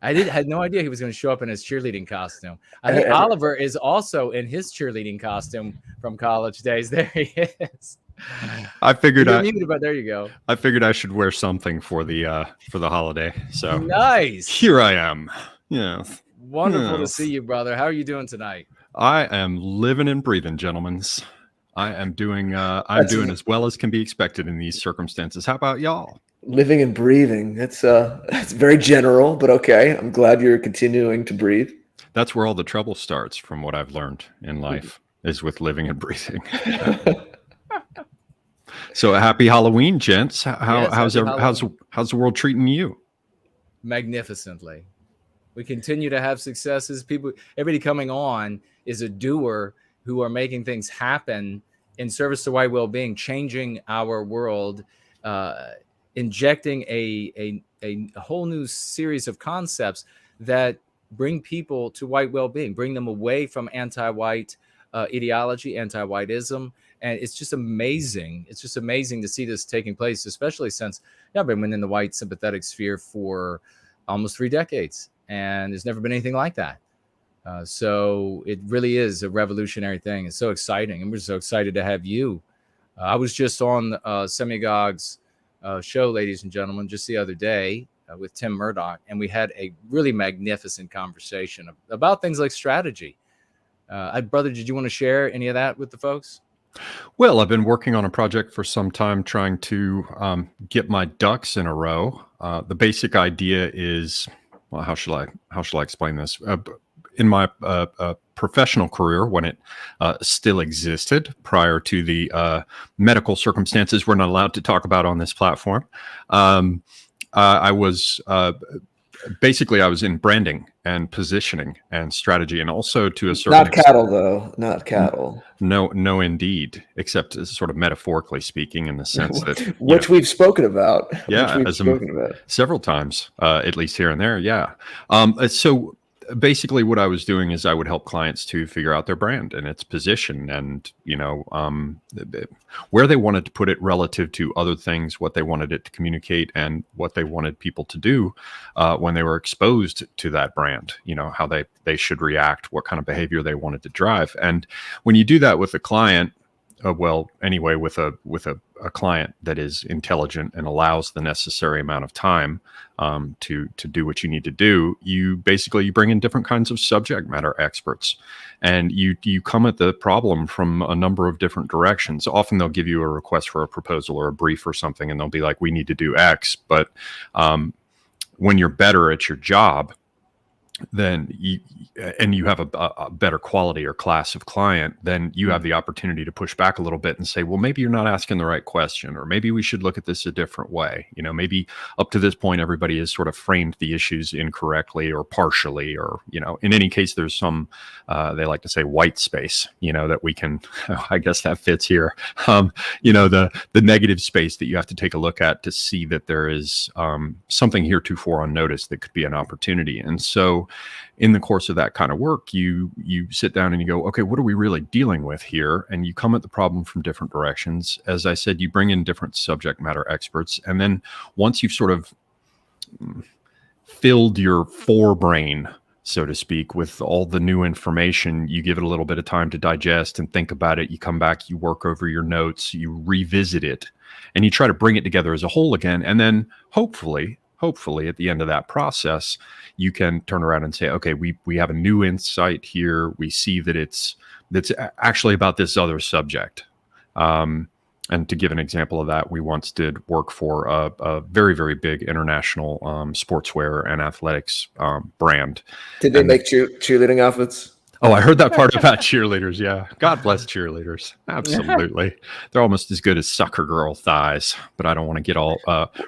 I had no idea he was going to show up in his cheerleading costume. I think Oliver is also in his cheerleading costume from college days. There he is. I figured but there you go. I figured I should wear something for the holiday. So nice. Here I am. Yeah. Wonderful to see you, brother. How are you doing tonight? I am living and breathing, gentlemen. I am doing doing as well as can be expected in these circumstances. How about y'all? Living and breathing. It's very general, but okay. I'm glad you're continuing to breathe. That's where all the trouble starts, from what I've learned in life, is with living and breathing. So happy Halloween, gents. How's the world treating you? Magnificently. We continue to have successes. Everybody coming on is a doer who are making things happen in service to White Wellbeing, changing our world, injecting a whole new series of concepts that bring people to White Wellbeing, bring them away from anti-white ideology, Antiwhiteism. And it's just amazing. It's just amazing to see this taking place, especially since I've been in the white sympathetic sphere for almost 3 decades. And there's never been anything like that. So it really is a revolutionary thing. It's so exciting. And we're so excited to have you. I was just on Semiogogue's show, ladies and gentlemen, just the other day with Tim Murdoch. And we had a really magnificent conversation about things like strategy. Brother, did you want to share any of that with the folks? Well, I've been working on a project for some time trying to get my ducks in a row. The basic idea is, well, how shall I explain this? In my professional career, when it still existed prior to the medical circumstances we're not allowed to talk about on this platform, I was basically I was in branding and positioning and strategy, and also to a certain extent, cattle though, not cattle. No, indeed, except sort of metaphorically speaking, in the sense that which we've spoken about. Yeah, several times, at least here and there. Yeah. So basically what I was doing is I would help clients to figure out their brand and its position, and where they wanted to put it relative to other things, what they wanted it to communicate, and what they wanted people to do when they were exposed to that brand. How they should react, what kind of behavior they wanted to drive. And when you do that with a client, with a client that is intelligent and allows the necessary amount of time to do what you need to do, you bring in different kinds of subject matter experts, and you come at the problem from a number of different directions. Often they'll give you a request for a proposal or a brief or something, and they'll be like, we need to do X. But when you're better at your job, then you have a better quality or class of client, then you have the opportunity to push back a little bit and say, well, maybe you're not asking the right question, or maybe we should look at this a different way. Maybe up to this point, everybody has sort of framed the issues incorrectly or partially, or, in any case, there's some, they like to say white space, that we can, I guess that fits here. The negative space that you have to take a look at to see that there is something heretofore unnoticed that could be an opportunity. And so in the course of that kind of work, you sit down and you go, okay, what are we really dealing with here? And you come at the problem from different directions. As I said, you bring in different subject matter experts. And then once you've sort of filled your forebrain, so to speak, with all the new information, you give it a little bit of time to digest and think about it. You come back, you work over your notes, you revisit it, and you try to bring it together as a whole again. And then hopefully at the end of that process, you can turn around and say, okay, we have a new insight here. We see that that's actually about this other subject. And to give an example of that, we once did work for a very, very big international sportswear and athletics brand. Did they make cheerleading outfits? Oh, I heard that part about cheerleaders. Yeah. God bless cheerleaders. Absolutely. They're almost as good as sucker girl thighs, but I don't want to get all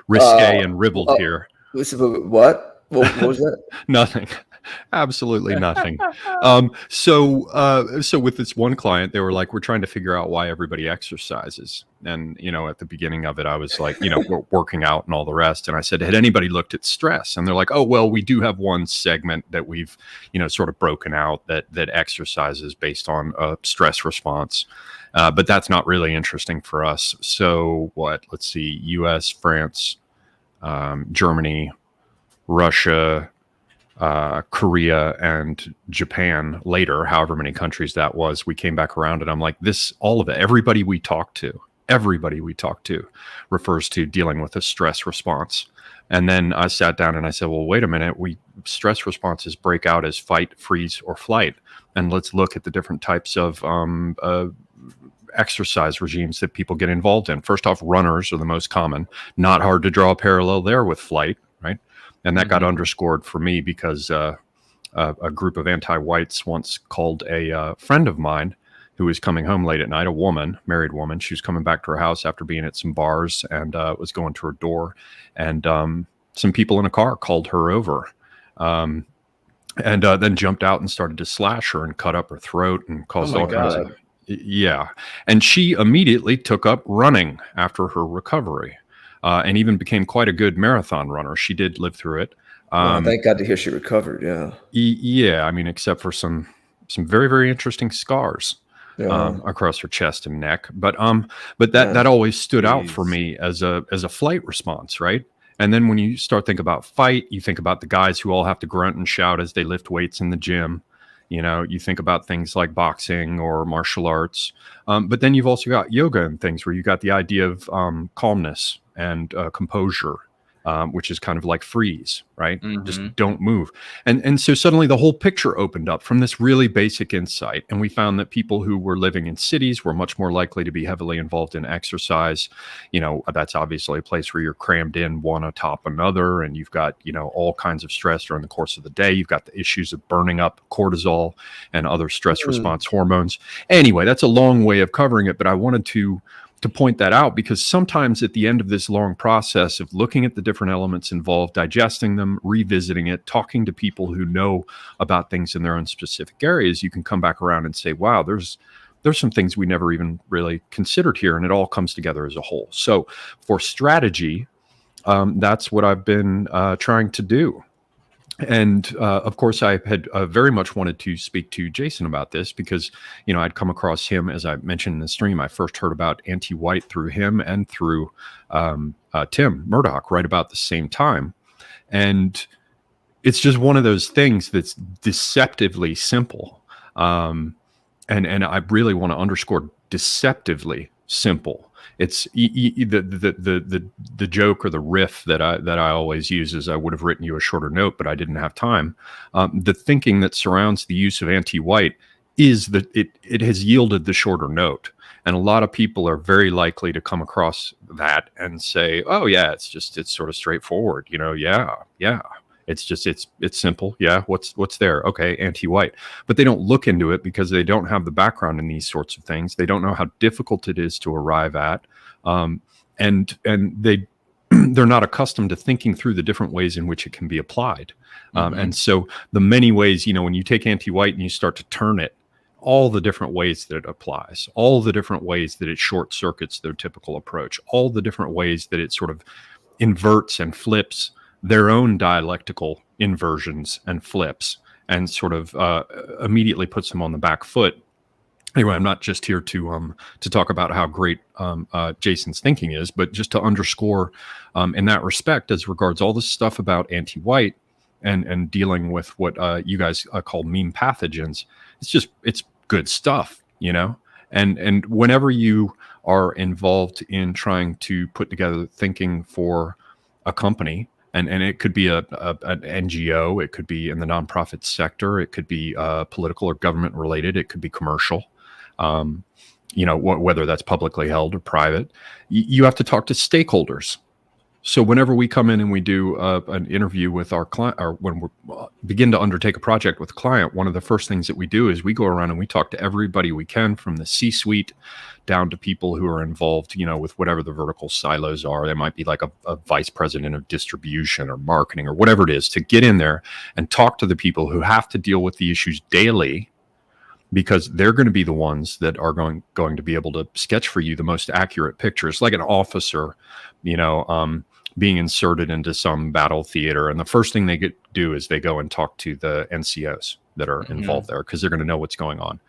risque and ribald here. What? What was that? Nothing. Absolutely nothing. So with this one client, they were like, we're trying to figure out why everybody exercises. And, at the beginning of it, I was like, we're working out and all the rest. And I said, had anybody looked at stress? And they're like, oh, well, we do have one segment that we've, sort of broken out that exercises based on a stress response. But that's not really interesting for us. So let's see, US, France, Germany, Russia, Korea, and Japan later, however many countries that was, we came back around and I'm like, all of it, everybody we talk to refers to dealing with a stress response. And then I sat down and I said, well, wait a minute, stress responses break out as fight, freeze, or flight. And let's look at the different types of exercise regimes that people get involved in. First off, runners are the most common. Not hard to draw a parallel there with flight, right? And that got underscored for me because a group of anti-whites once called a friend of mine who was coming home late at night, married woman. She was coming back to her house after being at some bars and was going to her door. And some people in a car called her over and then jumped out and started to slash her and cut up her throat and caused all kinds of... Yeah. And she immediately took up running after her recovery. And even became quite a good marathon runner. She did live through it. Thank God to hear she recovered. Yeah. Yeah. I mean, except for some very, very interesting scars across her chest and neck. But that always stood out for me as a flight response, right? And then when you start thinking about fight, you think about the guys who all have to grunt and shout as they lift weights in the gym. You think about things like boxing or martial arts. But then you've also got yoga and things where you got the idea of calmness and composure, which is kind of like freeze, right? Mm-hmm. Just don't move. And so suddenly the whole picture opened up from this really basic insight. And we found that people who were living in cities were much more likely to be heavily involved in exercise. That's obviously a place where you're crammed in one atop another. And you've got, all kinds of stress during the course of the day. You've got the issues of burning up cortisol and other stress response hormones. Anyway, that's a long way of covering it, but I wanted to point that out because sometimes at the end of this long process of looking at the different elements involved, digesting them, revisiting it, talking to people who know about things in their own specific areas, you can come back around and say, wow, there's some things we never even really considered here, and it all comes together as a whole. So for strategy, that's what I've been trying to do. And of course, I had very much wanted to speak to Jason about this because, I'd come across him, as I mentioned in the stream. I first heard about Anti-White through him and through Tim Murdoch right about the same time. And it's just one of those things that's deceptively simple. And I really want to underscore deceptively simple. It's the joke or the riff that I always use is I would have written you a shorter note, but I didn't have time. The thinking that surrounds the use of anti-white is that it has yielded the shorter note. And a lot of people are very likely to come across that and say, oh yeah, it's sort of straightforward, yeah. It's simple. Yeah. What's there? Okay. Anti-white, but they don't look into it because they don't have the background in these sorts of things. They don't know how difficult it is to arrive at. And they're not accustomed to thinking through the different ways in which it can be applied. And so the many ways, when you take anti-white and you start to turn it, all the different ways that it applies, all the different ways that it short circuits their typical approach, all the different ways that it sort of inverts and flips their own dialectical inversions and flips and sort of immediately puts them on the back foot. Anyway, I'm not just here to talk about how great Jason's thinking is, but just to underscore in that respect, as regards all this stuff about anti-white and dealing with what you guys call meme pathogens. It's good stuff, and whenever you are involved in trying to put together thinking for a company, and it could be an NGO, it could be in the nonprofit sector, it could be political or government related, it could be commercial, whether that's publicly held or private, you have to talk to stakeholders. So whenever we come in and we do an interview with our client, or when we begin to undertake a project with a client, one of the first things that we do is we go around and we talk to everybody we can, from the C-suite down to people who are involved, with whatever the vertical silos are. There might be like a vice president of distribution or marketing or whatever it is, to get in there and talk to the people who have to deal with the issues daily, because they're going to be the ones that are going to be able to sketch for you the most accurate pictures, like an officer, being inserted into some battle theater. And the first thing they do is they go and talk to the NCOs that are involved there, because they're going to know what's going on.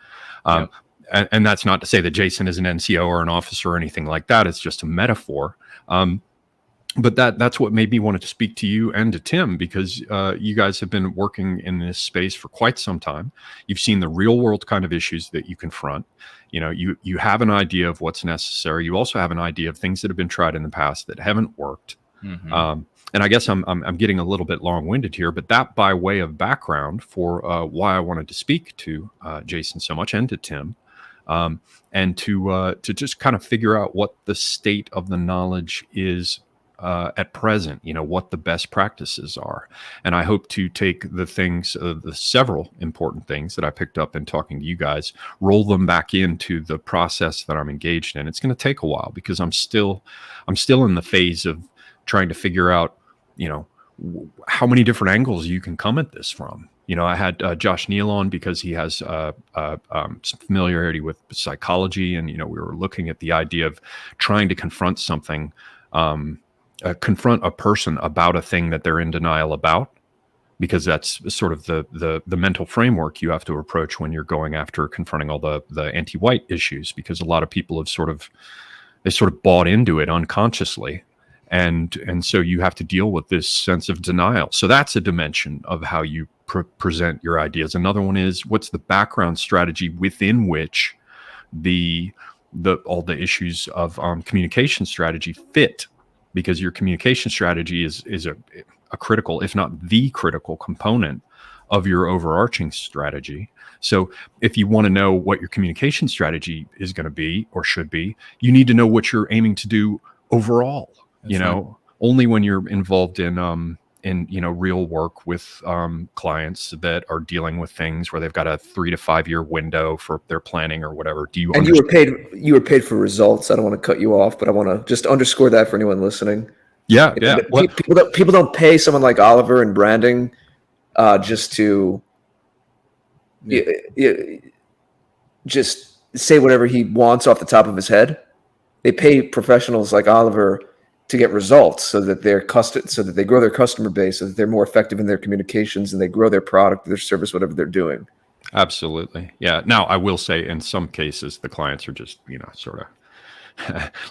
And that's not to say that Jason is an NCO or an officer or anything like that. It's just a metaphor. But that's what made me want to speak to you and to Tim, because you guys have been working in this space for quite some time. You've seen the real world kind of issues that you confront. You have an idea of what's necessary. You also have an idea of things that have been tried in the past that haven't worked. And I guess I'm getting a little bit long-winded here, but that by way of background for why I wanted to speak to Jason so much, and to Tim, and to just kind of figure out what the state of the knowledge is at present, what the best practices are. And I hope to take the things, the several important things that I picked up in talking to you guys, roll them back into the process that I'm engaged in. It's going to take a while, because I'm still in the phase of trying to figure out, how many different angles you can come at this from. I had Josh Neal on because he has some familiarity with psychology, and we were looking at the idea of trying to confront something, confront a person about a thing that they're in denial about, because that's sort of the mental framework you have to approach when you're going after confronting all the anti-white issues, because a lot of people have sort of bought into it unconsciously. And so you have to deal with this sense of denial. So that's a dimension of how you present your ideas. Another one is, what's the background strategy within which all the issues of communication strategy fit? Because your communication strategy is a critical, if not the critical component of your overarching strategy. So if you want to know what your communication strategy is going to be or should be, you need to know what you're aiming to do overall. Only when you're involved in real work with clients that are dealing with things where they've got a 3 to 5 year window for their planning or whatever. Do you? And you were paid for results. I don't want to cut you off, but I want to just underscore that for anyone listening. Yeah. People don't pay someone like Oliver in branding just to just say whatever he wants off the top of his head. They pay professionals like Oliver to get results, so that so that they grow their customer base, so that they're more effective in their communications, and they grow their product, their service, whatever they're doing. Absolutely. Yeah. Now, I will say in some cases, the clients are just, sort of,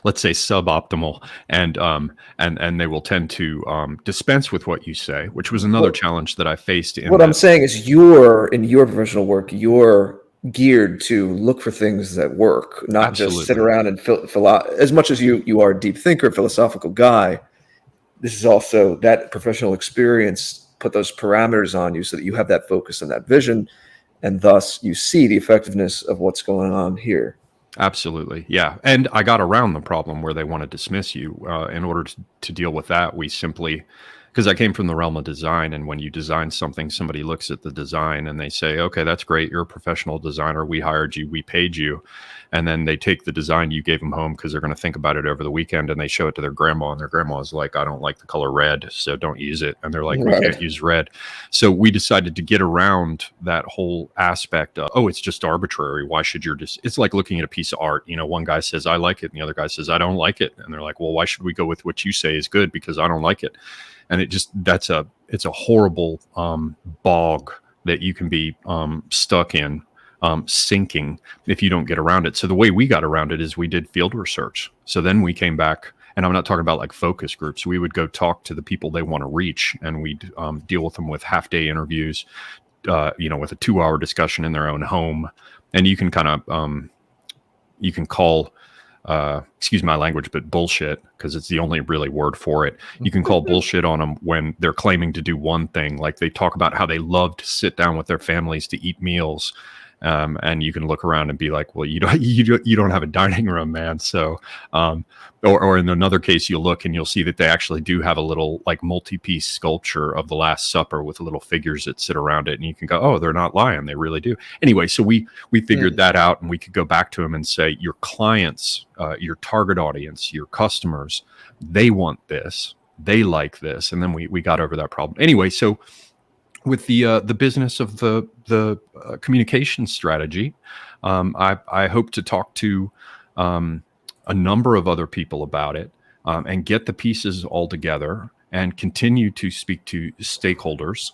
let's say suboptimal, and they will tend to dispense with what you say, which was another challenge that I faced. I'm saying is in your professional work, you're geared to look for things that work, not Absolutely. just sit around and fill out. As much as you are a deep thinker, philosophical guy, this is also that professional experience put those parameters on you so that you have that focus and that vision, and thus you see the effectiveness of what's going on here. Absolutely. Yeah. And I got around the problem where they want to dismiss you. In order to deal with that, we simply, because I came from the realm of design, and when you design something, somebody looks at the design and they say, okay, that's great. You're a professional designer. We hired you. We paid you. And then they take the design you gave them home because they're going to think about it over the weekend, and they show it to their grandma, and their grandma is like, I don't like the color red, so don't use it. And they're like, we can't use red. So we decided to get around that whole aspect of, it's just arbitrary. Why should it's like looking at a piece of art. One guy says, I like it, and the other guy says, I don't like it. And they're like, well, why should we go with what you say is good? Because I don't like it. And it's a horrible bog that you can be stuck in, sinking if you don't get around it. So the way we got around it is we did field research. So then we came back, and I'm not talking about like focus groups. We would go talk to the people they want to reach, and we'd deal with them with half-day interviews, with a 2-hour discussion in their own home. And you can kind of, you can call, excuse my language, but bullshit, because it's the only really word for it. You can call bullshit on them when they're claiming to do one thing. Like they talk about how they love to sit down with their families to eat meals. And you can look around and be like, well, you don't have a dining room, man. So, or in another case, you'll look and you'll see that they actually do have a little like multi-piece sculpture of the Last Supper with little figures that sit around it. And you can go, oh, they're not lying. They really do. Anyway, so we figured that out, and we could go back to them and say, your clients, your target audience, your customers, they want this, they like this. And then we got over that problem. Anyway, so with the business of the communication strategy, I hope to talk to a number of other people about it, and get the pieces all together and continue to speak to stakeholders.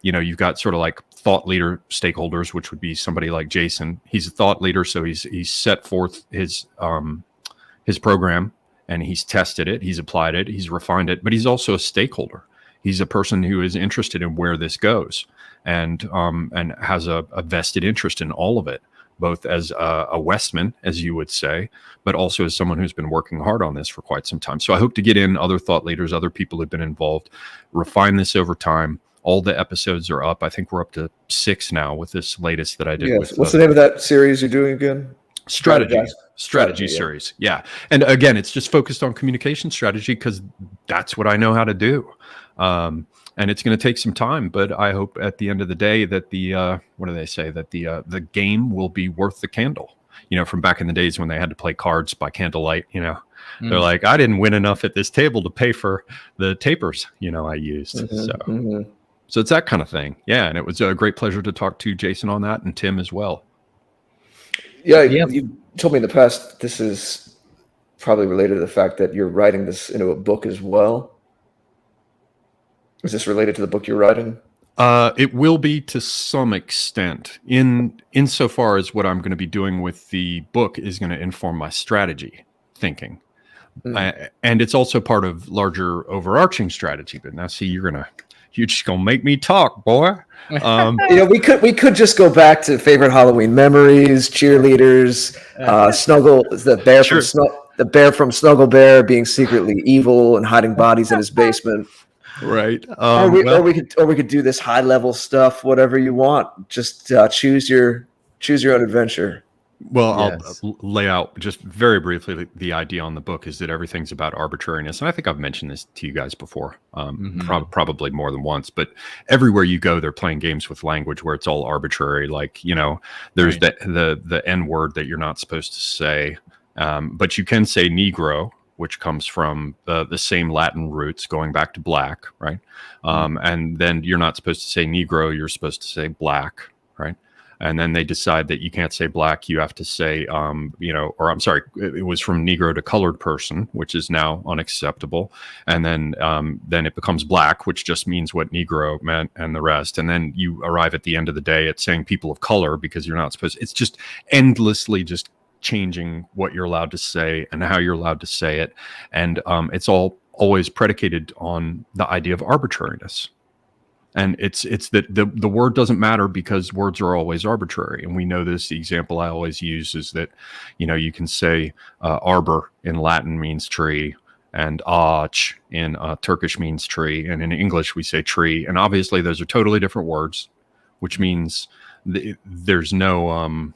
You've got sort of like thought leader stakeholders, which would be somebody like Jason. He's a thought leader, so he's set forth his program, and he's tested it, he's applied it, he's refined it, but he's also a stakeholder. He's a person who is interested in where this goes, and has a vested interest in all of it, both as a Westman, as you would say, but also as someone who's been working hard on this for quite some time. So I hope to get in other thought leaders, other people who've been involved, refine this over time. All the episodes are up. I think we're up to 6 now with this latest that I did. Yes. What's the name of that series you're doing again? Strategy series. Yeah. And again, it's just focused on communication strategy because that's what I know how to do. And it's going to take some time, but I hope at the end of the day that what do they say? That the game will be worth the candle. From back in the days when they had to play cards by candlelight, they're like, I didn't win enough at this table to pay for the tapers, I used. So it's that kind of thing. Yeah. And it was a great pleasure to talk to Jason on that, and Tim as well. Yeah. You told me in the past, this is probably related to the fact that you're writing this into a book as well. Is this related to the book you're writing? It will be to some extent, insofar as what I'm going to be doing with the book is going to inform my strategy thinking. And it's also part of larger overarching strategy. But now, see, you're just gonna make me talk, boy. We could just go back to favorite Halloween memories, cheerleaders, Snuggle, the bear from Snuggle Bear being secretly evil and hiding bodies in his basement. Right. Or we could do this high level stuff, whatever you want. Just choose your own adventure. Well, I'll lay out just very briefly the idea on the book is that everything's about arbitrariness. And I think I've mentioned this to you guys before, probably more than once. But everywhere you go, they're playing games with language where it's all arbitrary. Like, there's the N word that you're not supposed to say. But you can say Negro, which comes from the same Latin roots going back to black, right? And then you're not supposed to say Negro, you're supposed to say black, right? And then they decide that you can't say black, you have to say, or I'm sorry, it was from Negro to colored person, which is now unacceptable. And then it becomes black, which just means what Negro meant and the rest. And then you arrive at the end of the day at saying people of color because you're not supposed to. It's just endlessly just changing what you're allowed to say and how you're allowed to say it. And it's all always predicated on the idea of arbitrariness. And it's that the word doesn't matter because words are always arbitrary. And we know this. The example I always use is that, you can say arbor in Latin means tree, and ağaç in Turkish means tree. And in English, we say tree. And obviously, those are totally different words, which means there's no,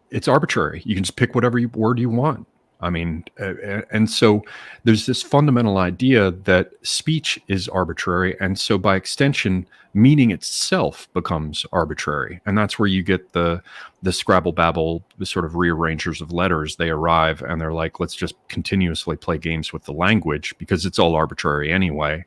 it's arbitrary. You can just pick whatever word you want. I mean, and so there's this fundamental idea that speech is arbitrary. And so by extension, meaning itself becomes arbitrary. And that's where you get the Scrabble babble, the sort of rearrangers of letters. They arrive and they're like, let's just continuously play games with the language because it's all arbitrary anyway.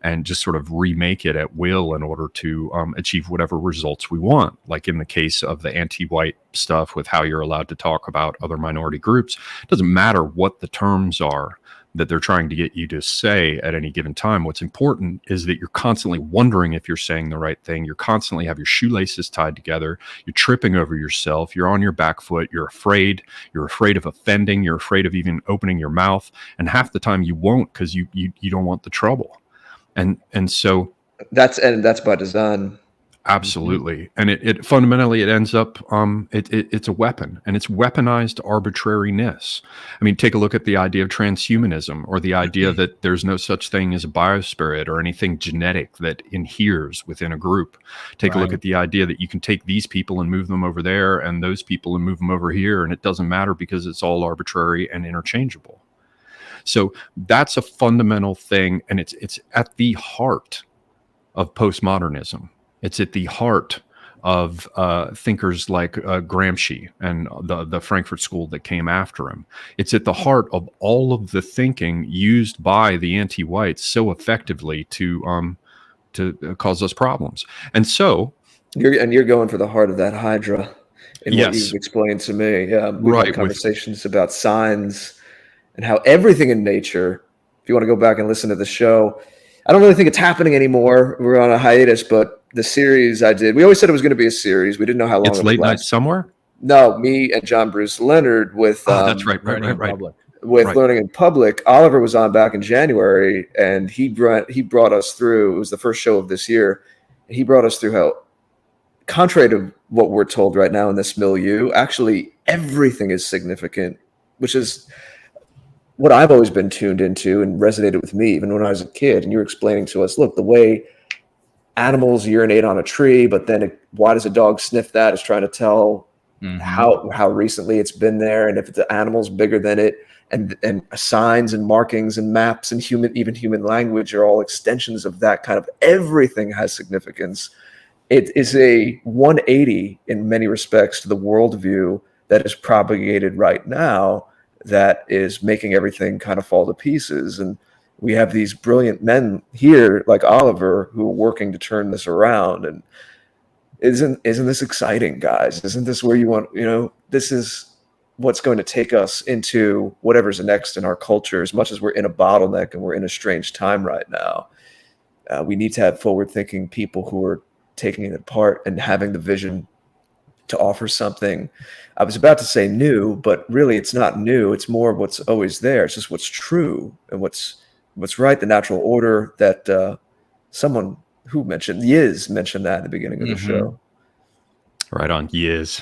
And just sort of remake it at will in order to achieve whatever results we want. Like in the case of the anti-white stuff with how you're allowed to talk about other minority groups, it doesn't matter what the terms are that they're trying to get you to say at any given time. What's important is that you're constantly wondering if you're saying the right thing. You constantly have your shoelaces tied together. You're tripping over yourself. You're on your back foot. You're afraid. You're afraid of offending. You're afraid of even opening your mouth. And half the time you won't because you don't want the trouble. And so that's by design. Absolutely. And it fundamentally, it ends up, it's a weapon, and it's weaponized arbitrariness. I mean, take a look at the idea of transhumanism, or the idea that there's no such thing as a biospirit or anything genetic that inheres within a group. Take a look at the idea that you can take these people and move them over there and those people and move them over here. And it doesn't matter because it's all arbitrary and interchangeable. So that's a fundamental thing, and it's at the heart of postmodernism. It's at the heart of thinkers like Gramsci and the Frankfurt School that came after him. It's at the heart of all of the thinking used by the anti-whites so effectively to cause us problems. And so you're going for the heart of that hydra in what you've explained to me. We've had conversations about signs and how everything in nature, if you want to go back and listen to the show, I don't really think it's happening anymore. We're on a hiatus, but the series I did, we always said it was going to be a series. We didn't know how long it's late night somewhere. No, me and John Bruce Leonard with that's right. With Learning in Public. Oliver was on back in January, and he brought us through. It was the first show of this year. And he brought us through how, contrary to what we're told right now in this milieu, actually everything is significant, which is what I've always been tuned into and resonated with me even when I was a kid. And you were explaining to us, look, the way animals urinate on a tree, but then why does a dog sniff that is trying to tell how recently it's been there, and if the animal's bigger than it, and signs and markings and maps and even human language are all extensions of that kind of everything has significance. It is a 180 in many respects to the worldview that is propagated right now, that is making everything kind of fall to pieces. And we have these brilliant men here like Oliver who are working to turn this around. And isn't this exciting, guys? Isn't this where you want, this is what's going to take us into whatever's next in our culture. As much as we're in a bottleneck and we're in a strange time right now, we need to have forward-thinking people who are taking it apart and having the vision to offer something. I was about to say new, but really it's not new. It's more of what's always there. It's just what's true and what's right, the natural order that someone who Yizz mentioned that at the beginning of the show. Right on, Yizz.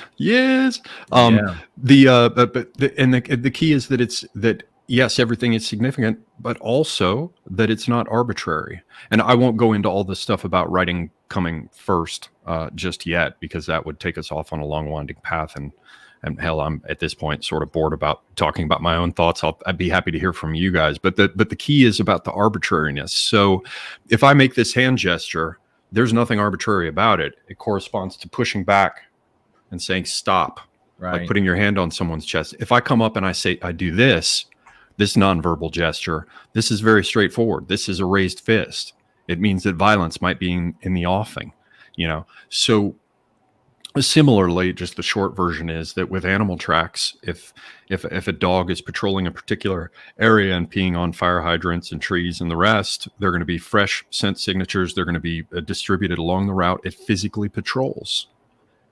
The key is that yes, everything is significant, but also that it's not arbitrary. And I won't go into all this stuff about writing coming first just yet, because that would take us off on a long winding path. And hell, I'm at this point sort of bored about talking about my own thoughts. I'd be happy to hear from you guys. But the key is about the arbitrariness. So if I make this hand gesture, there's nothing arbitrary about it. It corresponds to pushing back and saying stop, like putting your hand on someone's chest. If I come up and I say, I do this nonverbal gesture, this is very straightforward. This is a raised fist. It means that violence might be in the offing, So Similarly, just the short version is that with animal tracks, if a dog is patrolling a particular area and peeing on fire hydrants and trees and the rest, they're going to be fresh scent signatures. They're going to be distributed along the route it physically patrols.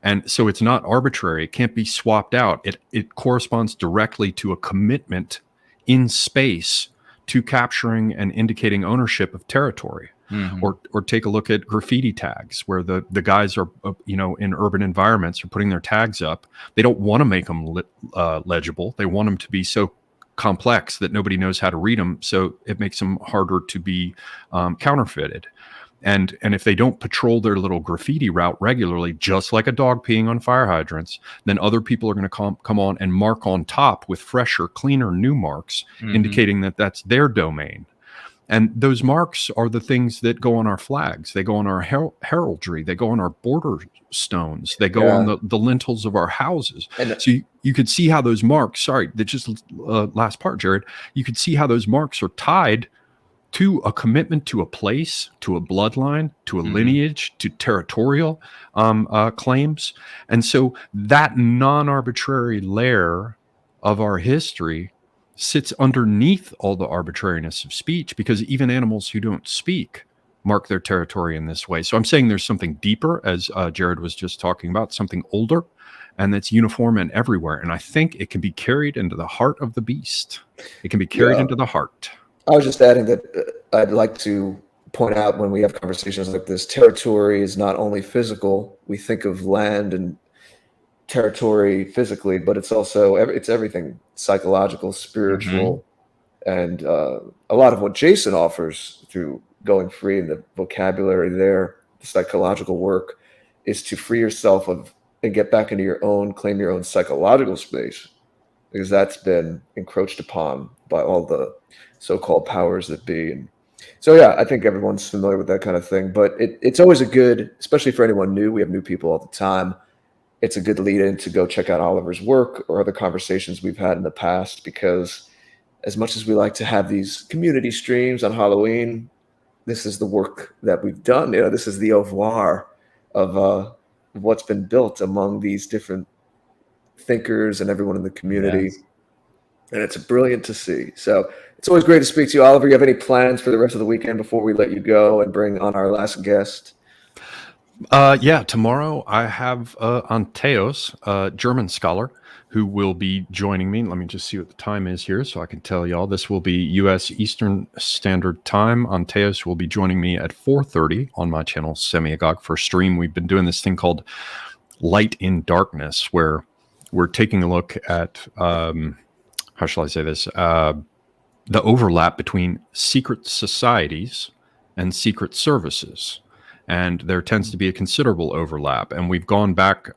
And so it's not arbitrary. It can't be swapped out. It corresponds directly to a commitment in space to capturing and indicating ownership of territory. Mm-hmm. Or take a look at graffiti tags, where the guys are, in urban environments are putting their tags up. They don't want to make them legible. They want them to be so complex that nobody knows how to read them. So it makes them harder to be counterfeited. And if they don't patrol their little graffiti route regularly, just like a dog peeing on fire hydrants, then other people are going to come on and mark on top with fresher, cleaner, new marks, indicating that that's their domain. And those marks are the things that go on our flags. They go on our heraldry. They go on our border stones. They go on the lintels of our houses. And so you could see how those marks, last part, Jared, you could see how those marks are tied to a commitment to a place, to a bloodline, to a lineage, to territorial claims. And so that non-arbitrary layer of our history sits underneath all the arbitrariness of speech, because even animals who don't speak mark their territory in this way. So I'm saying there's something deeper, as Jared was just talking about, something older, and that's uniform and everywhere. And I think it can be carried into the heart of the beast. It can be carried into the heart. I was just adding that I'd like to point out, when we have conversations like this, territory is not only physical. We think of land and territory physically, but it's also it's everything: psychological, spiritual, and a lot of what Jason offers through Going Free and the vocabulary there, the psychological work, is to free yourself of and get back into your own, claim your own psychological space, because that's been encroached upon by all the so-called powers that be. And so, yeah, I think everyone's familiar with that kind of thing, but it's always a good, especially for anyone new. We have new people all the time. It's a good lead-in to go check out Oliver's work or other conversations we've had in the past, because as much as we like to have these community streams on Halloween, this is the work that we've done. This is the au revoir of what's been built among these different thinkers and everyone in the community. Yes. And it's brilliant to see. So it's always great to speak to you, Oliver. You have any plans for the rest of the weekend before we let you go and bring on our last guest? Tomorrow I have Anteos, a German scholar, who will be joining me. Let me just see what the time is here so I can tell y'all. This will be U.S. Eastern Standard Time. Anteos will be joining me at 4:30 on my channel, Semiogogue, for a stream. We've been doing this thing called Light in Darkness, where we're taking a look at, how shall I say this, the overlap between secret societies and secret services. And there tends to be a considerable overlap. And we've gone back,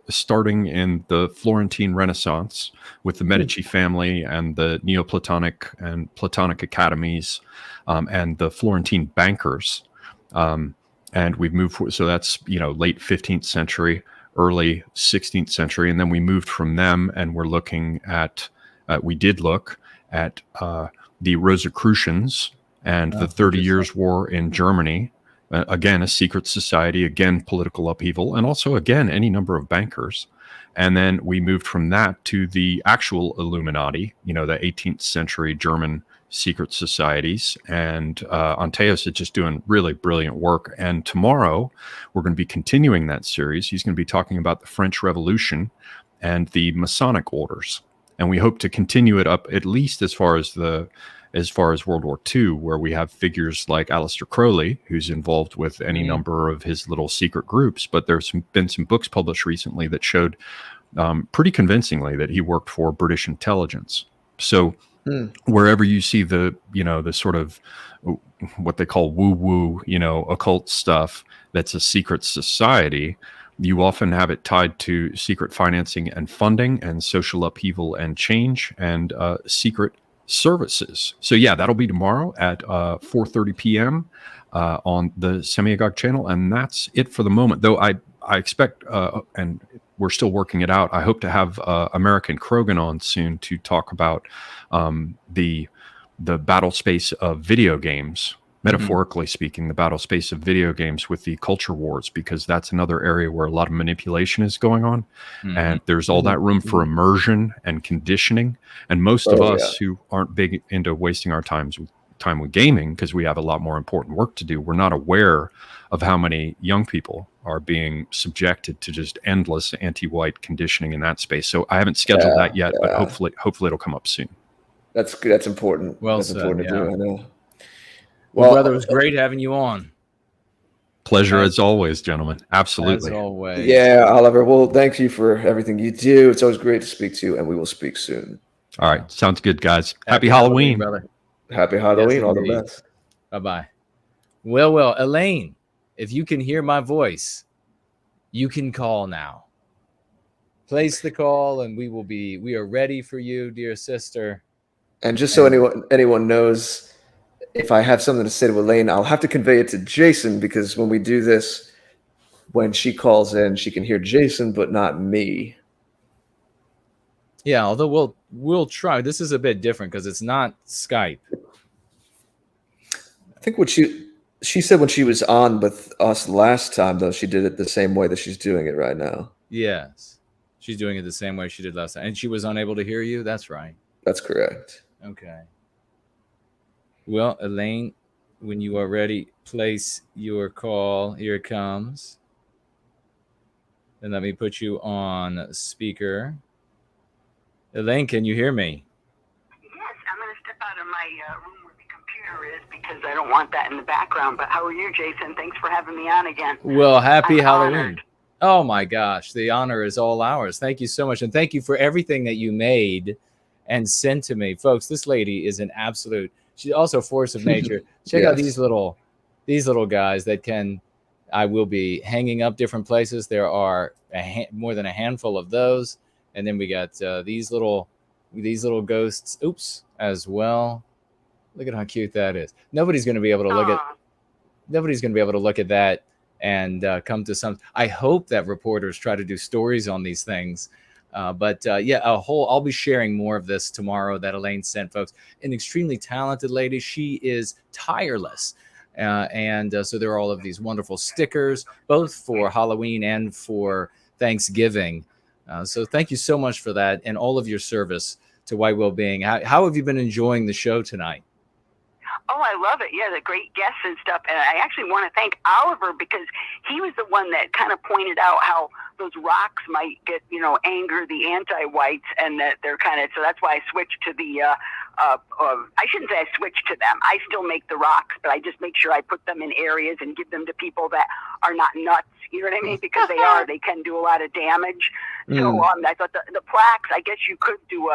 starting in the Florentine Renaissance with the Medici family and the Neoplatonic and Platonic academies, and the Florentine bankers. And we've moved, so that's, late 15th century, early 16th century. And then we moved from them, and we're looking at, we did look at the Rosicrucians and the 30 Years' War in Germany. Again, a secret society, again, political upheaval, and also, again, any number of bankers. And then we moved from that to the actual Illuminati, the 18th century German secret societies. And Anteos is just doing really brilliant work. And tomorrow, we're going to be continuing that series. He's going to be talking about the French Revolution and the Masonic orders. And we hope to continue it up at least as far as World War II, where we have figures like Aleister Crowley, who's involved with any number of his little secret groups. But there's been some books published recently that showed pretty convincingly that he worked for British intelligence. So wherever you see the sort of what they call woo-woo, occult stuff that's a secret society, you often have it tied to secret financing and funding and social upheaval and change and secret services. So yeah, that'll be tomorrow at 4:30 p.m. On the Semiogogue channel, and that's it for the moment. Though I expect, and we're still working it out, I hope to have American Krogan on soon to talk about the battle space of video games metaphorically speaking, the battle space of video games with the culture wars, because that's another area where a lot of manipulation is going on. And there's all that room for immersion and conditioning. And most of us who aren't big into wasting our time with gaming, because we have a lot more important work to do, we're not aware of how many young people are being subjected to just endless anti-white conditioning in that space. So I haven't scheduled that yet, but hopefully it'll come up soon. That's important. Well that's said, important to do. I know. Well, brother, it was great having you on. Pleasure as always, gentlemen. Absolutely. As always. Yeah, Oliver. Well, thank you for everything you do. It's always great to speak to you, and we will speak soon. All right. Sounds good, guys. Happy Halloween, brother. Happy Halloween. Yes, all the indeed. best. Bye-bye. Well, Elaine, if you can hear my voice, you can call now. Place the call, and we are ready for you, dear sister. And just so anyone knows, if I have something to say to Elaine, I'll have to convey it to Jason, because when we do this, when she calls in, she can hear Jason, but not me. Yeah, although we'll try. This is a bit different because it's not Skype. I think what she said when she was on with us last time, though, she did it the same way that she's doing it right now. Yes. She's doing it the same way she did last time. And she was unable to hear you? That's right. That's correct. Okay. Well, Elaine, when you are ready, place your call. Here it comes. And let me put you on speaker. Elaine, can you hear me? Yes, I'm going to step out of my room where the computer is because I don't want that in the background. But how are you, Jason? Thanks for having me on again. Well, happy I'm Halloween. honored. Oh, my gosh. The honor is all ours. Thank you so much. And thank you for everything that you made and sent to me. Folks, this lady is an absolute... She's also a force of nature. Check out these little guys that I will be hanging up different places. There are more than a handful of those. And then we got these little ghosts, as well. Look at how cute that is. Nobody's going to be able to look at that and come to some. I hope that reporters try to do stories on these things. I'll be sharing more of this tomorrow that Elaine sent, folks. An extremely talented lady. She is tireless. So there are all of these wonderful stickers, both for Halloween and for Thanksgiving. So thank you so much for that and all of your service to White Wellbeing. How have you been enjoying the show tonight? Oh, I love it. Yeah, the great guests and stuff. And I actually want to thank Oliver because he was the one that kind of pointed out how those rocks might get, anger the anti-whites, and that they're kind of, so that's why I switched to the, I shouldn't say I switched to them. I still make the rocks, but I just make sure I put them in areas and give them to people that are not nuts. You know what I mean? Because they can do a lot of damage. So I thought the plaques, I guess you could do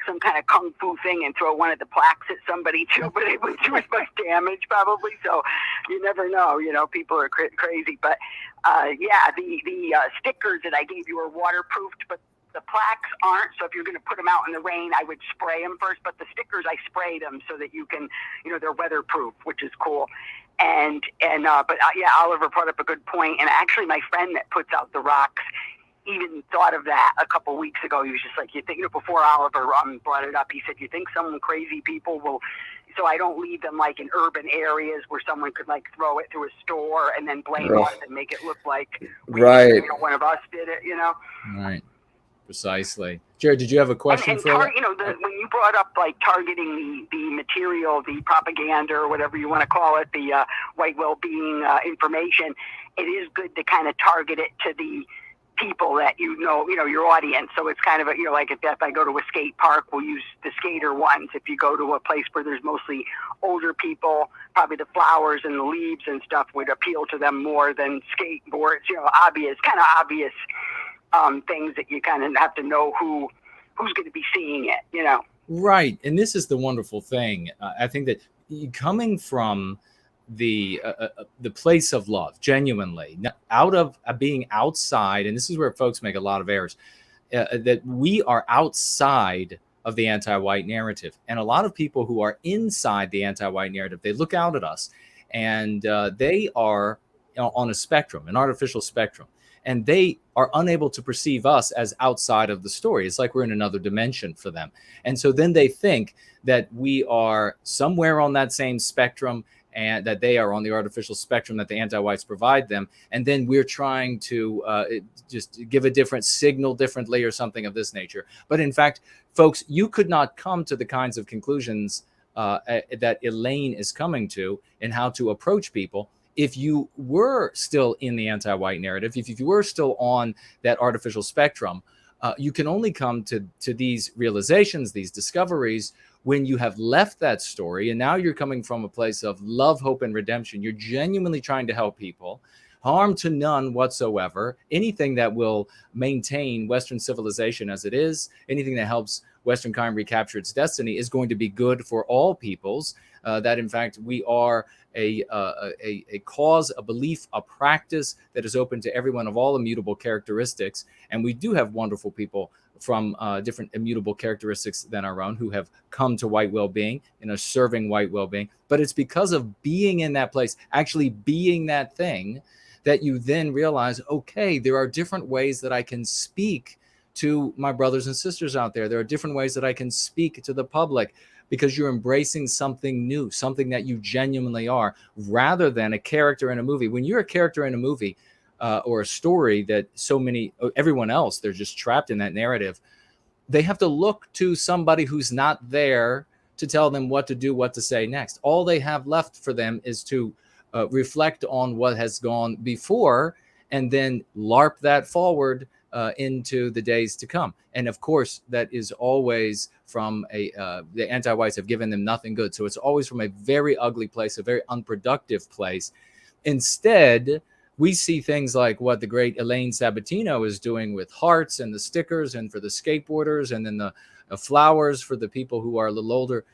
some kind of kung fu thing and throw one of the plaques at somebody too, but it wouldn't do as much damage probably. So you never know, people are crazy. But the stickers that I gave you are waterproofed, but the plaques aren't. So if you're going to put them out in the rain, I would spray them first. But the stickers, I spray them so that you can, they're weatherproof, which is cool. Oliver brought up a good point. And actually, my friend that puts out the rocks even thought of that a couple weeks ago. He was just like, before Oliver brought it up, he said, you think some crazy people will, so I don't leave them like in urban areas where someone could like throw it through a store and then blame us and make it look like one of us did it, Right. Precisely. Jared, did you have a question for when you brought up like targeting the material, the propaganda or whatever you want to call it, the White Wellbeing information, it is good to kind of target it to the people that your audience. So it's kind of like if I go to a skate park, we'll use the skater ones. If you go to a place where there's mostly older people, probably the flowers and the leaves and stuff would appeal to them more than skateboards. Obvious things that you kind of have to know who's going to be seeing it. Right, and this is the wonderful thing. I think that coming from the place of love, genuinely, out of being outside, and this is where folks make a lot of errors, that we are outside of the anti-white narrative, and a lot of people who are inside the anti-white narrative, they look out at us, and they are on a spectrum, an artificial spectrum, and they are unable to perceive us as outside of the story. It's like we're in another dimension for them. And so then they think that we are somewhere on that same spectrum and that they are on the artificial spectrum that the anti-whites provide them. And then we're trying to just give a different signal differently or something of this nature. But in fact, folks, you could not come to the kinds of conclusions that Elaine is coming to in how to approach people if you were still in the anti-white narrative, if you were still on that artificial spectrum. You can only come to these realizations, these discoveries, when you have left that story. And now you're coming from a place of love, hope, and redemption. You're genuinely trying to help people, harm to none whatsoever. Anything that will maintain Western civilization as it is, anything that helps Western kind recapture its destiny is going to be good for all peoples. That in fact, we are a cause, a belief, a practice that is open to everyone of all immutable characteristics. And we do have wonderful people from different immutable characteristics than our own who have come to white well-being and are serving white well-being. But it's because of being in that place, actually being that thing, that you then realize, okay, there are different ways that I can speak to my brothers and sisters out there. There are different ways that I can speak to the public, because you're embracing something new, something that you genuinely are, rather than a character in a movie. When you're a character in a movie or a story that everyone else, they're just trapped in that narrative, they have to look to somebody who's not there to tell them what to do, what to say next. All they have left for them is to reflect on what has gone before and then LARP that forward into the days to come. And of course, that is always from the anti-whites have given them nothing good. So it's always from a very ugly place, a very unproductive place. Instead, we see things like what the great Elaine Sabatino is doing with hearts and the stickers and for the skateboarders, and then the flowers for the people who are a little older.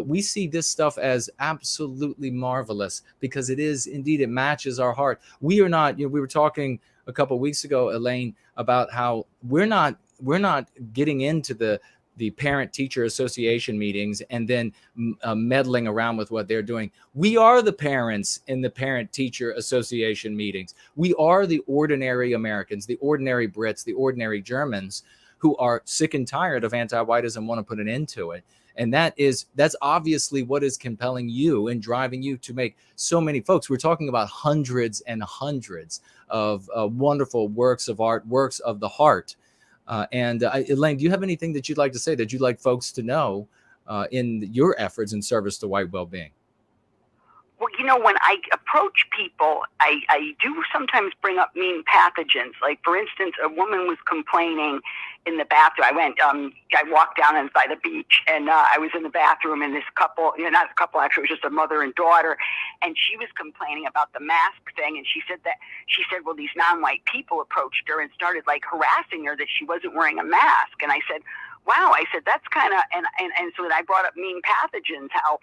We see this stuff as absolutely marvelous because it matches our heart. We are not, we were talking a couple of weeks ago, Elaine, about how we're not getting into the parent-teacher association meetings and then meddling around with what they're doing. We are the parents in the parent-teacher association meetings. We are the ordinary Americans, the ordinary Brits, the ordinary Germans who are sick and tired of anti-whiteism, want to put an end to it. And that's obviously what is compelling you and driving you to make so many folks. We're talking about hundreds and hundreds of wonderful works of art, works of the heart. Elaine, do you have anything that you'd like to say that you'd like folks to know in your efforts in service to white well-being? Well, when I approach people, I do sometimes bring up mean pathogens. Like, for instance, a woman was complaining in the bathroom. I walked down by the beach, and I was in the bathroom, and this couple, not a couple, actually, it was just a mother and daughter, and she was complaining about the mask thing, and she said, well, these non-white people approached her and started, like, harassing her that she wasn't wearing a mask. And I said, wow, I said, that's kind of, and so then I brought up mean pathogens, how,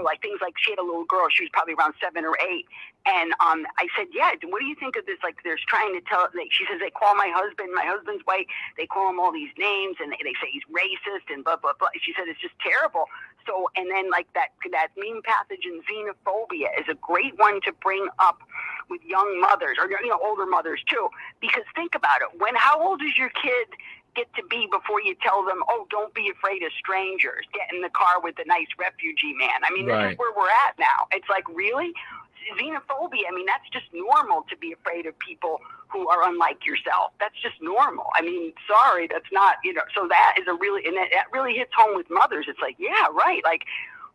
like things like she had a little girl, she was probably around 7 or 8. And I said, yeah, what do you think of this? Like, they're trying to tell, she says, they call my husband's white, they call him all these names, and they say he's racist and blah, blah, blah. She said, it's just terrible. So, and then like that mean pathogen xenophobia is a great one to bring up with young mothers, or, older mothers too, because think about it. How old is your kid get to be before you tell them, oh, don't be afraid of strangers, get in the car with the nice refugee man? I mean, This is where we're at now. It's like, really? Xenophobia, I mean, that's just normal to be afraid of people who are unlike yourself. That's just normal. I mean, sorry, that's not, so that is and that really hits home with mothers. It's like, yeah, right. Like,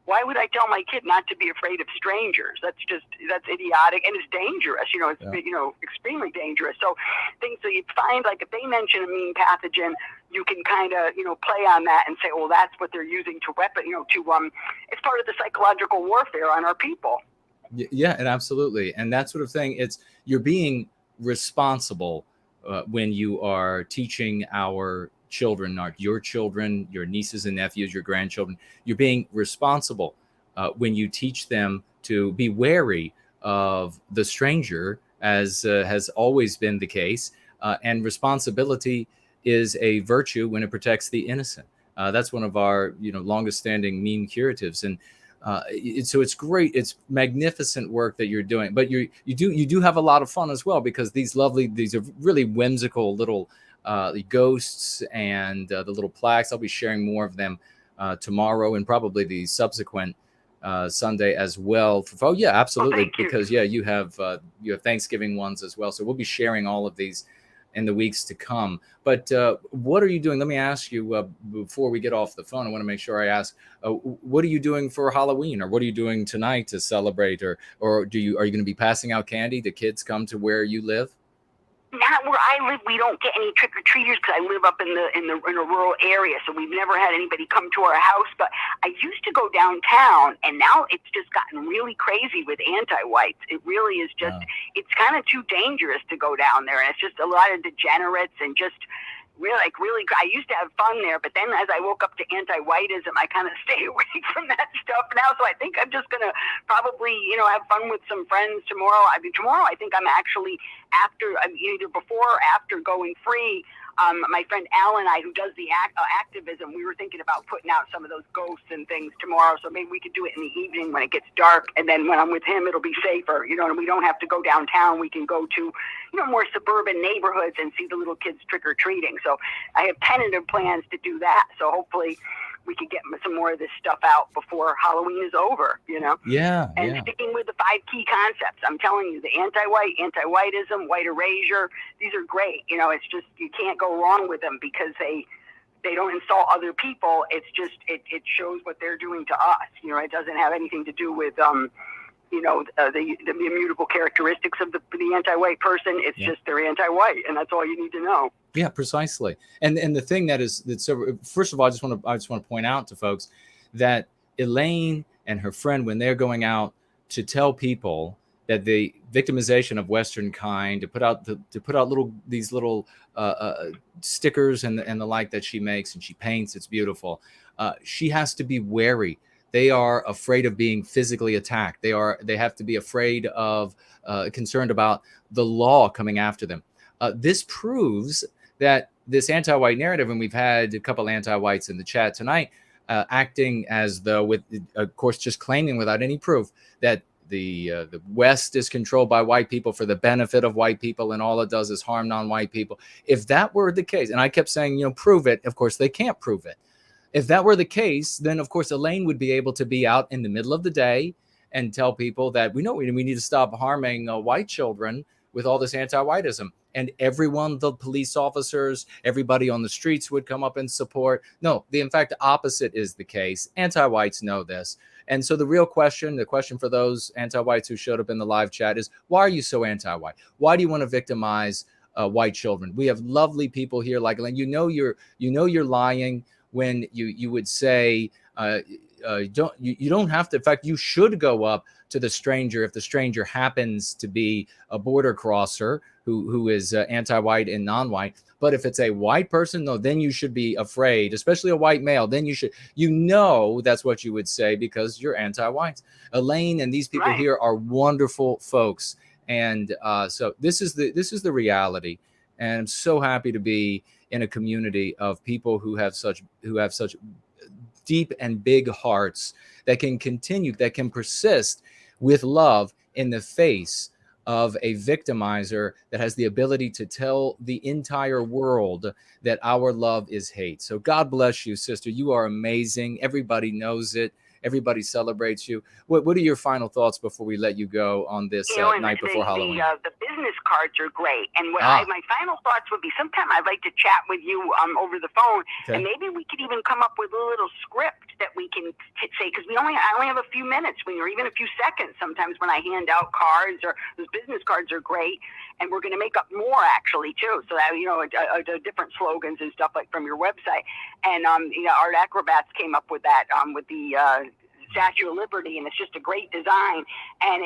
why would I tell my kid not to be afraid of strangers? That's idiotic, and it's dangerous. It's extremely dangerous. So you find, like, if they mention a mean pathogen, you can kind of play on that and say, well, that's what they're using to weapon. It's part of the psychological warfare on our people. Yeah, and absolutely, and that sort of thing. You're being responsible when you are teaching our children, your children, your nieces and nephews, your grandchildren. You're being responsible when you teach them to be wary of the stranger, as has always been the case. And responsibility is a virtue when it protects the innocent. That's one of our longest standing meme curatives. And so it's great. It's magnificent work that you're doing, but you do have a lot of fun as well, because these are really whimsical little the ghosts and the little plaques. I'll be sharing more of them tomorrow and probably the subsequent Sunday as well. Oh yeah, absolutely. thank you. Because yeah, you have Thanksgiving ones as well. So we'll be sharing all of these in the weeks to come. But what are you doing? Let me ask you before we get off the phone. I want to make sure I ask, what are you doing for Halloween, or what are you doing tonight to celebrate, or are you going to be passing out candy? Do kids come to where you live? Not where I live. We don't get any trick or treaters because I live up in a rural area, so we've never had anybody come to our house. But I used to go downtown, and now it's just gotten really crazy with anti-whites. It really is just, it's kind of too dangerous to go down there, and it's just a lot of degenerates and just really. I used to have fun there, but then as I woke up to anti-whiteism, I kind of stay away from that stuff now. So I think I'm just gonna probably, have fun with some friends tomorrow. Tomorrow I think I'm actually either before or after going free. My friend Al and I, who does the activism, we were thinking about putting out some of those ghosts and things tomorrow. So maybe we could do it in the evening when it gets dark. And then when I'm with him, it'll be safer, and we don't have to go downtown. We can go to, more suburban neighborhoods and see the little kids trick-or-treating. So I have tentative plans to do that. So hopefully we could get some more of this stuff out before Halloween is over, Yeah. And sticking with the 5 key concepts, I'm telling you, the anti-white, anti-whiteism, white erasure, these are great. It's just, you can't go wrong with them because they don't insult other people. It's just, it shows what they're doing to us. It doesn't have anything to do with, the immutable characteristics of the anti-white person. It's just they're anti-white, and that's all you need to know. Yeah, precisely. And the thing that's so, first of all, I just want to point out to folks that Elaine and her friend, when they're going out to tell people that the victimization of Western kind, to put out these little stickers and the like that she makes and she paints, it's beautiful. She has to be wary. They are afraid of being physically attacked. They have to be afraid of, concerned about the law coming after them. This proves that this anti-white narrative, and we've had a couple anti-whites in the chat tonight, acting as though, with, of course, just claiming without any proof that the West is controlled by white people for the benefit of white people, and all it does is harm non-white people. If that were the case, and I kept saying, prove it. Of course, they can't prove it. If that were the case, then of course Elaine would be able to be out in the middle of the day and tell people that we need to stop harming white children with all this anti-whiteism. And everyone, the police officers, everybody on the streets would come up and support. No, in fact, the opposite is the case. Anti-whites know this. And so the question for those anti-whites who showed up in the live chat is, why are you so anti-white? Why do you want to victimize white children? We have lovely people here like Elaine. You're lying when you would say, you don't have to. In fact, you should go up to the stranger if the stranger happens to be a border crosser who is anti-white and non-white. But if it's a white person, no, then you should be afraid, especially a white male. Then you should, that's what you would say because you're anti-white. Elaine and these people here are wonderful folks, and so this is the reality. And I'm so happy to be in a community of people who have such deep and big hearts that can persist with love in the face of a victimizer that has the ability to tell the entire world that our love is hate. So God bless you, sister. You are amazing. Everybody knows it. Everybody celebrates you. What are your final thoughts before we let you go on this night before Halloween? The business cards are great. And my final thoughts would be, sometime I'd like to chat with you over the phone. Okay. And maybe we could even come up with a little script that we can say, because I only have a few minutes or even a few seconds sometimes when I hand out cards, or those business cards are great. And we're going to make up more actually too. So that, different slogans and stuff like from your website. And, Art Acrobats came up with that, with the, Statue of Liberty, and it's just a great design. And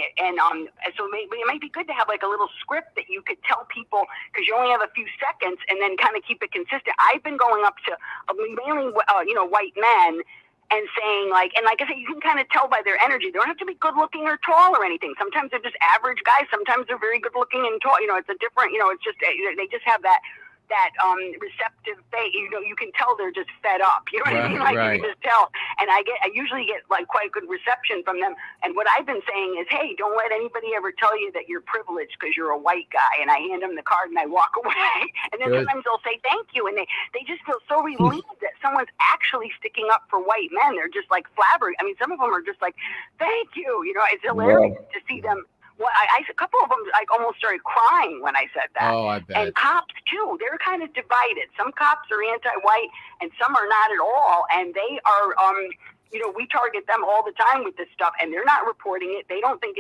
so maybe it might be good to have like a little script that you could tell people, because you only have a few seconds, and then kind of keep it consistent. I've been going up to mainly white men and saying and like I said, you can kind of tell by their energy. They don't have to be good looking or tall or anything. Sometimes they're just average guys. Sometimes they're very good looking and tall. It's a different. It's just they just have that receptive face. You can tell they're just fed up. You know what I mean? You can just tell. And I usually get quite good reception from them. And what I've been saying is, hey, don't let anybody ever tell you that you're privileged because you're a white guy. And I hand them the card and I walk away. And then sometimes they'll say thank you, and they just feel so relieved that someone's actually sticking up for white men. They're just like flabbergasted. I mean, some of them are just like, thank you. You know, it's hilarious to see them. Well, a couple of them, I almost started crying when I said that. Oh, I bet. And cops too, they're kind of divided. Some cops are anti-white and some are not at all. And they are, you know, we target them all the time with this stuff, and they're not reporting it. They don't think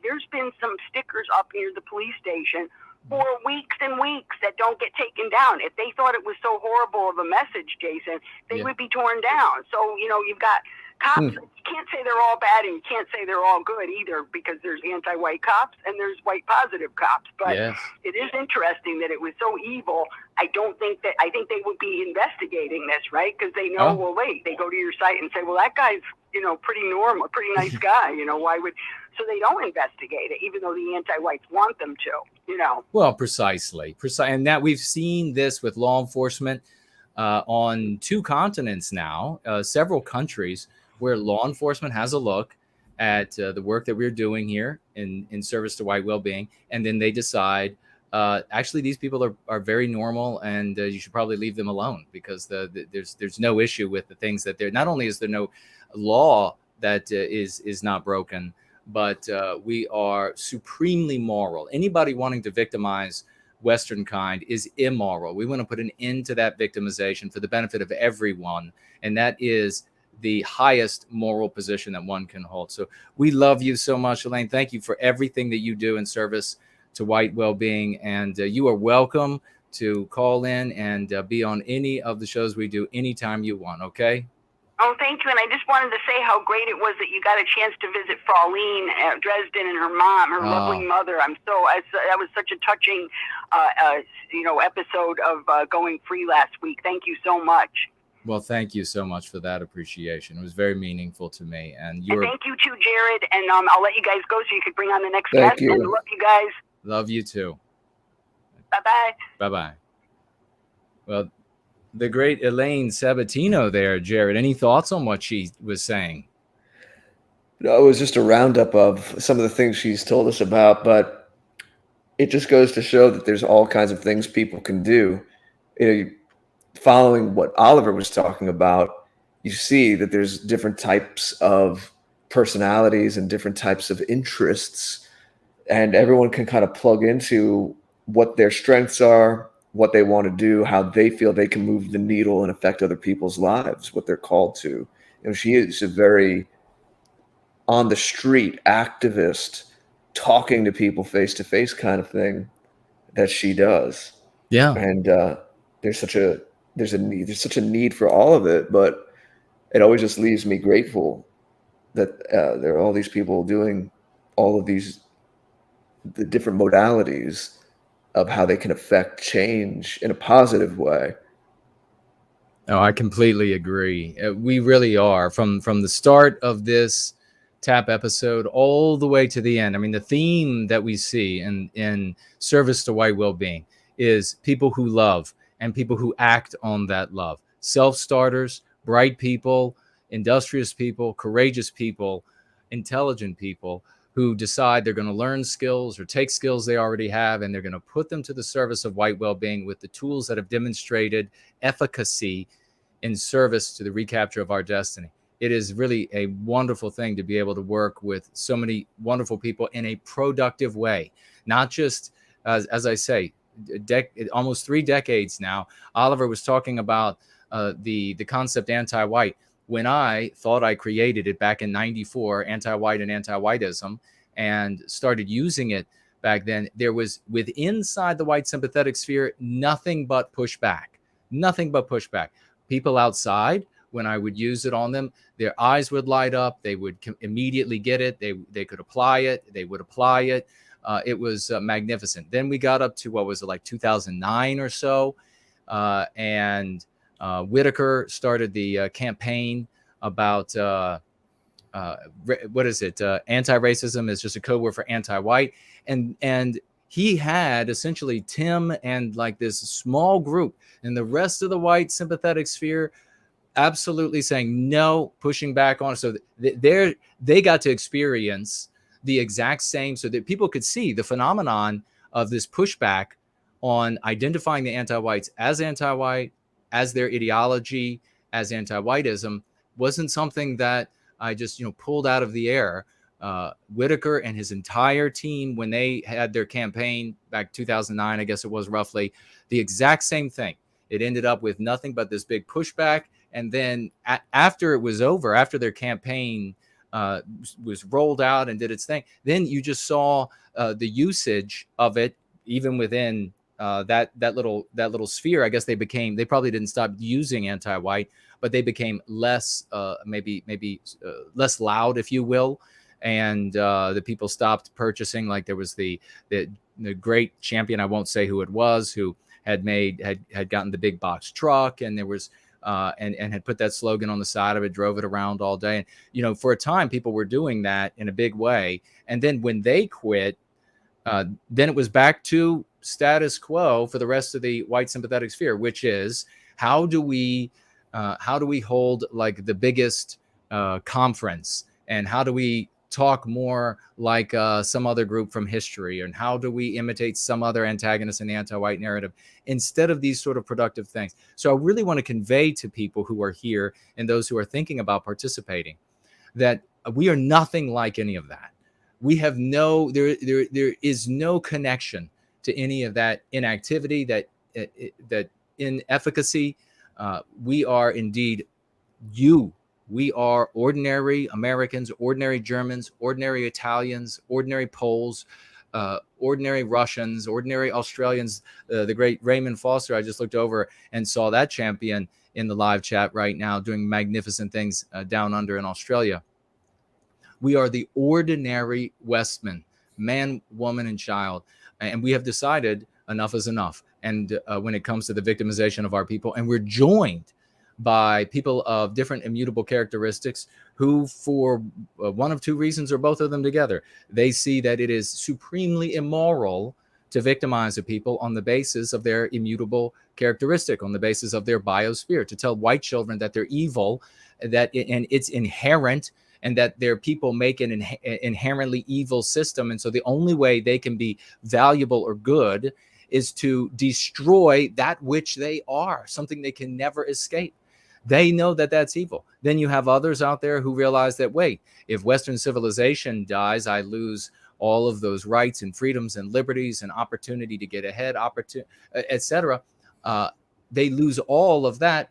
there's been some stickers up near the police station for weeks and weeks that don't get taken down. If they thought it was so horrible of a message, Jason, they would be torn down. So, you know, you've got cops. You can't say they're all bad, and you can't say they're all good either, because there's anti-white cops and there's white positive cops. But it is interesting that it was so evil. I think they would be investigating this, right? Because they know, well, wait, they go to your site and say, well, that guy's, you know, pretty normal, pretty nice guy, you know, why would, so they don't investigate it, even though the anti-whites want them to, you know. Well, precisely. And that we've seen this with law enforcement on 2 continents now, several countries, where law enforcement has a look at the work that we're doing here in service to white well-being, and then they decide, actually, these people are very normal, and you should probably leave them alone, because there's no issue with the things that they're. Not only is there no law that is not broken, but we are supremely moral. Anybody wanting to victimize Western kind is immoral. We want to put an end to that victimization for the benefit of everyone, and that is the highest moral position that one can hold. So we love you so much, Elaine. Thank you for everything that you do in service to white well-being, and you are welcome to call in and be on any of the shows we do anytime you want. Okay. Oh, thank you. And I just wanted to say how great it was that you got a chance to visit Fraulein at Dresden and her mom, her lovely mother. That was such a touching, you know, episode of Going Free last week. Thank you so much. Well, thank you so much for that appreciation. It was very meaningful to me. And thank you too, Jared. And I'll let you guys go so you could bring on the next guest. And love you guys. Love you too. Bye-bye. Bye-bye. Well, the great Elaine Sabatino there, Jared. Any thoughts on what she was saying? No, it was just a roundup of some of the things she's told us about, but it just goes to show that there's all kinds of things people can do. You know, following what Oliver was talking about, you see that there's different types of personalities and different types of interests, and everyone can kind of plug into what their strengths are, what they want to do, how they feel they can move the needle and affect other people's lives, what they're called to. You know, she is a very on the street activist, talking to people face to face kind of thing that she does. Yeah. And there's such a need for all of it, but it always just leaves me grateful that there are all these people doing all of the different modalities of how they can affect change in a positive way. Oh, I completely agree. We really are, from the start of this TAP episode all the way to the end. I mean, the theme that we see in service to white well-being is people who love and people who act on that love. Self-starters, bright people, industrious people, courageous people, intelligent people who decide they're going to learn skills or take skills they already have, and they're going to put them to the service of white well-being with the tools that have demonstrated efficacy in service to the recapture of our destiny. It is really a wonderful thing to be able to work with so many wonderful people in a productive way, not just, as I say, almost 3 decades now. Oliver was talking about the concept anti-white. When I thought I created it back in '94, anti-white and Antiwhiteism, and started using it back then, there was inside the white sympathetic sphere nothing but pushback. People outside, when I would use it on them, their eyes would light up. They would immediately get it. They could apply it. They would apply it. It was magnificent. Then we got up to, what was it, like 2009 or so, and Whitaker started the campaign about what is it? Anti-racism is just a code word for anti-white, and he had essentially Tim and like this small group, and the rest of the white sympathetic sphere absolutely saying no, pushing back on it. So they got to experience the exact same, so that people could see the phenomenon of this pushback on identifying the anti-whites as anti-white, as their ideology, as anti-whiteism wasn't something that I just pulled out of the air. Whitaker and his entire team, when they had their campaign back 2009, I guess it was, roughly the exact same thing. It ended up with nothing but this big pushback. And then after it was over, after their campaign was rolled out and did its thing, then you just saw the usage of it, even within that little sphere. I guess they probably didn't stop using anti-white, but they became less, maybe less loud, if you will. And the people stopped purchasing. Like there was the great champion, I won't say who it was, who had gotten the big box truck, and there was and had put that slogan on the side of it, drove it around all day. And for a time, people were doing that in a big way. And then when they quit, then it was back to status quo for the rest of the white sympathetic sphere, which is how do we hold like the biggest conference, and how do we talk more like some other group from history, and how do we imitate some other antagonist in the anti-white narrative instead of these sort of productive things. So I really want to convey to people who are here and those who are thinking about participating that we are nothing like any of that. We have there is no connection to any of that inactivity, that inefficacy. We are indeed you. We are ordinary Americans, ordinary Germans, ordinary Italians, ordinary Poles, ordinary Russians, ordinary Australians. The great Raymond Foster, I just looked over and saw that champion in the live chat right now doing magnificent things down under in Australia. We are the ordinary Westmen, man, woman, and child. And we have decided enough is enough. And when it comes to the victimization of our people, and we're joined by people of different immutable characteristics who, for one of two reasons or both of them together, they see that it is supremely immoral to victimize a people on the basis of their immutable characteristic, on the basis of their biosphere, to tell white children that they're evil, and it's inherent, and that their people make an inherently evil system. And so the only way they can be valuable or good is to destroy that which they are, something they can never escape. They know that that's evil. Then you have others out there who realize that, wait, if Western civilization dies, I lose all of those rights and freedoms and liberties and opportunity to get ahead, etc. They lose all of that,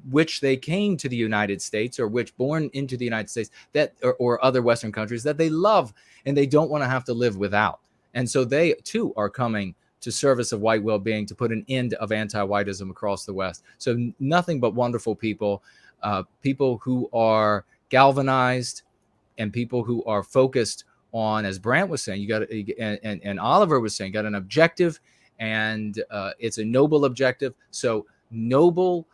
which they came to the United States, or which born into the United States, that or other Western countries that they love and they don't want to have to live without. And so they too are coming to service of white well-being, to put an end of anti-whiteism across the West. So nothing but wonderful people, people who are galvanized, and people who are focused on, as Brant was saying, you got and Oliver was saying, got an objective, and it's a noble objective. So noble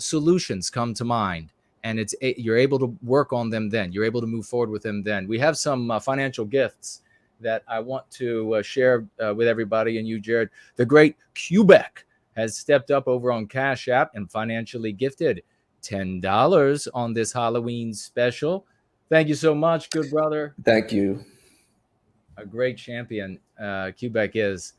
solutions come to mind, and you're able to work on them then. You're able to move forward with them then. We have some financial gifts that I want to share with everybody, and you, Jared. The great Quebec has stepped up over on Cash App and financially gifted $10 on this Halloween special. Thank you so much, good brother. Thank you. A great champion. Quebec has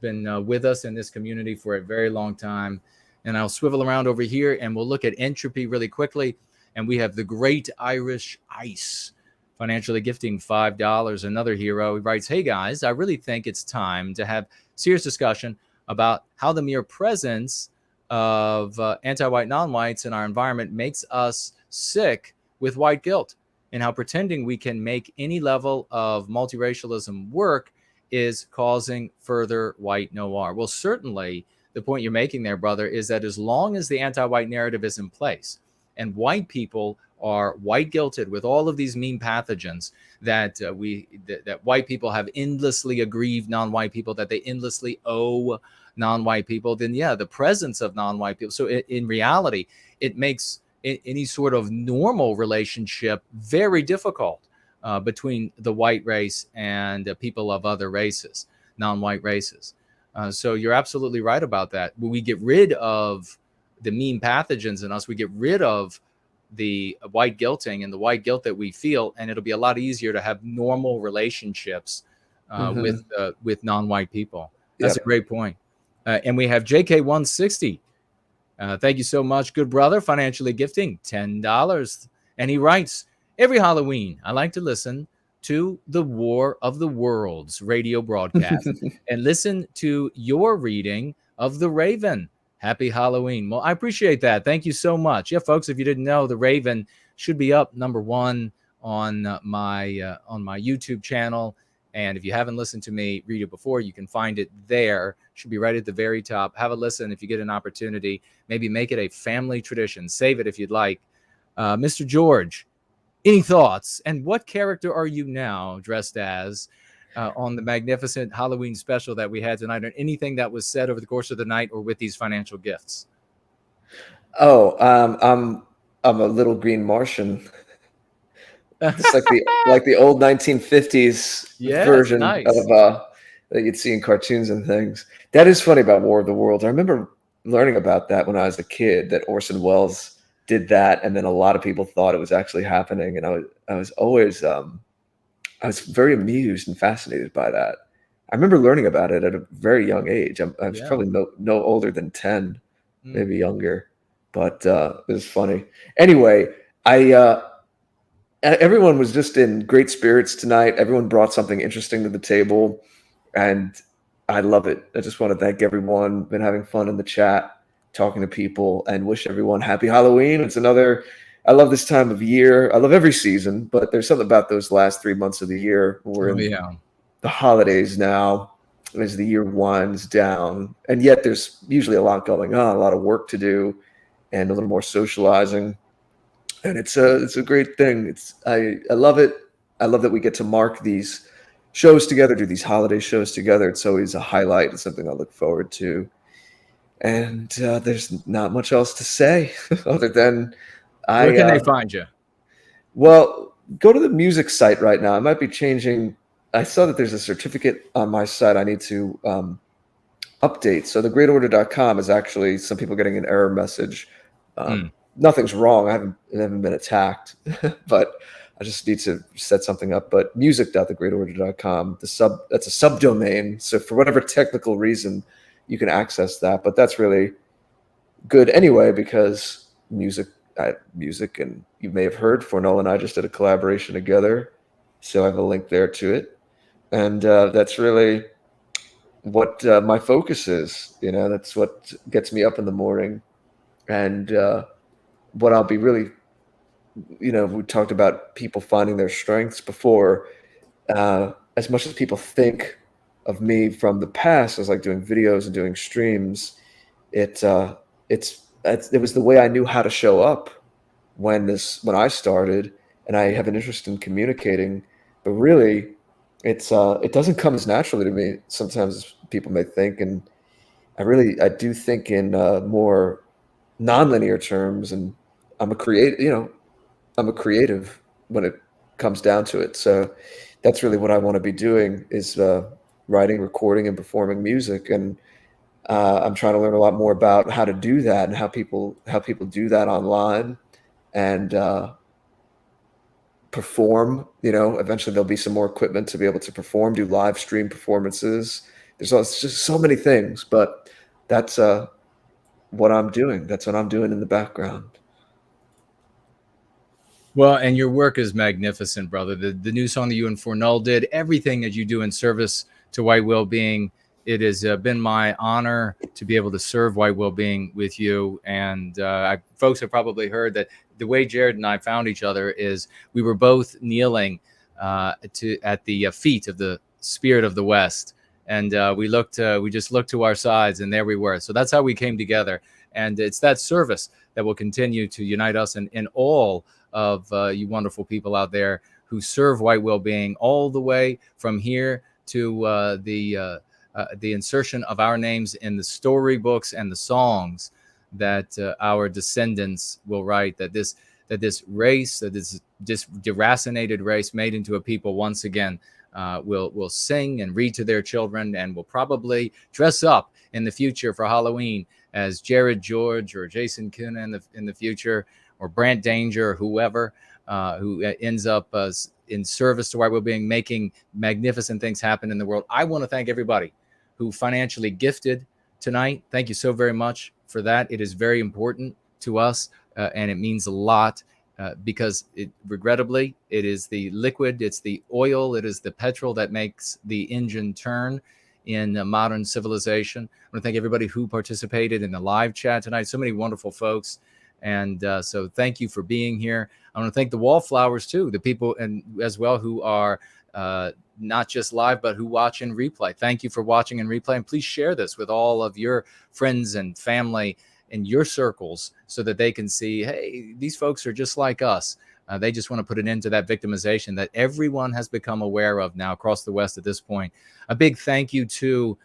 been with us in this community for a very long time. And I'll swivel around over here and we'll look at entropy really quickly. And we have the great Irish Ice financially gifting $5. Another hero. He writes, hey guys, I really think it's time to have serious discussion about how the mere presence of anti-white non-whites in our environment makes us sick with white guilt, and how pretending we can make any level of multiracialism work is causing further white noir. Well, certainly the point you're making there, brother, is that as long as the anti-white narrative is in place and white people are white guilted with all of these mean pathogens that that white people have endlessly aggrieved non-white people, that they endlessly owe non-white people, then yeah, the presence of non-white people. So in reality, it makes any sort of normal relationship very difficult between the white race and people of other races, non-white races. So you're absolutely right about that. When we get rid of the mean pathogens in us, we get rid of the white guilting and the white guilt that we feel, and it'll be a lot easier to have normal relationships with non-white people. That's a great point. And we have JK160 Thank you so much, good brother, financially gifting $10. And he writes, every Halloween, I like to listen to the War of the Worlds radio broadcast and listen to your reading of The Raven. Happy Halloween. Well, I appreciate that. Thank you so much. Yeah, folks, if you didn't know, The Raven should be up #1 on my YouTube channel. And if you haven't listened to me read it before, you can find it there. Should be right at the very top. Have a listen if you get an opportunity. Maybe make it a family tradition. Save it if you'd like. Mr. George, any thoughts? And what character are you now dressed as on the magnificent Halloween special that we had tonight, or anything that was said over the course of the night or with these financial gifts? Oh, I'm a little green Martian. It's like the old 1950s version nice. of that you'd see in cartoons and things. That is funny about War of the Worlds. I remember learning about that when I was a kid, that Orson Welles did that, and then a lot of people thought it was actually happening, and I was always I was very amused and fascinated by that. I remember learning about it at a very young age. I was probably no older than 10, maybe younger, but it was funny. Anyway, everyone was just in great spirits tonight. Everyone brought something interesting to the table, and I love it. I just want to thank everyone. Been having fun in the chat, talking to people, and wish everyone happy Halloween. I love this time of year. I love every season, but there's something about those last 3 months of the year. We're in the holidays now as the year winds down, and yet there's usually a lot going on, a lot of work to do, and a little more socializing. And it's a great thing. I love it. I love that we get to mark these shows together, do these holiday shows together. It's always a highlight. It's something I look forward to. And there's not much else to say other than where can they find you? Well, go to the music site right now. I might be changing. I saw that there's a certificate on my site I need to update. So thegreatorder.com is actually some people getting an error message. Nothing's wrong. I haven't been attacked, but I just need to set something up. But music.thegreatorder.com, that's a subdomain. So for whatever technical reason, you can access that. But that's really good anyway, because music, and you may have heard ForNull and I just did a collaboration together. So I have a link there to it. And that's really what my focus is. That's what gets me up in the morning. And what I'll be really, we talked about people finding their strengths before. As much as people think of me from the past as like doing videos and doing streams, it was the way I knew how to show up when I started, and I have an interest in communicating. But really, it doesn't come as naturally to me sometimes as people may think, and I do think in more nonlinear terms, and I'm a creative when it comes down to it. So that's really what I want to be doing, is writing, recording, and performing music. And I'm trying to learn a lot more about how to do that and how people do that online and perform. Eventually there'll be some more equipment to be able to perform, do live stream performances. There's just so many things, but that's what I'm doing. That's what I'm doing in the background. Well, and your work is magnificent, brother. The new song that you and ForNull did, everything that you do in service to White Wellbeing, it has been my honor to be able to serve White Wellbeing with you. And folks have probably heard that the way Jared and I found each other is we were both kneeling at the feet of the Spirit of the West. And we just looked to our sides, and there we were. So that's how we came together. And it's that service that will continue to unite us and all of you wonderful people out there who serve White Wellbeing, all the way from here to the insertion of our names in the storybooks and the songs that our descendants will write. That this race, this deracinated race made into a people once again, will sing and read to their children, and will probably dress up in the future for Halloween as Jared George or Jason Köhne in the future, or Brant Danger, or whoever who ends up in service to White Wellbeing, making magnificent things happen in the world. I want to thank everybody who financially gifted tonight. Thank you so very much for that. It is very important to us, and it means a lot because regrettably, it is the liquid, it's the oil, it is the petrol that makes the engine turn in modern civilization. I want to thank everybody who participated in the live chat tonight. So many wonderful folks. And so thank you for being here. I want to thank the wallflowers too, the people and as well who are not just live, but who watch in replay. Thank you for watching in replay. And please share this with all of your friends and family in your circles so that they can see, hey, these folks are just like us. They just want to put an end to that victimization that everyone has become aware of now across the West at this point. A big thank you to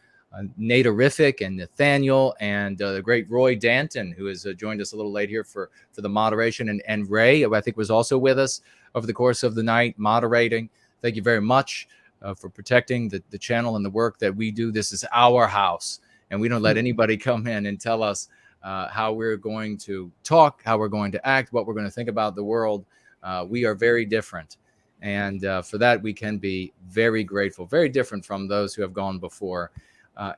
Naderific and Nathaniel and the great Roy Danton, who has joined us a little late here for the moderation, and Ray, I think, was also with us over the course of the night moderating. Thank you very much for protecting the channel and the work that we do. This is our house, and we don't let anybody come in and tell us how we're going to talk, how we're going to act, what we're going to think about the world. We are very different. And for that, we can be very grateful, very different from those who have gone before.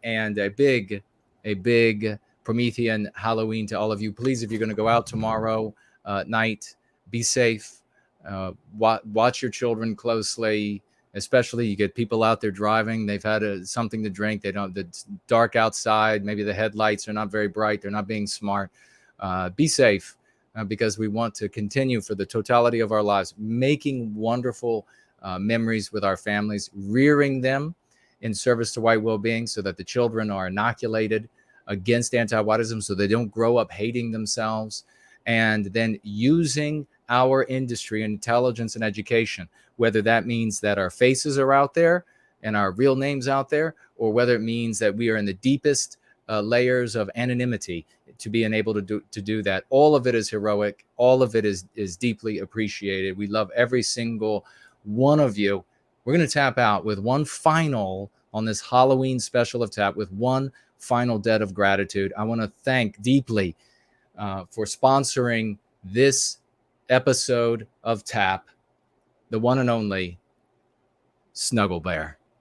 And a big Promethean Halloween to all of you. Please, if you're going to go out tomorrow night, be safe. Watch your children closely, especially you get people out there driving. They've had something to drink. It's dark outside. Maybe the headlights are not very bright. They're not being smart. Be safe because we want to continue for the totality of our lives, making wonderful memories with our families, rearing them in service to white well-being so that the children are inoculated against anti-whiteism so they don't grow up hating themselves, and then using our industry, intelligence, and education, whether that means that our faces are out there and our real names out there, or whether it means that we are in the deepest layers of anonymity to be able to do that. All of it is heroic. All of it is deeply appreciated. We love every single one of you. We're going to tap out with one final on this Halloween special of Tap with one final debt of gratitude. I want to thank deeply for sponsoring this episode of Tap, the one and only Snuggle Bear.